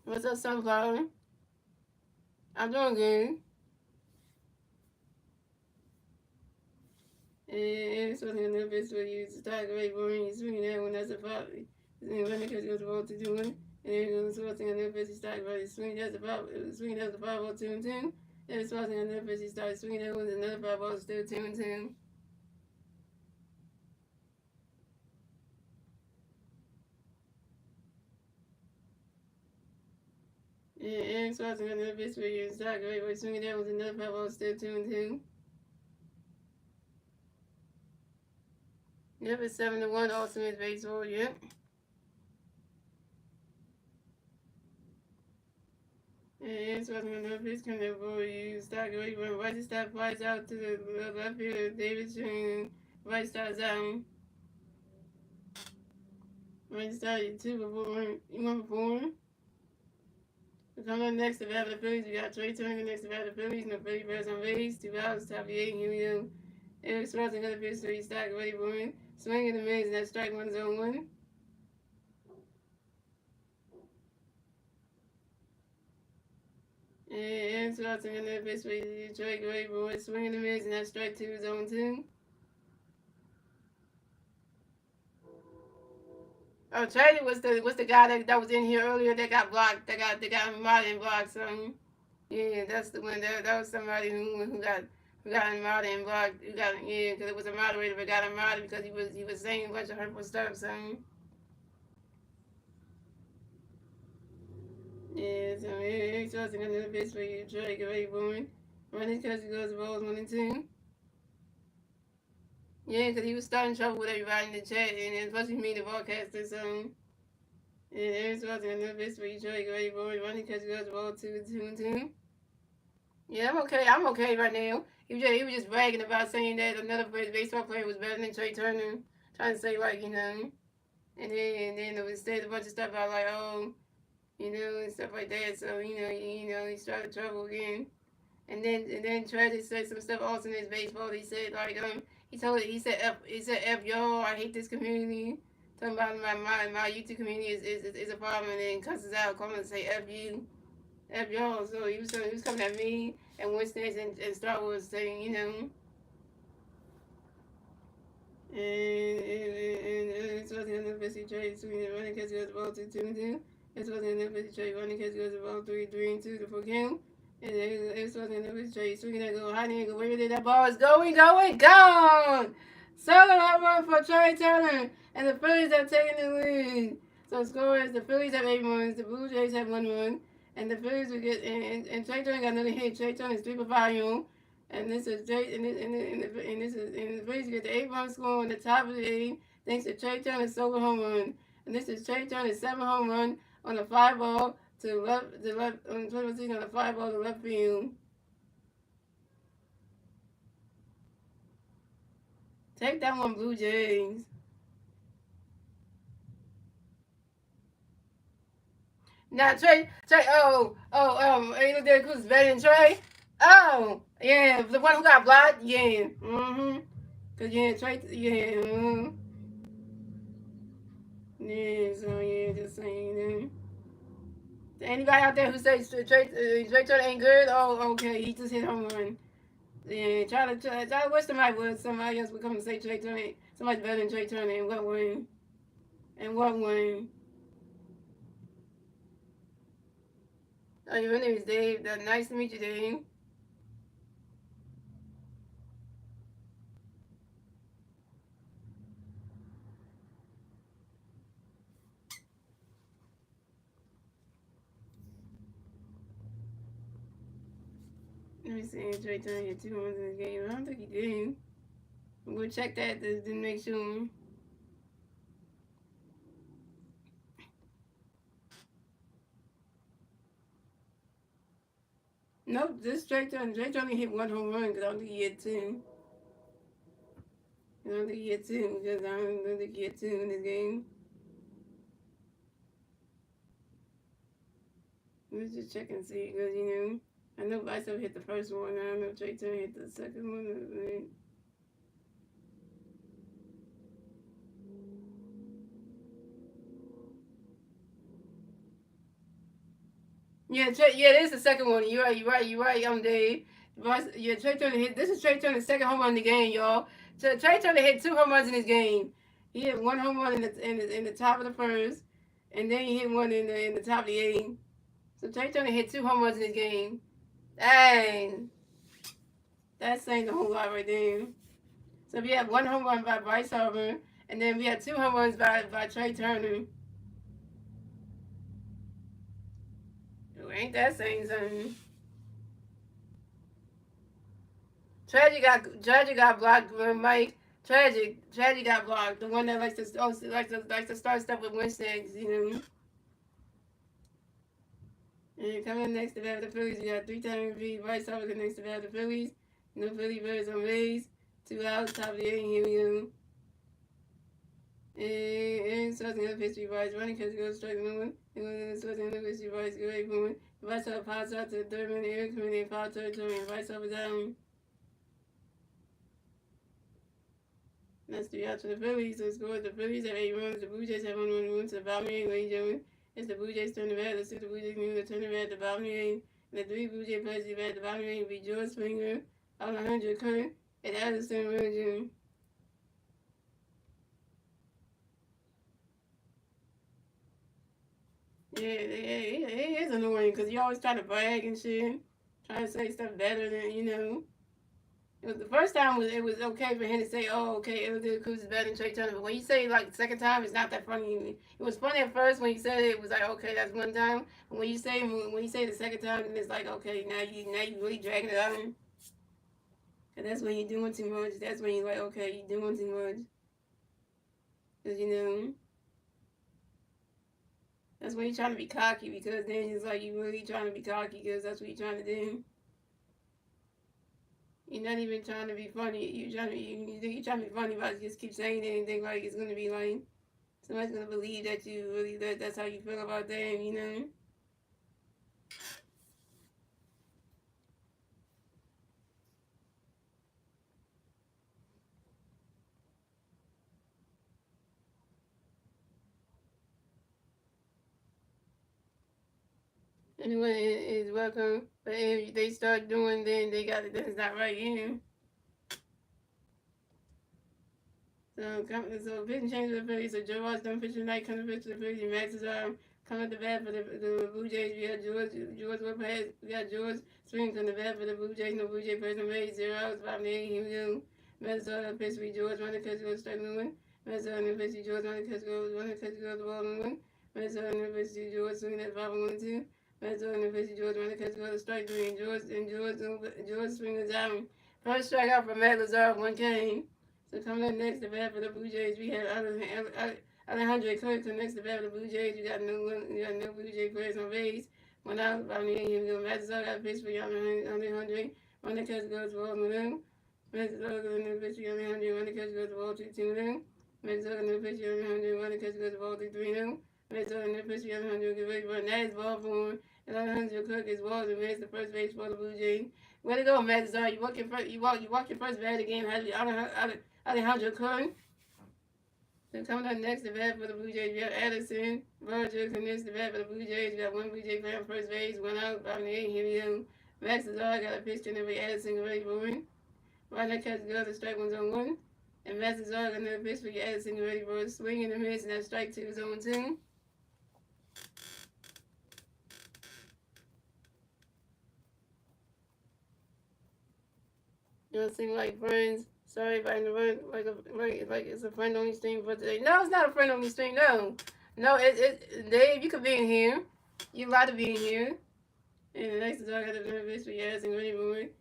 what's up, Sunflower? I'm doing good. And this wasn't enough. This was you to start great boring. You swinging that one. That's a foul. And running because he goes the ball 2-2-1. And then he goes Swanson on the pitch. He started by the swing. That's the 5-0, 2-2. Then Swanson on the pitch. He started swinging. That was another 5-0, still 2-2. And Swanson on the pitch. He started great by swinging. That was another 5-0, still 2-2. Yep, it's 7-1, Ultimate Baseball, yep. And Swanson on the pitch, coming up for you. Start great, but right stop flies out to the left fielder, David String. Right starts out. Right started 2 before, you went before. Coming up next to battle the Phillies, we got Trey Turner next to battle the Phillies. No Philly Bears on base. 2 outs, top 8, here we go. Eric Swanson got a pitch, 3 stack, ready for him. Swinging the mids, and that strike 1-0-1. And Swanson got that pitch, Detroit, ready for it. Swinging the mids, and that strike 2-0-2. Oh, Trey was the guy that was in here earlier that got blocked. That got Martin blocked. So yeah, that's the one. That was somebody who got Martin blocked. Who got because it was a moderator, but got him modded because he was saying a bunch of hurtful stuff. So yeah, so he's supposed another pitch for you, Trey. Get ready for him. Running because he goes balls 1-2. Yeah, because he was starting trouble with everybody in the chat, and especially me, the broadcaster. So yeah, Aaron Swanson another pitch for you, Trey. Get ready for him. Running because he goes balls 2-2. Yeah, I'm okay. I'm okay right now. He was just bragging about saying that another baseball player was better than Trey Turner. Trying to say like, and then it was said a bunch of stuff about like, oh, and stuff like that. So, he started trouble again. And then Trey said some stuff also in his baseball. He said like he said F y'all, I hate this community. Talking about my YouTube community is a problem, and then cusses out, calling and say F you. F y'all. So he was coming at me and Winston and Star Wars saying, and it's wasn't enough to trade swinging running because he was the ball 2-2. It wasn't enough to trade running because he was the ball 3-3-2 to fuck him. And it wasn't enough to trade swinging that go high and go where did that ball is going, gone. Solo home run for Trey Turner, and the Phillies have taken the lead. So score is the Phillies have 8 runs, the Blue Jays have 1 run. And the Phillies will get and Trey Turner got another hit. Trey Turner is 3 for 5, and this is Trey and the Phillies get the 8-run score on the top of the 8 thanks to Trey Turner's solo home run. And this is Trey Turner's 7 home run on a 5-ball to left on the 5-ball to left field. Take that one, Blue Jays. Now Trey, you looked at who's better than Trey? Oh, yeah, the one who got blocked, yeah, cause Trey, yeah, so yeah, just saying, Anybody out there who says Trey Turner ain't good? Oh, okay, he just hit home run. Yeah, try to wish somebody else would come and say Trey Turner, somebody's better than Trey Turner, and what way? Oh, your name is Dave. Nice to meet you, Dave. Let me see if Trey Turner hit 2 runs in the game. I don't think he did. We'll check that to make sure. Nope, this Trey Turner hit 1 home run because I don't think he hit 2. I don't think he hit 2 because I don't think he hit 2 in this game. Let's just check and see because, I know Bicep hit the first one. I don't know if Trey Turner hit the second one. Yeah, this is the second one. You're right. Dave. Yeah, Trey Turner hit. This is Trey Turner's second home run in the game, y'all. Trey Turner hit 2 home runs in this game. He hit one home run in the top of the first, and then he hit one in the top of the eighth. So Trey Turner hit 2 home runs in this game. Dang, that's saying the whole lot right there. So we had 1 home run by Bryce Harper, and then we had 2 home runs by Trey Turner. Ooh, ain't that saying something? Tragic got blocked. Mike Tragic got blocked. The one that likes to start stuff with Winston, you know. And coming next to bat the Phillies, we got 3-time MVP Bryce Harper next to bat the Phillies. No Philly birds on base. 2 outs, top of the inning. Here we go. And starting the pitch to Bryce, running catch goes strike number 1. And starting the pitch to Bryce, go away from it. Bryce Harper pops out to the third man, Eric coming in foul territory, and Bryce Harper down. That's 3 outs for the Phillies. So score the Phillies have 8 runs. The Blue Jays have 1 run to the bottom of the 8th, ladies and gentlemen. It's the Blue Jays turn the bat. Let's see the Blue Jays move to turn the bat at the bottom of the 8th. And the 3 Blue Jays players to bat at the bottom of the 8th will be George Springer, Alejandro Kirk, and Addison Virgin. Yeah, he is annoying because he always try to brag and shit. Trying to say stuff better than, you know. It was the first time it was okay for him to say, "Oh, okay, Elder Cruz is better than Trey Turner." But when you say it, like the second time, it's not that funny. It was funny at first when you said it. It was like, okay, that's one time. But when you say the second time, then it's like, okay, now you really dragging it out. And that's when you're doing too much. That's when you're like, okay, you're doing too much. Cause you know, that's when you're trying to be cocky. Because then it's like you really trying to be cocky because that's what you're trying to do. You're not even trying to be funny. You think you're trying to be funny, but just keep saying it and think like it's gonna be like somebody's gonna believe that you really that's how you feel about them, you know. Anyone is welcome, but if they start doing, then they got it. That's not right, you know. So pitching change for the Phillies. So Joe Ross done pitching tonight. Coming to pitch for the Phillies. Max is coming to bat for the Blue Jays. We got George Lopez. We got George Swing coming to bat for the Blue Jays. No Blue Jay person made 0 outs. 5-8. Here we go. Minnesota pitch for George. Running catch goes strike number 1. Minnesota new pitch for George. Running catch goes the ball number 1. Minnesota new pitch for George swinging at 5-1-2. Minnesota new pitch for George. Running catch goes strike 3. And George swing is out. First strikeout for Matt Lazard. 1 game. So coming up next to bat for the Blue Jays, we have Alejandro Kirk. Next to bat for the Blue Jays, we got no Blue Jay players on base. 1 out, about me, here we go. Matazar got a pitch for Alejandro. One that catch goes to ball middle. Matazar got a pitch for Alejandro. One that catch goes to ball 2-2. Matazar got a pitch for Alejandro. One that catch goes to ball 3-3. Matazar got a pitch for Alejandro. Get ready for a nice ball for him. And Alejandro Kirk is balls and makes the first base for the Blue Jays. Way to go, Matazar. You walk your first bat of the game. Alejandro Kirk. So coming up next to bat for the Blue Jays, we have Addison Virgil. Next to bat for the Blue Jays, we got 1 Blue Jay player on first base, 1 out, 5-8. Here we go. Max Lazar got a pitch to number Addison ready for him. Right now, catch goes to strike 1's on 1. And Max Lazar got another pitch for Addison ready for a swing and a miss, and that strike 2 is on 2. You don't seem like friends. Sorry if I interrupt, like it's a friend only stream for today. No, it's not a friend only stream. No, Dave, you could be in here. You allowed to be in here. And the next is I got the benefits for your ass and ready for it.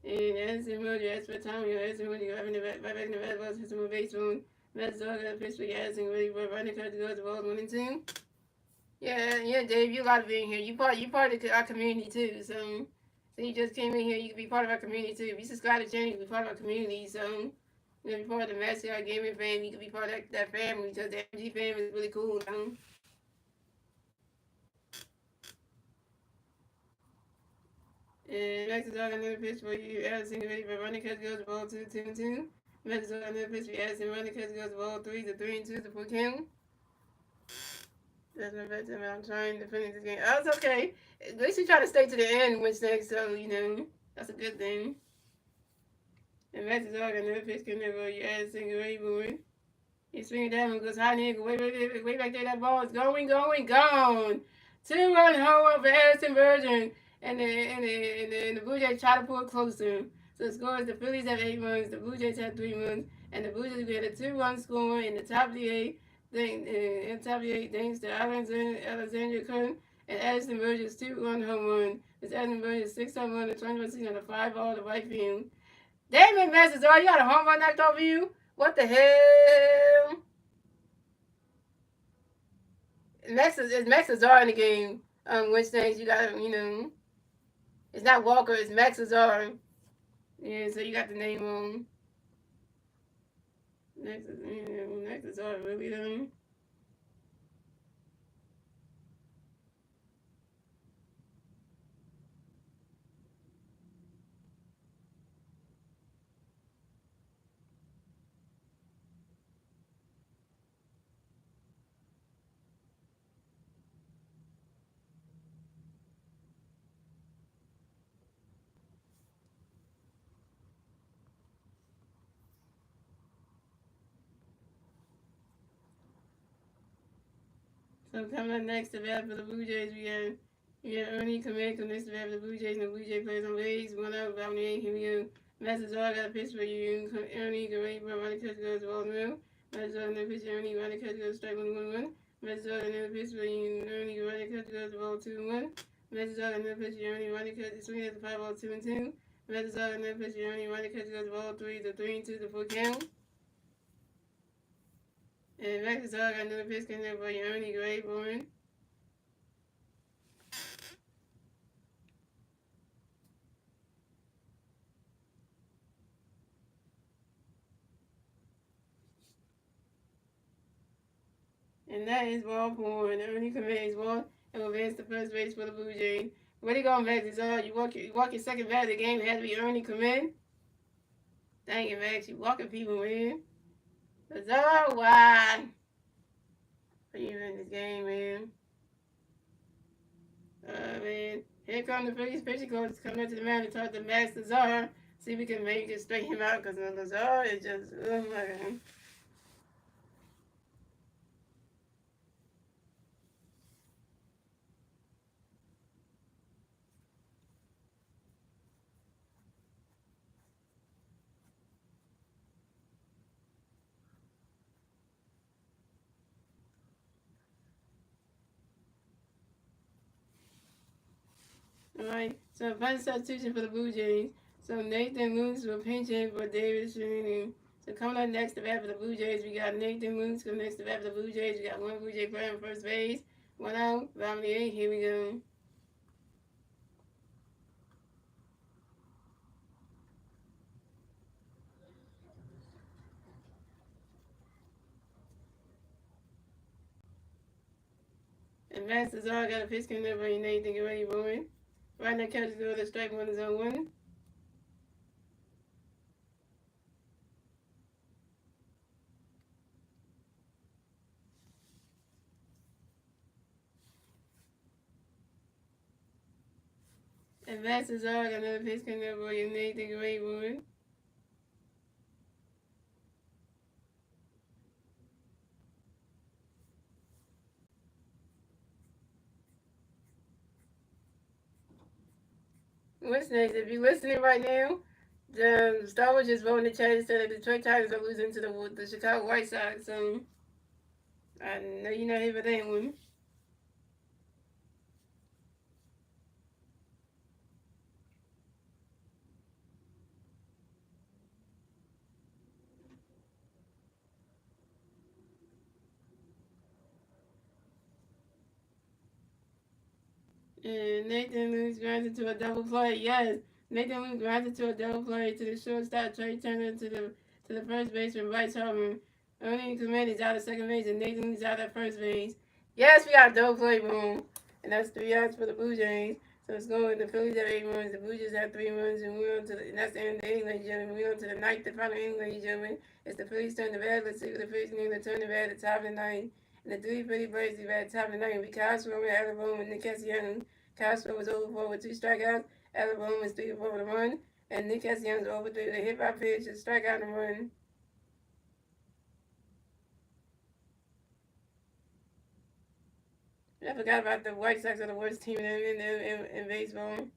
And Addison Road, you asked for time, you asked for you having the back in the bad balls, hit some base phone. That's all I got a pitch for your ass and ready for it. Running cut to go to balls 1 and 2. Yeah, Dave, you allowed to be in here. You part of our community too, so. So you just came in here, you can be part of our community too. If you subscribe to the channel, you can be part of our community. So you can be part of the Mascot Gaming family. You can be part of that family because the MG family is really cool. And next is all another pitch for you. Addison ready for running catch goes the ball 2-2-2. Next is all another pitch for you. Addison running catch goes the ball 3-3-2 to full count. That's my best time. I'm trying to finish this game. Oh, it's okay. At least you try to stay to the end, which next, so you know that's a good thing. And Max is all another pitch can never you Addison ready for it. He swing it down and goes high nigga. Way back there. That ball is gone. 2-run home for Addison Virgin. And the Blue Jays try to pull it closer. So the score is the Phillies have 8 runs, the Blue Jays have 3 runs, and the Blue Jays get a 2-run score in the top of the 8. Thanks to Alexander Curtin and Addison Virgin's 2-run home run. It's Addison Virgin's 6 home run, the 21 on a 5-ball to right field. Damn it, Masters, you got a home run knocked off you? What the hell? It's Max Azar in the game. Which things you got, it's not Walker, it's Max Azar. Yeah, so you got the name wrong. Max Azar, really, though? So coming up next to bat for the Blue Jays, we got Ernie Command next to bat for the Blue Jays, and the Blue Jay players on base. 1 out, bottom of the 8th. Here we go. Massazar got a pitch for you. Ernie, great, but running catch goes ball mill. Massazar, another pitch, Ernie, running catch goes strike 1-1-1. Massazar, another pitch for you. Ernie, running catch goes ball 2-1. Massazar, another pitch, Ernie, running catch, swing at the 5-ball 2-2. Massazar, another pitch, Ernie, running catch goes ball 3-3-2 to 4 count. And Massazar got another pitch coming up for you. Ernie, great, born. And that is ball four. And Ernie Command is ball and will advance to first base for the Blue Jays. Where they going, Max? You walk your second bat of the game. It had to be Ernie Command. Dang it, Max. You walking people, man. Azar, why? Are you in this game, man? Man. Here come the Phillies pitching coach coming up to the mound to talk to Max Azar. See if we can maybe just straighten him out because Azar is just, oh my God. Alright, so final substitution for the Blue Jays. So Nathan Moose will pinch in for David Shannon. So coming up next to bat for the Blue Jays, we got Nathan Moose. Coming next to bat for the Blue Jays, we got one Blue Jay player on first base. 1 out, bottom of the 8th. Here we go. And Max Azar got a pitch coming up for you, Nathan. Get ready, boy. Right now, catches go to strike 1 is on 1. And Max Azar got another pitch coming up for you, Nathan. Get ready, boy. What's next? If you're listening right now, the Star Wars just voted in the chat and said that the Detroit Tigers are losing to the Chicago White Sox. So I know you're not here for that one. And Nathan Lewis granted to a double play. Yes, Nathan Lewis granted to a double play to the shortstop Trey Turner to the first baseman Bryce Harper. Ernie Clement is out at second base and Nathan Lewis out at first base. Yes, we got a double play, boom. And that's 3 outs for the Blue Jays. So it's going. The Phillies have 8 runs. The Blue Jays have 3 runs, and we're on to and that's the end of the inning, ladies and gentlemen. We're on to the ninth, the final inning, ladies and gentlemen. It's the Phillies turn the bat. Let's see what the Phillies need to turn the bat at the top of the ninth. And the 3 Philly Braves are at the top of the ninth. We Castro, Alabama, and Nick Castellanos. Castro was over 4 with 2 strikeouts. Alabama was 3 4 with a run. And Nick Castellanos over 3 with a hit by pitch, a strikeout and run. I forgot about the White Sox are the worst team in baseball.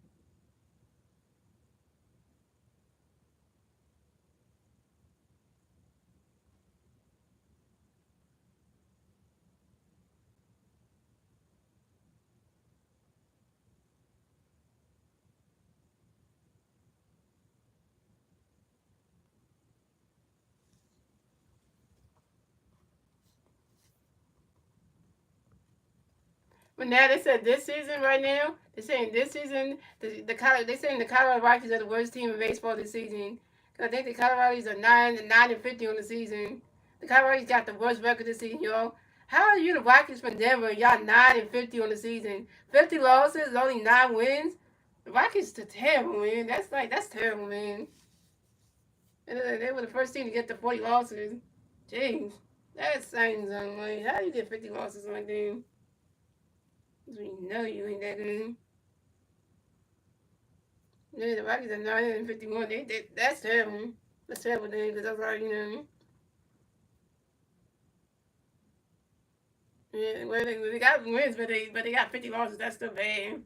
But now they said this season, right now, they're saying this season, they're saying the Colorado Rockies are the worst team in baseball this season. Cause I think the Colorado's are 9-50 on the season. The Colorado's got the worst record this season, y'all. How are you the Rockies from Denver? Y'all 9-50 on the season. 50 losses, only 9 wins. The Rockies are terrible, man. That's terrible, man. They were the first team to get to 40 losses. Jeez, that's saying something. Like, how do you get 50 losses like that? Because we know you ain't that good. Yeah, the Rockies are 951. That's terrible. That's terrible thing because that's all you know. Yeah, well, they got wins, but they got 50 losses. That's still bad.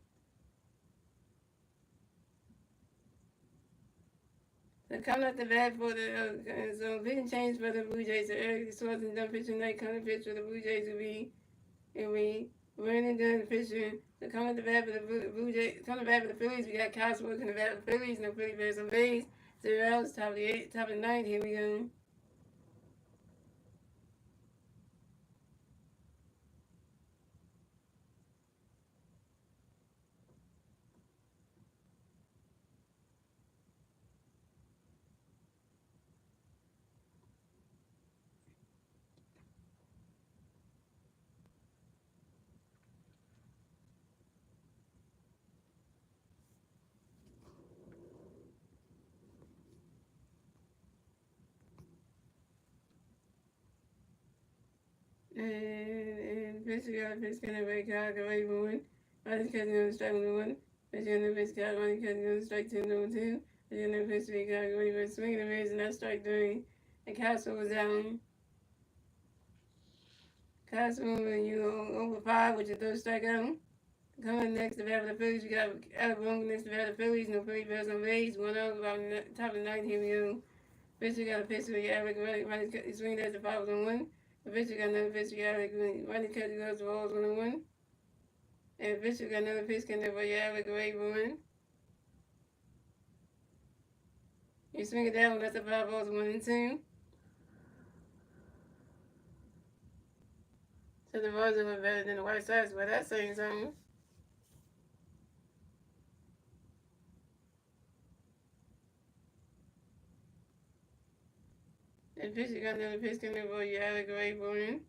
So coming up the bat for the so pitching change for the Blue Jays. So Eric Swanson done pitching night. Coming pitch for the Blue Jays will be Brandon Dunn pitching. So coming up the bat for the Blue Jays. Coming back for the Phillies. We got Kyle Smoke in the bat for the Phillies. No Philly Bears on base. 0 outs. Top of the eight. Top of the ninth. Here we go. And basically got a fish kind of break out, go away one. Running cutting on strike number one. Basically on the fish got running cutting on strike two number two. Basically on the fish we got away for swinging the rays and that strike three. And Castle was down. Castle when you over five with your third strikeout. Coming next to bat for the Phillies, we got Alabama next to bat for the Phillies. No Philly Bears on base. 1 out about top of the ninth. Here we go. Fisher got a pitch with Eric running swing as the 5-1. The Fisher got another pitch with Eric running cut goes the balls 1-1. And Fisher got another pitch can never Eric away 1. You swing it down, that's the 5 balls 1-2. So the Royals were better than the White Sox, but that's saying something. And Fisher got another pitch can never Eric away 1.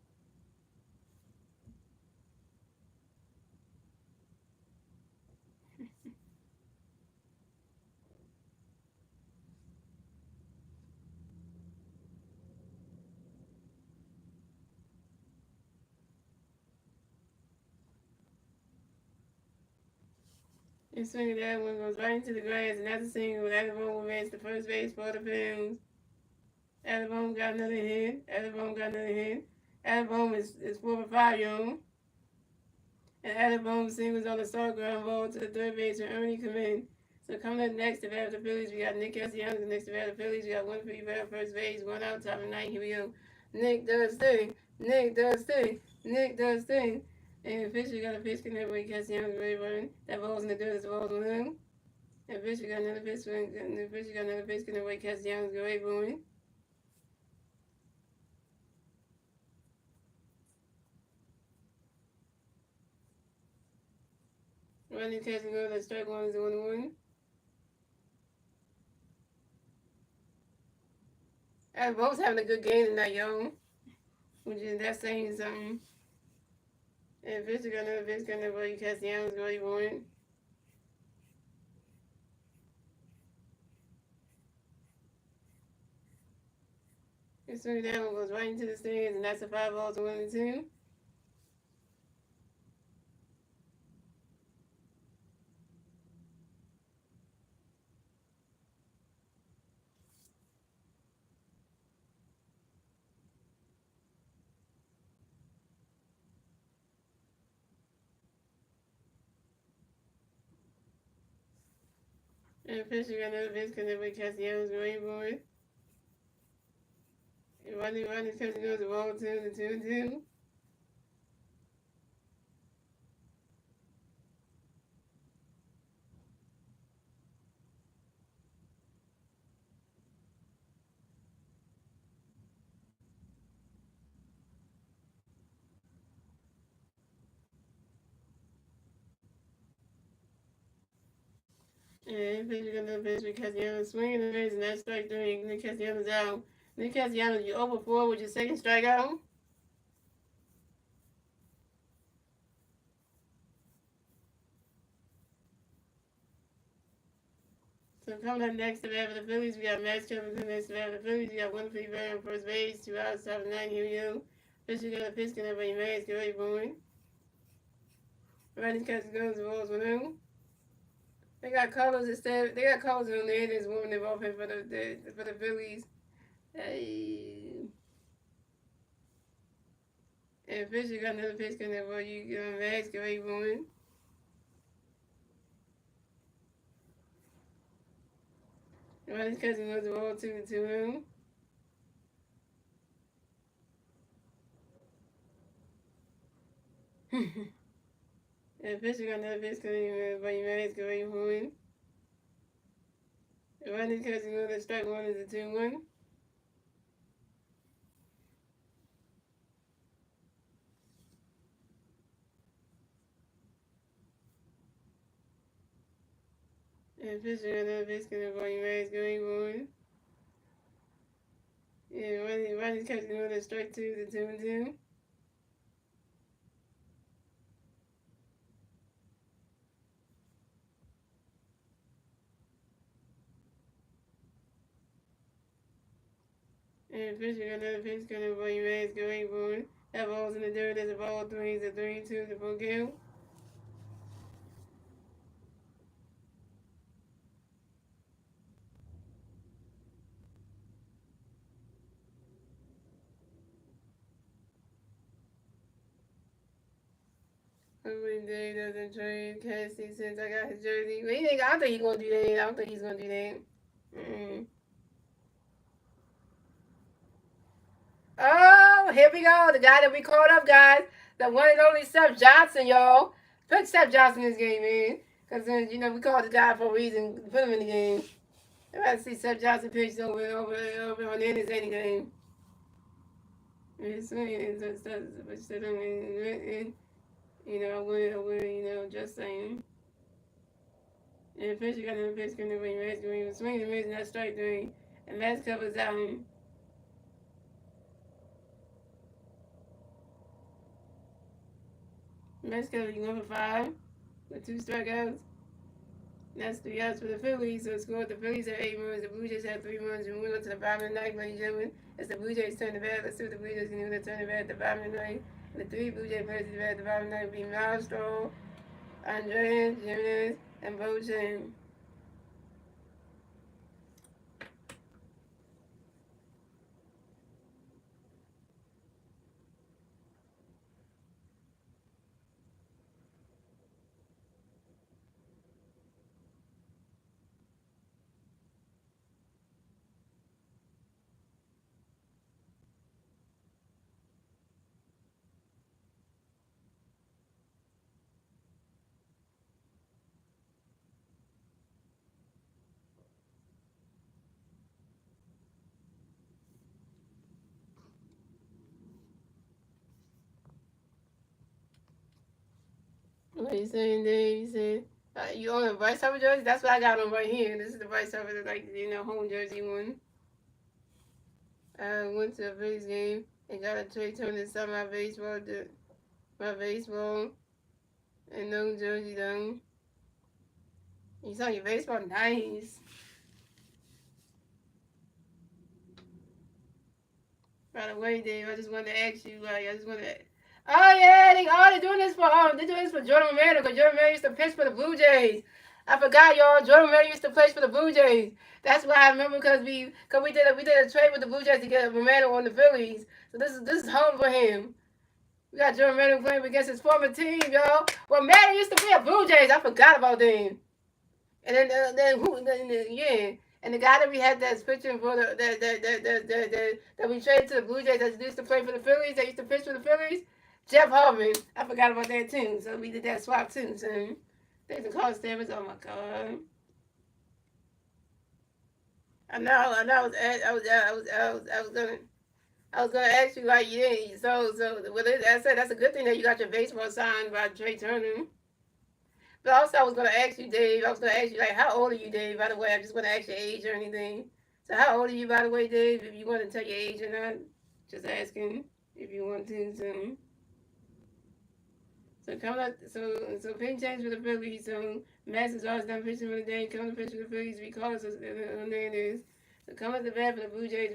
You swing it down, one goes right into the grass, and that's a single. Alabama will advance to first base for the Phillies. Alabama got another hit. Alabama got another hit. Alabama is 4 for 5, y'all. And Alabama singles on the start ground ball to the third base and Ernie come in. So coming up next to bat the Phillies, we got Nick Castellanos. Next to bat the Phillies, we got 1 for first base, 1 out, top of the ninth. Here we go. Nick does thing. Nick does thing. Nick does thing. And Fisher got a pitch connect with Castellanos ready running. That ball's in the dirt. It's the ball's on him. And Fisher got another pitch. Fisher got another pitch connect with Castellanos ready running. Running catching go. That strike one is the 1-1. And both having a good game tonight, y'all. Which is that's saying something. And Fisher got another pitch connect with Castellanos ready running. And swing that one goes right into the stands, and that's a 5 balls 1-2. And Fisher got another base connect with Castellanos Green Boy. And Rodney's catching goes the ball 2-2. And Fisher got another base with Castellanos swinging the base, and that's strike 3. Nick Castellanos out. Nick Castellanos, you over 4 with your second strikeout. So coming up next to bat for the Phillies, we got Max Kevin next to bat for the Phillies. We got one free batter on first base, 2 outs, 7-9. Here we go. Fisher got a pitch, can everybody Max, get ready for him. Rodney's catching goes the balls 1-0. They got colors instead. They got colors on there. There's woman they've opened for the Phillies. Hey. And Fisher got another pitch coming up for you. Max, get ready for him. Rodney's catching goes the ball 2-2. And Fisher got another pitch coming up for you. Max, get ready for him. Rodney's catching goes the strike 1 is a 2-1. And Fisher got another pitch coming up for you. Max, get ready for him. Yeah, Rodney's catching goes the strike 2 is a 2-2. And Fisher got another pitch coming for you, Max, get ready for it. That ball's in the dirt, there's a ball 3, it's a 3-2, the full kill. Hopefully Dave doesn't trade Cassie since I got his jersey. But I don't think he's gonna do that. I don't think he's gonna do that. Oh, here we go. The guy that we called up, guys. The one and only Seth Johnson, y'all. Put Seth Johnson in this game, man. Because, we called the guy for a reason. Put him in the game. I'd rather see Seth Johnson pitch over on the Indians any game. It's saying, I would, just saying. And Fisher got another pitch coming when Max Green was swinging and missing that strike 3. And Max covers out him. Max covers 1 for 5 with 2 strikeouts. That's 3 outs for the Phillies. So scored the Phillies had 8 runs. The Blue Jays had 3 runs. And we went to the bottom of the ninth, ladies and gentlemen. As the Blue Jays turn the bat, let's see what the Blue Jays can do. They turn the bat at the bottom of the ninth. And the 3 Blue Jay players at the bat at the bottom of the ninth would be Miles Stroll, Andreas, Jimenez, and Bo Chen. What are you saying, Dave? You said you own a Bryce Harper jersey? That's what I got on right here. This is the Bryce Harper, home jersey one. I went to a Phillies game and got a trade turn and saw my baseball and no jersey done. You saw your baseball? Nice. By the way, Dave, I just wanted to ask you, oh yeah, they're doing this for Jordan Romero, because Jordan Romero used to pitch for the Blue Jays. I forgot, y'all. Jordan Romero used to play for the Blue Jays. That's why I remember, because we did a trade with the Blue Jays to get Romero on the Phillies. So this is home for him. We got Jordan Romero playing against his former team, y'all. Romero used to be a Blue Jays. I forgot about them. And then who? Yeah. And the guy that we had that's pitching for that we traded to the Blue Jays that used to play for the Phillies, that used to pitch for the Phillies, Jeff Hartman. I forgot about that too. So we did that swap too. So there's the call stammers. Oh my god. I know. I was gonna ask you like yeah. So well, I said that's a good thing that you got your baseball signed by Trey Turner. But also, I was gonna ask you, Dave. I was gonna ask you, like, how old are you, Dave? By the way, I just want to ask your age or anything. So, how old are you, by the way, Dave? If you want to tell your age or not, just asking if you want to. So coming up, so pitching change for the Phillies. So Max is always done pitching for the day. Coming to pitch for the Phillies, regardless of her name is. So coming up the bat for the Blue Jays,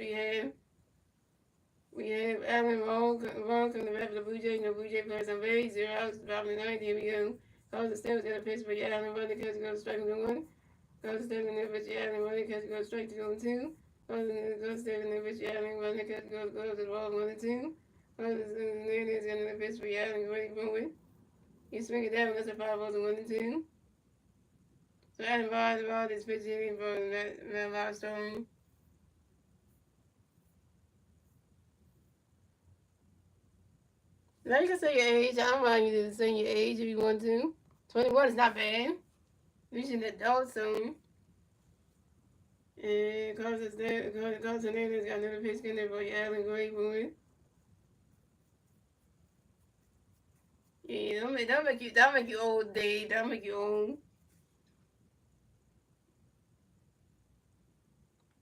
we have Alan Wrong coming to bat for the Blue Jays. No Blue Jay players on base. 0 outs, bottom of the ninth. Here we go. Calls the Steelers got a pitch for Alan Wrong. The catch goes strike number one. Goes to the pitch Alan Wrong. The catch goes straight to go two. Goes to the pitch Alan Wrong. The catch goes to the ball 1-2. Goes to the pitch for Alan Wrong. You swing it down, that's a 5 balls and 1-2. So Adam Vaughn is pitching for that milestone. Now you can say your age. I don't mind you to say your age if you want to. 21 is not bad. Reaching the adult soon. And Carlos Hernandez got another pitch in there for you, Alan Gray boy. Yeah, don't make you old, Dave. Don't make you old.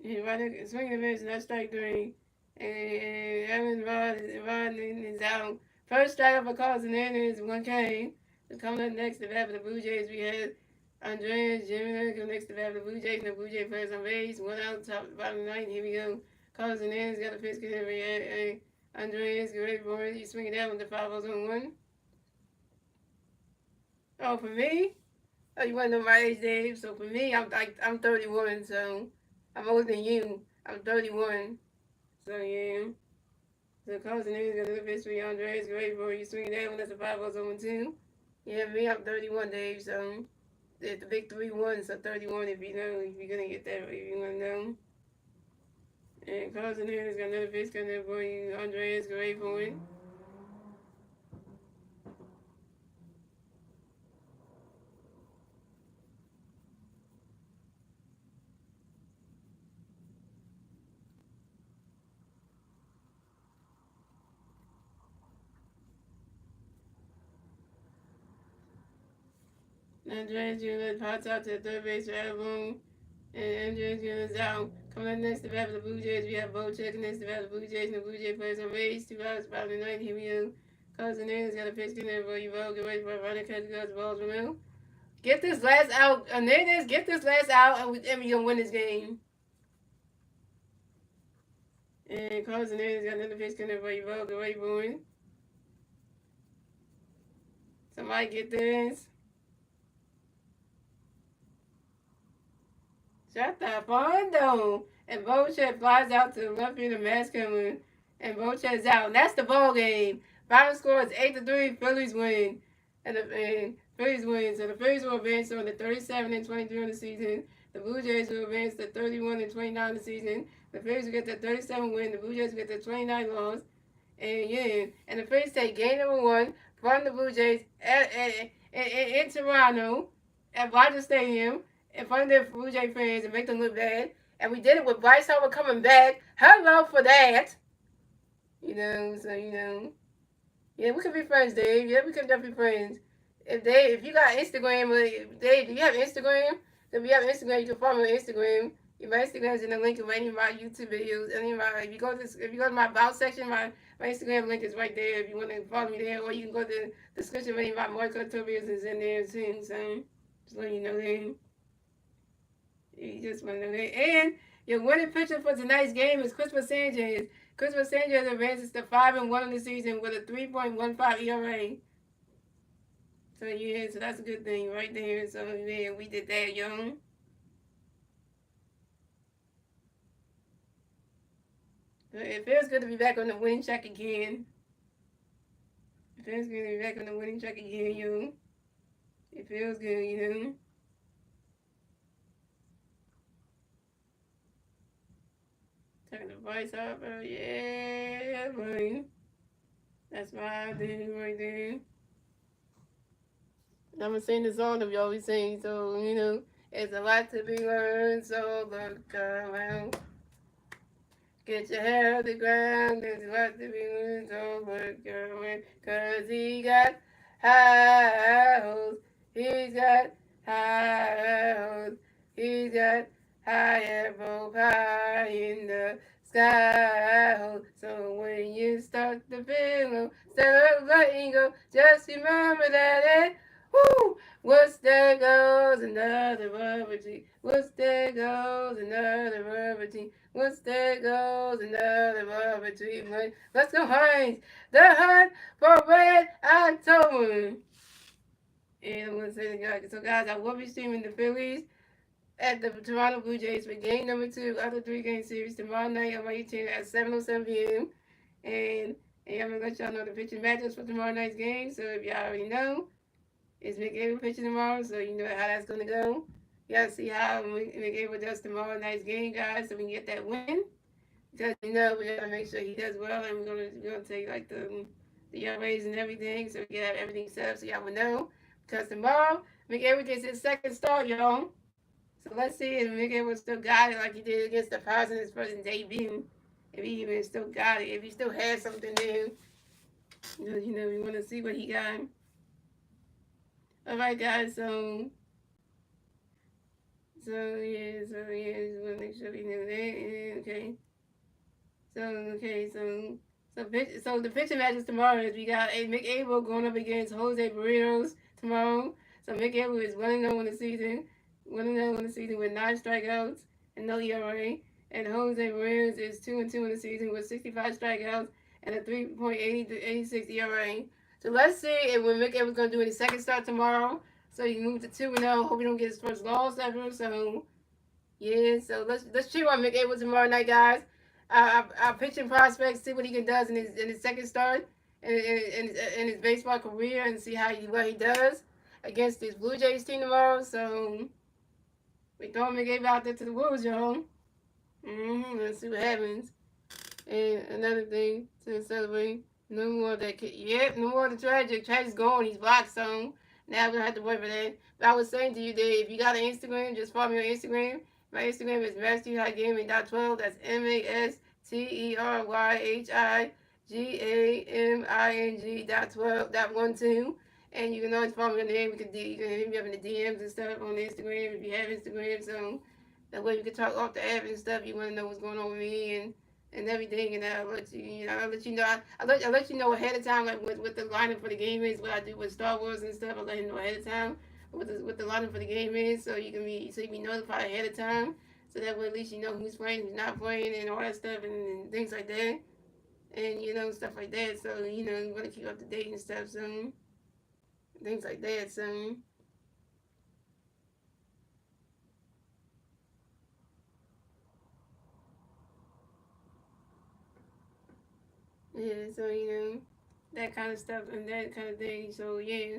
Yeah, right, swinging the pitch, that's strike three. And Evan Rod is out. First strikeout for Carlos Hernandez, 1K. So coming up next to bat for the Blue Jays, we had Andreas Jimmy coming next to bat for the Blue Jays, and the Blue Jay players on base. 1 out, top bottom of the ninth. Here we go. Carlos Hernandez got a pitch in every Andreas, get ready for it. You swing it down with the 5 balls on 1. Oh, for me? Oh, you want to know my age, Dave? So for me, I'm 31, so I'm older than you. I'm 31. So yeah. So Carlos Hernandez got another pitch for Andreas, get ready for it. You swing it down when that's a 5 balls on 1-2. Yeah, me, I'm 31, Dave, so the big 3-1, so 31 if you know, if you're going to get that, if you want to know. And Carlos Hernandez got another pitch coming up for you. Andreas, get ready for it. Andreas Jr. pops out to the third base for Avon. And Andreas Jr. is out. Coming up next to bat for the Blue Jays, we have Bo checking next to bat for the Blue Jays, and the Blue Jay players on base. 2 outs, bottom of the ninth. Here we go. Carlos Hernandez got a pitch in there for you, Bo. Get ready for a running catch, goes balls removed. Get this last out. Hernandez, get this last out, and we're going to win this game. And Carlos Hernandez got another pitch coming for you, Bo. Get ready for it. Somebody get this. Shut the phone down. And Bochet flies out to the left field of Masculine. And Bochet's out. And that's the ball game. Final score is 8-3. Phillies win. And Phillies win. So the Phillies will advance on the 37-23 on the season. The Blue Jays will advance to 31-29 on the season. The Phillies will get the 37 win. The Blue Jays will get the 29 loss. And yeah, and the Phillies take game number 1 from the Blue Jays in Toronto at Rogers Stadium in front of their Blue Jay fans and make them look bad. And we did it with Bryce Harper coming back. Hello for that. You know, so you know. Yeah, we could be friends, Dave. Yeah, we could definitely be friends. If you got Instagram, Dave, do you have Instagram? If you have Instagram, you can follow me on Instagram. My Instagram is in the link of any of my YouTube videos. Any of my, if you go to my about section, my Instagram link is right there. If you want to follow me there, or you can go to the description of any of my Mark Tour videos is in there too. So just letting you know that. You just want to know that. And your winning pitcher for tonight's game is Christopher Sanchez. Christopher Sanchez advances to 5-1 in the season with a 3.15 ERA. So yeah, so that's a good thing right there. So yeah, we did that, young. It feels good to be back on the winning track again. It feels good to be back on the winning track again, yo. It feels good, you know. Turn the voice up. Yeah, boy. That's my idea right there. I'm gonna sing the song that we always sing, so it's a lot to be learned, so look around. Get your hair off the ground, there's a lot to be learned, so look around. Cause he got high hopes, he's got high hopes, he's got high apple pie in the sky. So when you start to feel, instead of letting go, just remember that it, woo, what's there goes another rubber tree. What's there goes another rubber tree. What's there goes another rubber tree. Let's go, Heinz. The hunt for Red October. And I'm gonna say to God, so guys, I will be streaming the Phillies at the Toronto Blue Jays for game number 2 of the 3-game series tomorrow night on my YouTube at 7:07 p.m. And, I'm gonna let y'all know the pitching matchups for tomorrow night's game. So if y'all already know, it's McAvoy pitching tomorrow, so you know how that's gonna go. You gotta see how McAvoy does tomorrow night's game, guys, so we can get that win. Because we gotta make sure he does well, and we're gonna take like the ERAs and everything, so we get everything set up so y'all will know. Because tomorrow McAvoy gets his second start, y'all. So let's see if McAvoy still got it like he did against the Pirates in his first debut. If he even still got it, if he still has something there, we want to see what he got. All right, guys. Just want to make sure we know that. Okay. So the pitching matches tomorrow is we got Mick Abel going up against Jose Barrios tomorrow. So Mick Abel is 1-0 in the season, 1-0 in the season with 9 strikeouts and no ERA, and Jose Barrios is 2-2 in the season with 65 strikeouts and a 3.80 to 86 ERA. So let's see if when Mick Abel's gonna do his second start tomorrow. So he moved to 2-0. Hope he don't get his first loss ever. So yeah, so let's cheer on Mick Abel tomorrow night, guys. Our pitching prospects, see what he can does in his second start in his baseball career, and see what he does against this Blue Jays team tomorrow. So we throwing Mick Abel out there to the wolves, y'all. Let's see what happens. And another thing to celebrate, no more of that kid. Yep, no more of the tragic. Tragic's gone. He's blocked, so now we don't have to worry for that. But I was saying to you that if you got an Instagram, just follow me on Instagram. My Instagram is masterhygaming.12. That's masterhygaming.12. And you can always follow me on there. You can hit me up in the DMs and stuff on Instagram if you have Instagram. So that way we can talk off the app and stuff. You want to know what's going on with me and everything, and I'll let you know. I let you know ahead of time, like what the lineup for the game is, what I do with Star Wars and stuff. I let you know ahead of time what the lineup for the game is, so you can be notified ahead of time. So that way, at least you know who's playing, who's not playing, and all that stuff, and things like that, and stuff like that. So you want to keep up to date and stuff. So things like that. So. Yeah, so that kind of stuff and that kind of thing. So yeah.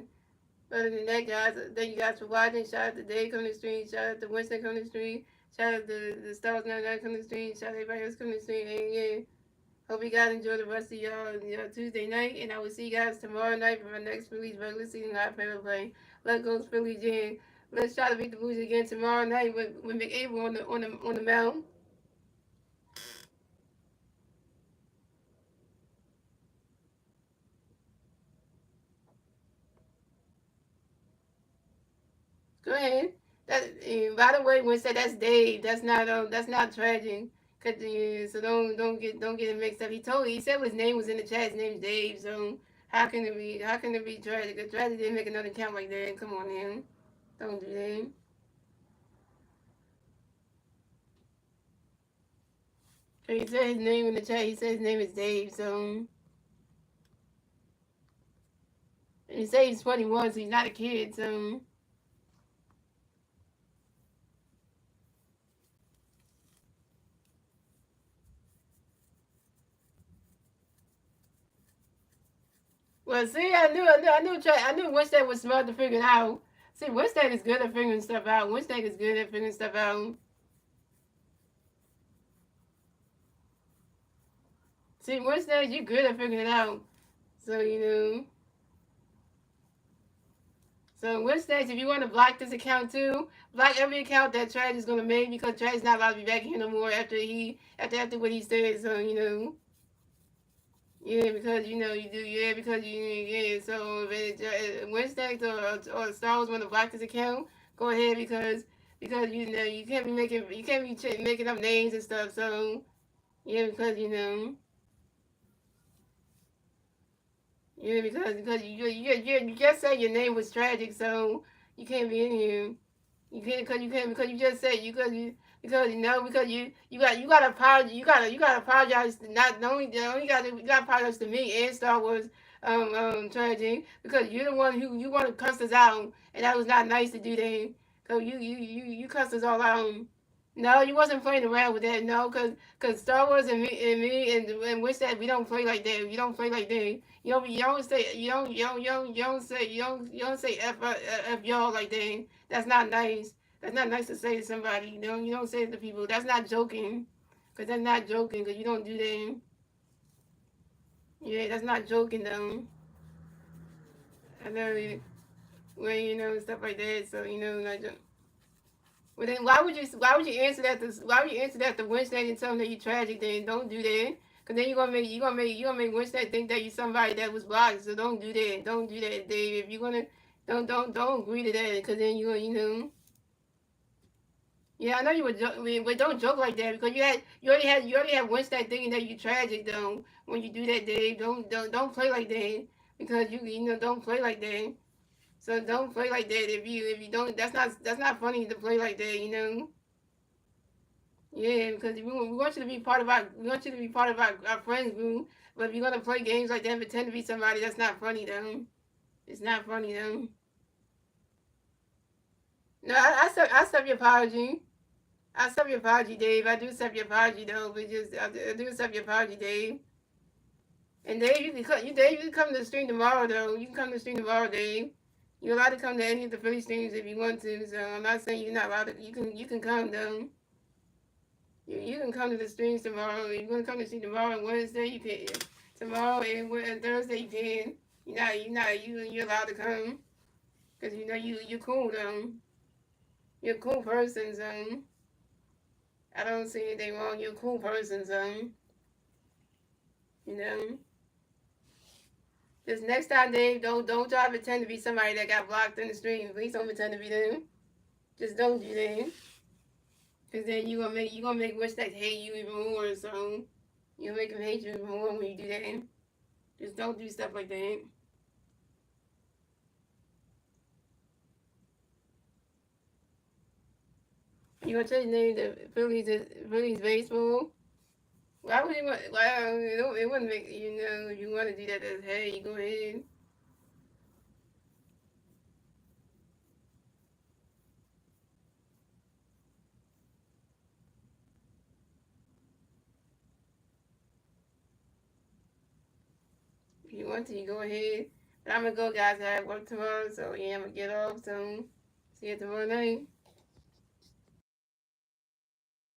Other than that, guys, thank you guys for watching. Shout out to Dave coming to the stream. Shout out to Winston coming to the stream. Shout out to the Stars 99 coming to the stream. Shout out to everybody else coming to the stream. And yeah, hope you guys enjoy the rest of y'all Tuesday night. And I will see you guys tomorrow night for my next Phillies regular season live favorite play. Let go Phillies in. Let's try to beat the Blues again tomorrow night with McAvoy on the mound. Go ahead. By the way, Winston, that's Dave. That's not tragic. So don't get it mixed up. He said his name was in the chat. His name's Dave. So how can it be tragic? The tragic didn't make another count like that. Come on, man. Don't do that. So he said his name in the chat. He said his name is Dave. So and he said he's 21, so he's not a kid. So. Well, see, I knew Winston was smart to figure it out. See, Winston is good at figuring stuff out. Winston is good at figuring stuff out. See, Wednesday, you good at figuring it out. So, you know. So Wednesdays, if you want to block this account too, block every account that Trash is gonna make because Trash is not allowed to be back here no more after what he said. So you know, yeah, because you know you do, yeah, because you yeah. So if Wednesdays or Star Wars want to block this account, go ahead because you know you can't be making up names and stuff. So yeah, because you know. Yeah, because you just said your name was tragic, so you can't be in here. You can't because you just said because you know because you got to apologize you got to apologize to not only you got to apologize to me and Star Wars tragic because you're the one who you want to cuss us out and that was not nice to do that. So you cussed us all out. No, you wasn't playing around with that. No, cause Star Wars and Wish that we don't play like that. You don't play like that. You don't say you don't say f y'all like that. That's not nice. That's not nice to say to somebody. You don't say it to people. That's not joking. Cause that's not joking. Cause you don't do that. Yeah, that's not joking though. I know. Well, you know stuff like that. So you know, like. Well then, why would you answer that? Why would you answer that to Winston and tell him that you tragic? Then don't do that. Cause then you gonna make Winston think that you somebody that was blocked. So don't do that. Don't do that, Dave. If you're gonna don't agree to that. Cause then you know. Yeah, I know you were joking, but don't joke like that because you already had Winston thinking that you tragic though. When you do that, Dave, don't play like that because you know don't play like that. So don't play like that if you don't. That's not funny to play like that. You know. Yeah, because we want you to be part of our friends group. But if you're gonna play games like that and pretend to be somebody, that's not funny though. It's not funny though. No, I accept your apology. I accept your apology, Dave. I do accept your apology though, but I do accept your apology, Dave. And Dave, Dave, you can come to the stream tomorrow though. You can come to the stream tomorrow, Dave. You're allowed to come to any of the Philly streams if you want to. So I'm not saying you're not allowed to. You can come though. You can come to the streams tomorrow. If you want to come to see tomorrow and Wednesday, you can. Tomorrow and Thursday, you can. You're allowed to come. Because you know you're cool, though. You're a cool person, so. I don't see anything wrong. You're a cool person, so. You know. Just next time, Dave, don't try to pretend to be somebody that got blocked in the stream. Please don't pretend to be them. Just don't do that. Because then you gonna make Wish that hate you even more, so. You'll make him hate you even more when you do that. Just don't do stuff like that. You gonna change the name to Phillies baseball? Why would you want? Well, it wouldn't make you know. If you want to do that, as hey, you go ahead. If you want to, you go ahead. But I'm gonna go, guys. I have work tomorrow, so yeah, I'm gonna get off soon. See you tomorrow night.